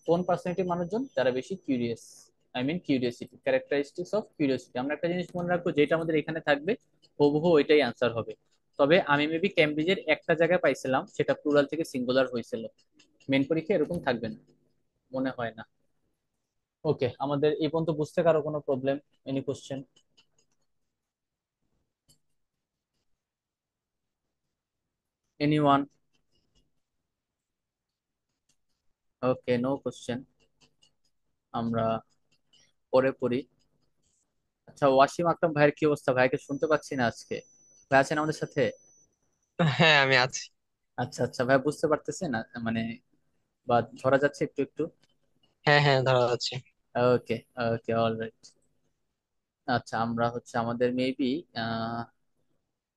কোন পার্সোনালিটি মানুষজন, যারা বেশি curious, I mean curiosity, characteristics of curiosity. আমরা একটা জিনিস মনে রাখবো, যেটা আমাদের এখানে থাকবে হুবহু ওইটাই আনসার হবে। তবে আমি মেবি ক্যামব্রিজের একটা জায়গায় পাইছিলাম সেটা প্লুরাল থেকে সিঙ্গুলার হয়েছিল, মেন পরীক্ষা এরকম থাকবে না মনে হয় না। ওকে, আমাদের এই পর্যন্ত বুঝতে কারো কোনো প্রবলেম, এনি কোশ্চেন, এনিওয়ান? ওকে, নো কোশ্চেন, আমরা পরে পড়ি। আচ্ছা, ওয়াসিম আকরাম ভাইয়ের কি অবস্থা? ভাইকে শুনতে পাচ্ছি না আজকে, ভাই আছেন আমাদের সাথে? হ্যাঁ, আমি আছি। আচ্ছা আচ্ছা, ভাই বুঝতে পারতেছে না মানে, বা ধরা যাচ্ছে একটু একটু? হ্যাঁ হ্যাঁ, ধরা যাচ্ছে। ওকে, ওকে, অলরাইট। আচ্ছা, আমরা হচ্ছে আমাদের মেবি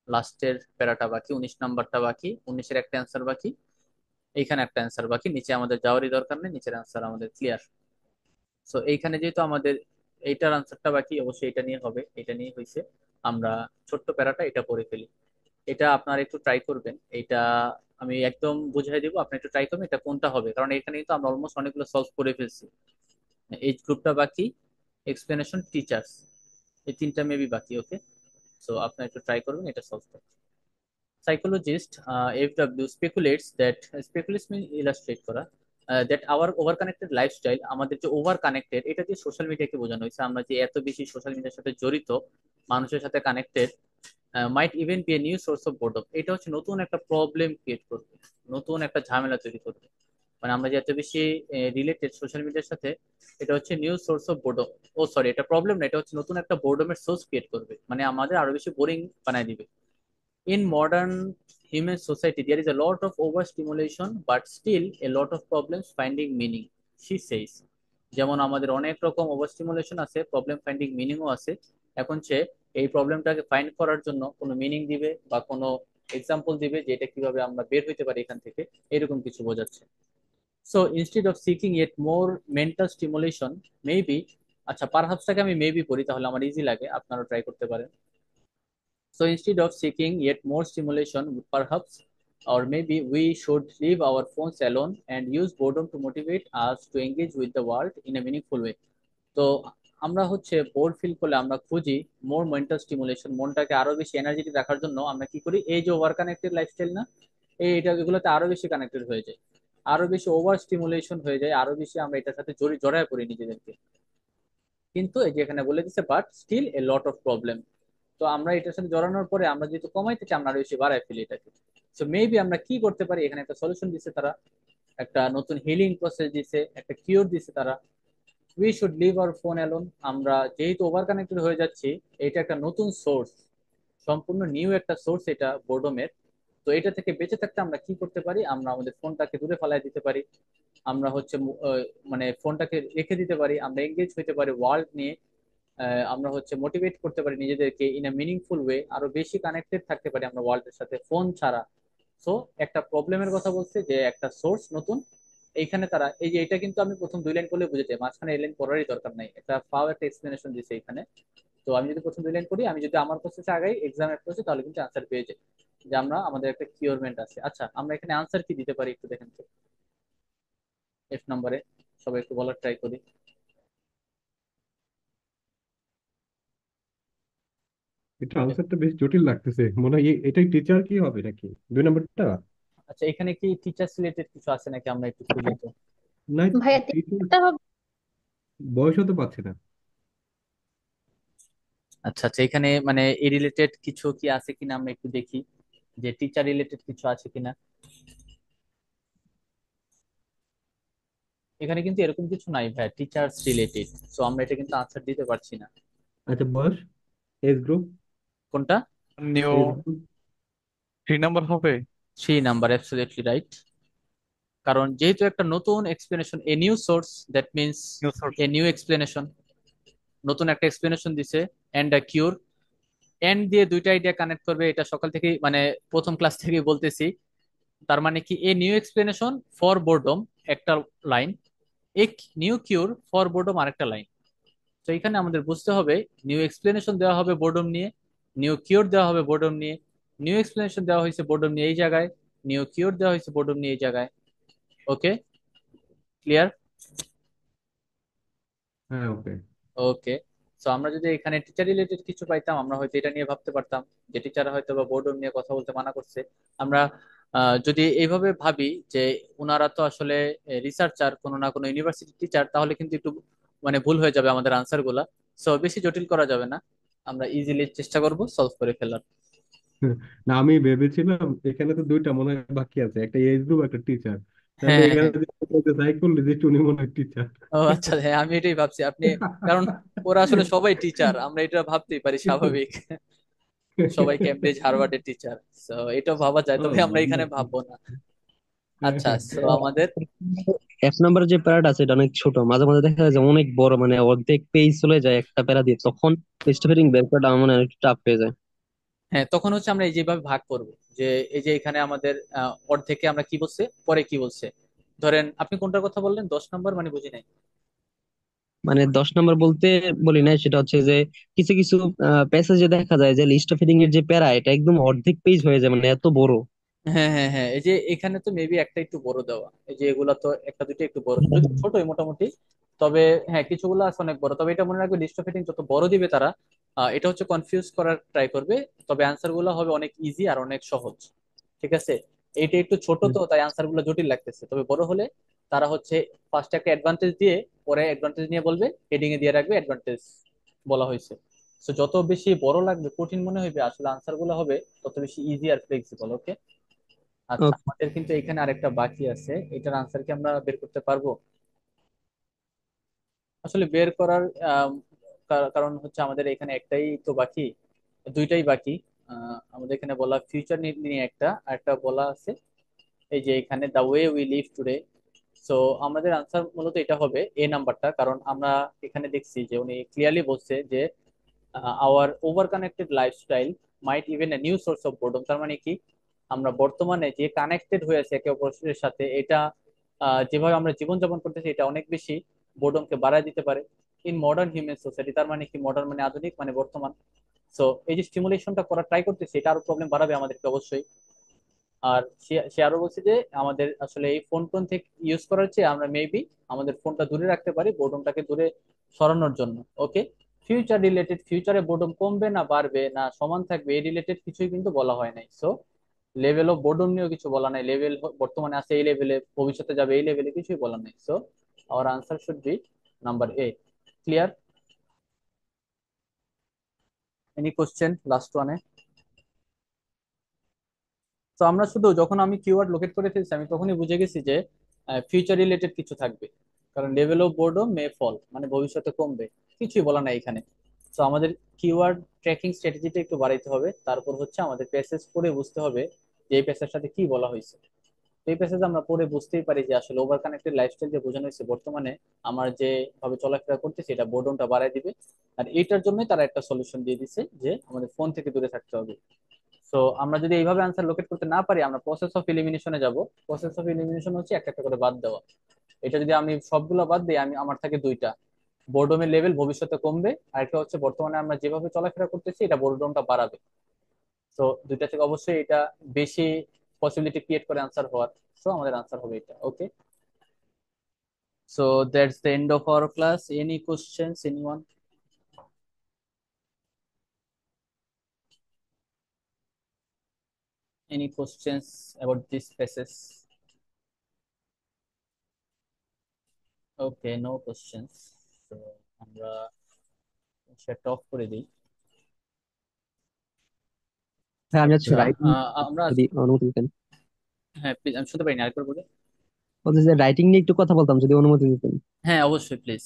লাস্টের প্যারাটা বাকি, 19 নাম্বারটা বাকি, 19-এর একটা অ্যান্সার বাকি, এইখানে একটা অ্যান্সার বাকি, নিচে আমাদের যাওয়ারই দরকার নেই, নিচের অ্যান্সার আমাদের ক্লিয়ার। সো এইখানে যেহেতু আমাদের এইটার আনসারটা বাকি, অবশ্যই এটা নিয়ে হবে, এটা নিয়ে হয়েছে। আমরা ছোট্ট প্যারাটা এটা পড়ে ফেলি। এটা আপনারা একটু ট্রাই করবেন, এটা আমি একদম বুঝিয়ে দিব, আপনি একটু ট্রাই করবেন এটা কোনটা হবে, কারণ এখানে কিন্তু আমরা অলমোস্ট অনেকগুলো সলভ করে ফেলছি। এজ গ্রুপটা বাকি, এক্সপ্লেনেশন, টিচার্স, এই তিনটা মেবি বাকি। ওকে, সো আপনারা একটু ট্রাই করবেন এটা সলভ করতে। Psychologist FW speculates that speculates mean illustrate করা, that our over connected lifestyle, আমাদের যে ওভার কানেক্টেড, এটা দিয়ে সোশ্যাল মিডিয়াকে বোঝানো হয়েছে, আমরা যে এত বেশি সোশ্যাল মিডিয়ার সাথে জড়িত, মানুষের সাথে connected, might even be a new source of boredom, এটা হচ্ছে নতুন একটা প্রবলেম ক্রিয়েট করবে, নতুন একটা ঝামেলা তৈরি করবে। মানে আমরা যে এত বেশি রিলেটেড সোশ্যাল মিডিয়ার সাথে, এটা হচ্ছে new source of boredom. Oh sorry, এটা প্রবলেম না, এটা হচ্ছে নতুন একটা বোর্ডমের সোর্স ক্রিয়েট করবে, মানে আমাদের আরো বেশি বোরিং বানায় দিবে। In modern human society, there is a lot of overstimulation, but still a lot of problems finding meaning, she says. যেমন আমাদের অনেক রকম ওভারস্টিমুলেশন আছে, প্রবলেম ফাইন্ডিং মিনিংও আছে। এখন সে এই প্রবলেমটাকে ফাইন্ড করার জন্য কোনো মিনিং দিবে বা কোনো এক্সাম্পল দিবে যে এটা কিভাবে আমরা বের হইতে পারি এখান থেকে, এরকম কিছু বোঝাচ্ছে। So instead of seeking it more mental stimulation, maybe, আচ্ছা পারহাপসটাকে আমি মেবি পড়ি তাহলে আমার ইজি লাগে, আপনারা ট্রাই করতে পারেন। So instead of seeking yet more stimulation, perhaps, or maybe we should leave our phones alone and use boredom to motivate us to engage with the world in a meaningful way. তো আমরা হচ্ছে bore feel করলে আমরা খুঁজি মোর mental stimulation, মনটাকে আরো বেশি energetic রাখার জন্য আমরা কি করি, এই যে ওভার কানেক্টেড লাইফস্টাইল না, এটা এগুলোতে আরো বেশি কানেক্টেড হয়ে যায়, আরো বেশি ওভার স্টিমুলেশন হয়ে যায়, আরো বেশি আমরা এটার সাথে জড়ায় পড়ি নিজেদেরকে। কিন্তু এই যে এখানে বলে দিচ্ছে but still a lot of problem. তো আমরা এটার সাথে জড়ানোর পরে আমরা যেহেতু কমাইতে চাই, আমরা আরো বেশি বাড়ায় ফেলি এটাকে। সো মেবি আমরা কি করতে পারি, এখানে একটা সলিউশন দিচ্ছে তারা, একটা নতুন হিলিং প্রসেস দিছে, একটা কিওর দিছে তারা। We should live our phone alone, আমরা যেহেতু ওভার কানেক্টেড হয়ে যাচ্ছি, এটা একটা নতুন সোর্স, সম্পূর্ণ নিউ একটা সোর্স এটা বোর্ডমের। তো এটা থেকে বেঁচে থাকতে আমরা কি করতে পারি, আমরা আমাদের ফোনটাকে দূরে ফেলাই দিতে পারি, আমরা হচ্ছে মানে ফোনটাকে রেখে দিতে পারি, আমরা এঙ্গেজ হইতে পারি ওয়ার্ল্ড নিয়ে, আমরা হচ্ছে মোটিভেট করতে পারি নিজেদেরকে ইন এ মিনিংফুল ওয়ে, আরো বেশি কানেক্টেড থাকতে পারি আমরা ওয়ার্ল্ডের সাথে ফোন ছাড়া। সো একটা প্রবলেমের কথা বলছে যে একটা সোর্স নতুন, এইখানে তারা এই যে এটা কিন্তু আমি প্রথম 2 লাইন করলে বুঝেছি, মাঝখানে এই লাইন পড়ারই দরকার নাই, একটা পাওয়ার একটা এক্সপ্লেনেশন দিছে এখানে। তো আমি যদি প্রথম 2 লাইন করি, আমি যদি আমার প্রসেসে আগাই এক্সাম প্রসেস, তাহলে কিন্তু আনসার পেয়ে যাই যে আমরা আমাদের একটা কিওরমেন্ট আছে। আচ্ছা, আমরা এখানে আনসার কি দিতে পারি একটু দেখেন তো, এফ নম্বরে সবাই একটু বলার ট্রাই করি। এটা আনসারটা বেশ জটিল লাগতেছে, মনে হয় এটাই টিচার কি হবে নাকি 2 নম্বরটা? আচ্ছা, এখানে কি টিচার্স রিলেটেড কিছু আছে নাকি, আমরা একটু খুঁজি তো। না, ভাইয়া টিচার তিনটা হবে। বয়স হতে পারছে না। আচ্ছা আচ্ছা, এখানে মানে এই রিলেটেড কিছু কি আছে কিনা আমরা একটু দেখি, যে টিচার রিলেটেড কিছু আছে কিনা। এখানে কিন্তু এরকম কিছু নাই ভাই, টিচার্স রিলেটেড। সো আমরা এটা কিন্তু আনসার দিতে পারছি না। আচ্ছা, বয়স, এজ গ্রুপ, কোনটা? New age group. 3 নাম্বার হবে। 3 নাম্বার, অ্যাবসলিউটলি রাইট। কারণ যেহেতু একটা নতুন explanation, a new source, that means new source. A new explanation, নতুন একটা এক্সপ্লেনেশন দিছে। এন্ড আ কিউর, এন্ড দিয়ে দুইটা আইডিয়া কানেক্ট করবে, এটা সকাল থেকেই মানে প্রথম ক্লাস থেকেই বলতেছি। তার মানে কি, এ নিউ এক্সপ্লেনেশন ফর বোর্ডম একটা লাইন, এক নিউ কিউর ফর বোর্ডম আরেকটা লাইন। তো এখানে আমাদের বুঝতে হবে, নিউ এক্সপ্লেনেশন দেওয়া হবে বোর্ডম নিয়ে, নিউ কিওর দেওয়া হবে বোর্ডম নিয়ে, নিউ এক্সপ্লেনেশন দেওয়া হয়েছে বোর্ডম নিয়ে এই জায়গায়, নিউ কিওর দেওয়া হয়েছে বোর্ডম নিয়ে এই জায়গায়। ওকে, ক্লিয়ার? হ্যাঁ, ওকে। ওকে। সো আমরা যদি এখানে টিচার রিলেটেড কিছু পাইতাম, আমরা হয়তো এটা নিয়ে ভাবতে পারতাম, যে টিচার হয়তো বা বোর্ডম নিয়ে কথা বলতে মানা করছে। আমরা যদি এইভাবে ভাবি যে ওনারা তো আসলে রিসার্চার, কোনো না কোনো ইউনিভার্সিটি টিচার, তাহলে কিন্তু একটু মানে ভুল হয়ে যাবে আমাদের আনসার গুলা। সো বেশি জটিল করা যাবে না, আমরা ইজিলি চেষ্টা করব সলভ করে ফেলার। না, আমি ভেবেছিলাম এখানে তো 2টা মনে হয় বাকি আছে, একটা এজ গ্রুপ একটা টিচার। হ্যাঁ তাহলে হ্যাঁ এখানে হ্যাঁ। ট্রাই করলে যে টুনি মনে হয় টিচার। ও আচ্ছা, হ্যাঁ আমি এটাই ভাবছি আপনি, কারণ ওরা আসলে সবাই টিচার, আমরা এটা ভাবতেই পারি, স্বাভাবিক। সবাই ক্যামব্রিজ হার্ভার্ডের টিচার। তো এটাও ভাবা যায়, ও, তবে আমরা এখানে ভাববো না। আচ্ছা, তো আমাদের এক নম্বরের যে প্যারাটা আছে এটা অনেক ছোট, মাঝে মাঝে দেখা যায় যে অনেক বড়, মানে অর্ধেক পেজ চলে যায় একটা প্যারা দিয়ে, তখন স্টোরিং বের করাটা আমার মনে হয় একটু টাফ হয়ে যায়। হ্যাঁ, তখন হচ্ছে আমরা এই যেভাবে ভাগ করব, যে এই যে এখানে আমাদের অর্ধেকে আমরা কি বলছে, পরে কি বলছে। ধরেন আপনি কোনটার কথা বললেন, 10 নম্বর মানে বুঝি নাই। মানে 10 নম্বর বলতে বলি না, সেটা হচ্ছে যে কিছু কিছু প্যাসেজে দেখা যায় যে লিস্ট অফ হেডিং এর যে প্যারা এটা একদম অর্ধেক পেজ হয়ে যায়, মানে এত বড়। হ্যাঁ হ্যাঁ হ্যাঁ, এই যে এখানে তো মেবি একটা একটু বড় দেওয়া, এই যে এগুলা তো একটা দুটো একটু বড়, যদি ছোটই মোটামুটি। তবে হ্যাঁ, কিছুগুলো আছে অনেক বড়, তবে এটা মনে রাখবে, লিস্ট অফ হেডিং যত বড় দিবে তারা এটা হচ্ছে কনফিউজ করার ট্রাই করবে। তবে অ্যান্সার গুলো হবে অনেক ইজি আর অনেক সহজ। ঠিক আছে, এইটা একটু ছোট তো তাই অ্যান্সার গুলো জটিল লাগতেছে, তবে বড় হলে তারা হচ্ছে ফার্স্টে একটা অ্যাডভান্টেজ দিয়ে পরে অ্যাডভান্টেজ নিয়ে বলবে, হেডিং এ দিয়ে রাখবে অ্যাডভান্টেজ বলা হয়েছে। তো যত বেশি বড় লাগবে, কঠিন মনে হইবে, আসলে আনসার গুলো হবে তত বেশি ইজি আর ফ্লেক্সিবল। ওকে। আচ্ছা, ওকে। আমাদের কিন্তু এখানে আরেকটা বাকি আছে, এটার আনসার কি আমরা বের করতে পারবো? আসলে বের করার কারণ হচ্ছে আমাদের এখানে একটাই তো বাকি, দুইটাই বাকি। আমাদের এখানে বলা ফিউচার নিয়ে একটা, আর একটা বলা আছে এই যে এখানে the way we leave today. So আমাদের আনসার মূলত এটা হবে এ নাম্বারটা, কারণ আমরা এখানে দেখছি যে উনি ক্লিয়ারলি বলছে যে our over connected lifestyle might even a new source of boredom. তার মানে কি, আমরা বর্তমানে যে কানেক্টেড হয়ে আছে একে অপরের সাথে, এটা যেভাবে আমরা জীবনযাপন করতেছি, এটা অনেক বেশি বোর্ডমকে বাড়ায় দিতে পারে ইন মডার্ন হিউম্যান সোসাইটি। তার মানে কি, মডার্ন মানে আধুনিক, মানে বর্তমান। সো এই যে স্টিমুলেশনটা করার ট্রাই করতেছি, এটা আরো প্রবলেম বাড়াবে আমাদেরকে অবশ্যই। আর সে আরো বলছে যে আমাদের আসলে এই ফোন টোন থেকে ইউজ করার চেয়ে আমরা মেবি আমাদের ফোনটা দূরে রাখতে পারি, বোর্ডমটাকে দূরে সরানোর জন্য। ওকে। ফিউচার রিলেটেড, ফিউচারে বোর্ডম কমবে না বাড়বে না সমান থাকবে, এই রিলেটেড কিছুই কিন্তু বলা হয় নাই। সো লেভেল অফ বোর্ডম নিয়েও কিছু বলা নাই, লেভেল বর্তমানে আছে এই লেভেলে, ভবিষ্যতে যাবে এই লেভেলে, কিছুই বলা নাই। So our answer should be number A. Clear? Any question last ওয়ানে? তো আমরা শুধু যখন আমি কিওয়ার্ড লোকেট করে ফেলছি, আমি তখনই বুঝে গেছি যে ফিউচার রিলেটেড কিছু থাকবে, কারণ লেভেল অফ বোর্ডও মে ফল, মানে ভবিষ্যতে কমবে, কিছুই বলা নাই এখানে। তো আমাদের কিওয়ার্ড ট্র্যাকিং স্ট্র্যাটেজিটা একটু বাড়াইতে হবে, তারপর হচ্ছে আমাদের প্যাসেজ পড়ে বুঝতে হবে যে এই প্যাসেজের সাথে কি বলা হয়েছে। তো এই প্যাসেজ আমরা পড়ে বুঝতেই পারি যে আসলে ওভার কানেক্টেড লাইফস্টাইল যে বোঝানো হয়েছে, বর্তমানে আমার যে ভাবে চলাফেরা করতেছি এটা বোর্ডনটা বাড়ায় দিবে। আর এইটার জন্যই তারা একটা সলিউশন দিয়ে দিছে, যে আমাদের ফোন থেকে দূরে থাকতে হবে। সো আমরা যদি এইভাবে আনসার লোকেট করতে না পারি, আমরা প্রসেস অফ এলিমিনেশনে যাব। প্রসেস অফ এলিমিনেশন হচ্ছে একটা একটা করে বাদ দেওয়া। এটা যদি আমি সবগুলো বাদ দিই, আমার থাকে দুইটা, বোর্ডমের লেভেল ভবিষ্যতে কমবে, আর একটা হচ্ছে বর্তমানে আমরা যেভাবে চলাফেরা করতেছি এটা বোর্ডমটা বাড়াবে। তো দুইটা থেকে অবশ্যই এটা বেশি পসিবিলিটি ক্রিয়েট করে আনসার হওয়ার। সো আমাদের আনসার হবে এটা। Okay. So that's the end of our class. Any questions anyone? Any questions about these phases? Okay, no questions. So আমরা সেটা অফ করে দিই। হ্যাঁ, আমি হচ্ছে আচ্ছা, রাইটিং, আমরা যদি অনুমতি দিতেন। হ্যাঁ প্লিজ, আমি শুনতে পাইনি, আরেকবার বলি। বলতে যে রাইটিং নিয়ে একটু কথা বলতাম, যদি অনুমতি দিতেন। হ্যাঁ অবশ্যই প্লিজ।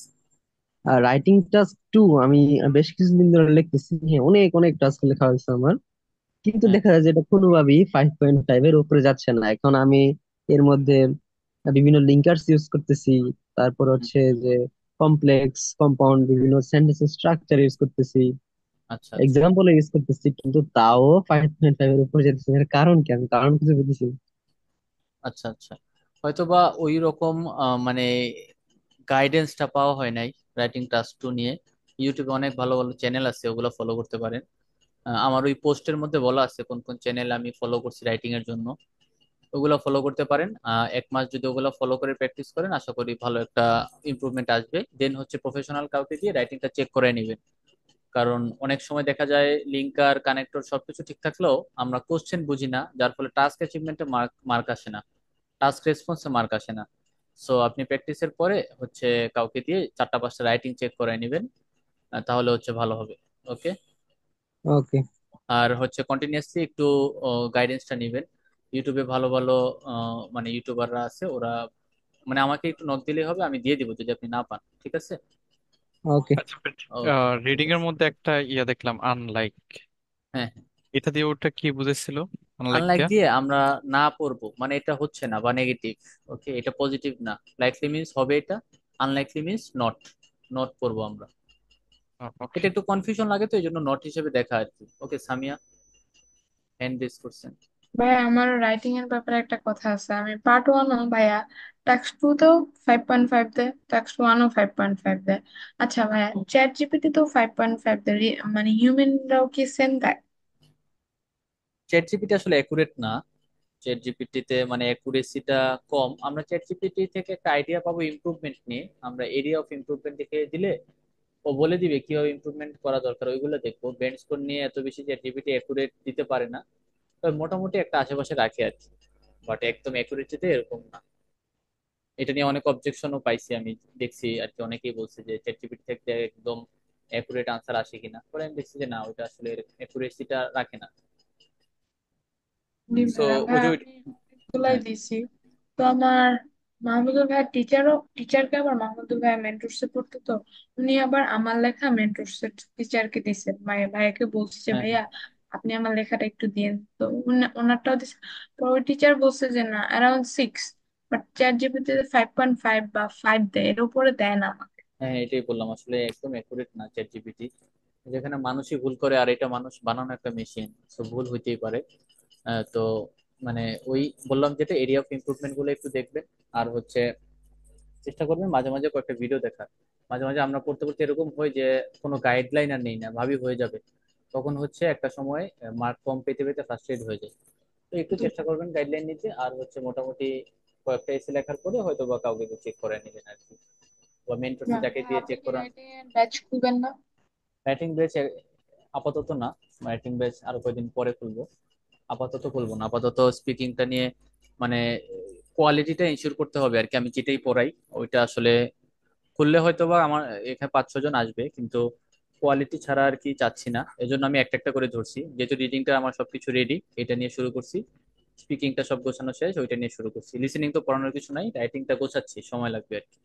রাইটিং টাস্ক টু আমি বেশ কিছুদিন ধরে লিখতেছি। হ্যাঁ, অনেক অনেক টাস্ক লেখা হয়েছে আমার, কিন্তু হ্যাঁ দেখা যায় যে এটা কোনোভাবেই 5.5 এর উপরে যাচ্ছে না। এখন আমি এর মধ্যে বিভিন্ন লিঙ্কার্স ইউজ করতেছি, তারপর হুম, হচ্ছে যে কমপ্লেক্স কম্পাউন্ড বিভিন্ন সেন্টেন্স স্ট্রাকচার ইউজ করতেছি, আচ্ছা আচ্ছা এক্সাম্পল ইউজ করতেছি, কিন্তু তাও 5.5 এর উপরে যেতেছে। এর কারণ কি? আমি কারণ কিছু বুঝতেছি না। আচ্ছা আচ্ছা, হয়তো বা ওই রকম মানে গাইডেন্সটা পাওয়া হয় নাই রাইটিং টাস্ক টু নিয়ে। ইউটিউবে অনেক ভালো ভালো চ্যানেল আছে, ওগুলো ফলো করতে পারেন। আমার ওই পোস্টের মধ্যে বলা আছে কোন কোন চ্যানেল আমি ফলো করছি রাইটিং এর জন্য, ওগুলো ফলো করতে পারেন। 1 মাস যদি ওগুলো ফলো করে প্র্যাকটিস করেন, আশা করি ভালো একটা ইমপ্রুভমেন্ট আসবে। দেন হচ্ছে প্রফেশনাল কাউকে দিয়ে রাইটিংটা চেক করে নেবেন। কারণ অনেক সময় দেখা যায় লিঙ্কার কানেক্টর সবকিছু ঠিক থাকলেও আমরা কোশ্চেন বুঝি না, যার ফলে টাস্ক অ্যাচিভমেন্টে মার্ক মার্ক আসে না, টাস্ক রেসপন্সে মার্ক আসে না। সো আপনি প্র্যাকটিসের পরে হচ্ছে কাউকে দিয়ে 4টা 5টা রাইটিং চেক করে নেবেন, তাহলে হচ্ছে ভালো হবে। ওকে। ওকে। আর হচ্ছে কন্টিনিউয়াসলি একটু গাইডেন্সটা নেবেন। ইউটিউবে ভালো ভালো মানে ইউটিউবাররা আছে, ওরা মানে আমাকে একটু নক দিলেই হবে, আমি দিয়ে দিব যদি আপনি না পান, ঠিক আছে? ওকে। আচ্ছা, ওকে ঠিক রিডিং এর আছে। মধ্যে একটা দেখলাম, আনলাইক। হ্যাঁ, এটা দিয়ে ওটা কি বুঝেছিল, আনলাইক আনলাইক দিয়া? দিয়ে আমরা না পড়বো মানে এটা হচ্ছে না বা নেগেটিভ। ওকে, এটা পজিটিভ না। লাইকলি মিন্স হবে এটা, আনলাইকলি মিন্স নট, নট পড়বো আমরা। ওকে। এটা একটু কনফিউশন লাগে তো এই জন্য নট হিসেবে দেখা আর কি। ওকে সামিয়া, হ্যান্ড রেজ করছেন। ভাইয়া আমার রাইটিং এর ব্যাপারে একটা কথা আছে। আমি পার্ট ওয়ানও ভাইয়া টাক্স টু তেও 5.5 দেয়, টাক্স ওয়ানও 5.5 দেয়। আচ্ছা ভাইয়া, চ্যাট জিপিটি তো 5.5 দেয়, মানে হিউম্যানরাও কি সেম দেয়? চ্যাট জিপিটি আসলে অ্যাকুরেট না। চ্যাট জিপিটিতে মানে অ্যাকুরেসিটা কম। আমরা চ্যাট জিপিটি থেকে একটা আইডিয়া পাবো ইমপ্রুভমেন্ট নিয়ে, আমরা এরিয়া অফ ইমপ্রুভমেন্ট দেখে দিলে ও বলে দিবে কিভাবে ইমপ্রুভমেন্ট করা দরকার, ওইগুলো দেখবো। বেঞ্চ স্কোর নিয়ে এত বেশি চ্যাট জিপিটি অ্যাকুরেট দিতে পারে না, তবে মোটামুটি একটা আশেপাশে রাখে আর কি। বাট একদম অ্যাকুরেসিতে এরকম না। এটা নিয়ে অনেক অবজেকশনও পাইছি আমি, দেখছি আর কি, অনেকেই বলছে যে চ্যাট জিপিটি থেকে একদম অ্যাকুরেট আনসার আসে কিনা, পরে আমি দেখছি যে না, ওটা আসলে অ্যাকুরেসিটা রাখে না। জি সো ভাইয়া, ওই ভাইয়া যে আমি অনেকগুলাই হ্যাঁ দিছি। তো আমার মাহমুদুল ভাইয়ের টিচারকে আবার মাহমুদুল ভাইয়া মেন্টরশিপ পড়তো, তো উনি আবার আমার লেখা মেন্টরশিপ টিচারকে দিছে। ভাইয়াকে বলছি যে হ্যাঁ হ্যাঁ ভাইয়া আপনি আমার লেখাটা একটু দিন, তো ওনারটাও দিছে। তো ওই টিচার বলছে যে না, অ্যারাউন্ড 6, বাট চ্যাট জিপিটি 5.5 বা 5 দেয়, এর উপরে দেয় না আমাকে। হ্যাঁ, এটাই বললাম, আসলে একদম অ্যাকুরেট না চ্যাট জিপিটি। যেখানে মানুষই ভুল করে আর এটা মানুষ বানানো একটা মেশিন, তো ভুল হইতেই পারে। তো মানে ওই বললাম যেটা, এরিয়া অফ ইমপ্রুভমেন্ট গুলো একটু দেখবেন। আর হচ্ছে চেষ্টা করবেন মাঝে মাঝে কয়েকটা ভিডিও দেখার। মাঝে মাঝে আমরা পড়তে পড়তে এরকম হয় যে কোনো গাইডলাইন আর নেই না, ভাবি হয়ে যাবে, তখন হচ্ছে একটা সময় মার্ক কম পেতে পেতে ফ্রাস্ট্রেট হয়ে যায়। তো একটু চেষ্টা করবেন গাইডলাইন নিতে, আর হচ্ছে মোটামুটি কয়েকটা এসে লেখার পরে হয়তো বা কাউকে চেক করে নেবেন আর কি, বা মেন্টরশিপ যাকে ভাইয়া দিয়ে আপনি চেক কি করান। রাইটিং এর ব্যাচ খুলবেন না? রাইটিং বেচ আপাতত না, রাইটিং বেচ আরো কয়েকদিন পরে খুলবো। আপাতত খুলবো না, আপাতত স্পিকিংটা নিয়ে মানে কোয়ালিটিটা ইনশিওর করতে হবে আর কি। আমি যেটাই পড়াই ওইটা আসলে খুললে হয়তো বা আমার এখানে 5-6 জন আসবে, কিন্তু কোয়ালিটি ছাড়া আর কি চাচ্ছি না। এজন্য আমি একটা একটা করে ধরছি, যেহেতু রিডিংটা আমার সবকিছু রেডি, এটা নিয়ে শুরু করছি। স্পিকিংটা সব গোছানো শেষ, ওইটা নিয়ে শুরু করছি। লিসেনিং তো পড়ানোর কিছু নাই, রাইটিংটা গোছাচ্ছি, সময় লাগবে আর কি।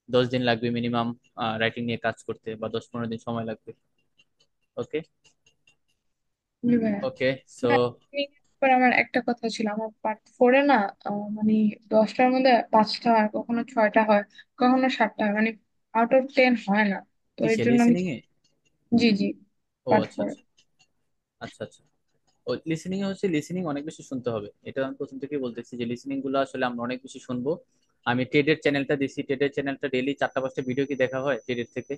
10 দিন লাগবে মিনিমাম রাইটিং নিয়ে কাজ করতে, বা 10-15 দিন সময় লাগবে। ওকে। জি ভাইয়া। ওকে সো ভাইয়া, training এর ব্যাপারে আমার একটা কথা ছিল। আমার পার্ট ফোরে না, মানে 10টার মধ্যে 5টা হয়, কখনো 6টা হয়, কখনো 7টা হয়, মানে আউট অফ 10 হয় না। তো এর কিসে, জন্য আমি, লিসেনিং এ? জি জি, ও পার্ট আচ্ছা ফোরে। আচ্ছা, আচ্ছা আচ্ছা। ও লিসেনিং এ হচ্ছে, লিসেনিং অনেক বেশি শুনতে হবে, এটা আমি প্রথম থেকেই বলতেছি যে লিসেনিং গুলো আসলে আমরা অনেক বেশি শুনবো। আমি টেডের চ্যানেলটা দিছি, টেডের চ্যানেলটা ডেইলি 4টা 5টা ভিডিও কি দেখা হয় টেডের থেকে?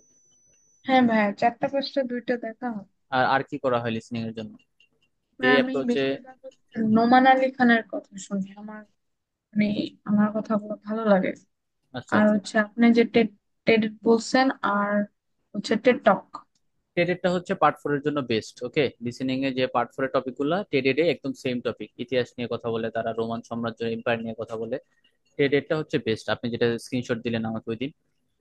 হ্যাঁ ভাইয়া, 4টা 5টা 2টা দেখা হয়। আর আর কি করা হয় লিসেনিং এর জন্য ভাইয়া এই আমি অ্যাপ্রোচে? বেশিরভাগ হচ্ছে নোমান আলী খানের কথা শুনি। মানে আমার কথাগুলো ভালো লাগে। আচ্ছা আর আচ্ছা হচ্ছে আপনি যে টেড টেড বলছেন, আর হচ্ছে টেড টক। টেডেডটা হচ্ছে পার্ট ফোর এর জন্য বেস্ট। ওকে, লিসেনিং এ যে পার্ট ফোর এর টপিক গুলো টেডেডে একদম সেম টপিক, ইতিহাস নিয়ে কথা বলে, তারা রোমান সাম্রাজ্য এম্পায়ার নিয়ে কথা বলে। টেডেডটা হচ্ছে বেস্ট। আপনি যেটা স্ক্রিনশট দিলেন আমাকে ওই দিন,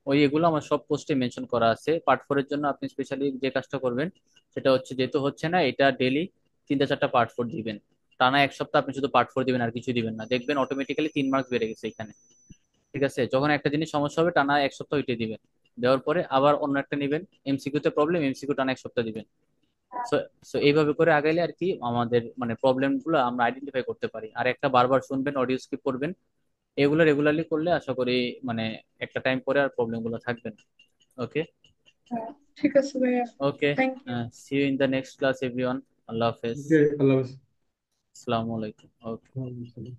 ওই এগুলো আমার সব পোস্টে মেনশন করা আছে। পার্ট ফোর এর জন্য আপনি স্পেশালি যে কাজটা করবেন সেটা হচ্ছে, যেহেতু হচ্ছে না এটা ডেলি 3টা 4টা পার্ট ফোর দিবেন। টানা এক সপ্তাহ আপনি শুধু পার্ট ফোর দিবেন আর কিছু দিবেন না, দেখবেন অটোমেটিক্যালি 3 মার্কস বেড়ে গেছে এখানে। ঠিক আছে, যখন একটা জিনিস সমস্যা হবে টানা এক সপ্তাহ ওইটাই দিবেন, দেওয়ার পরে আবার অন্য একটা নিবেন। এমসিকিউ তে প্রবলেম, এমসিকিউ টানা এক সপ্তাহ দিবেন। সো সো এইভাবে করে আগাইলে আর কি আমাদের মানে প্রবলেম গুলো আমরা আইডেন্টিফাই করতে পারি। আর একটা বারবার শুনবেন, অডিও স্কিপ করবেন, এগুলো রেগুলারলি করলে আশা করি মানে একটা টাইম পরে আর প্রবলেম গুলো থাকবে না। ওকে। হ্যাঁ, ঠিক আছে ভাইয়া। Okay, thank you. See you in the next class everyone. আল্লাহ হাফেজ। ওকে, আল্লাহ হাফেজ। আসসালামু আলাইকুম। ওকে। ওয়ালাইকুম আসসালাম।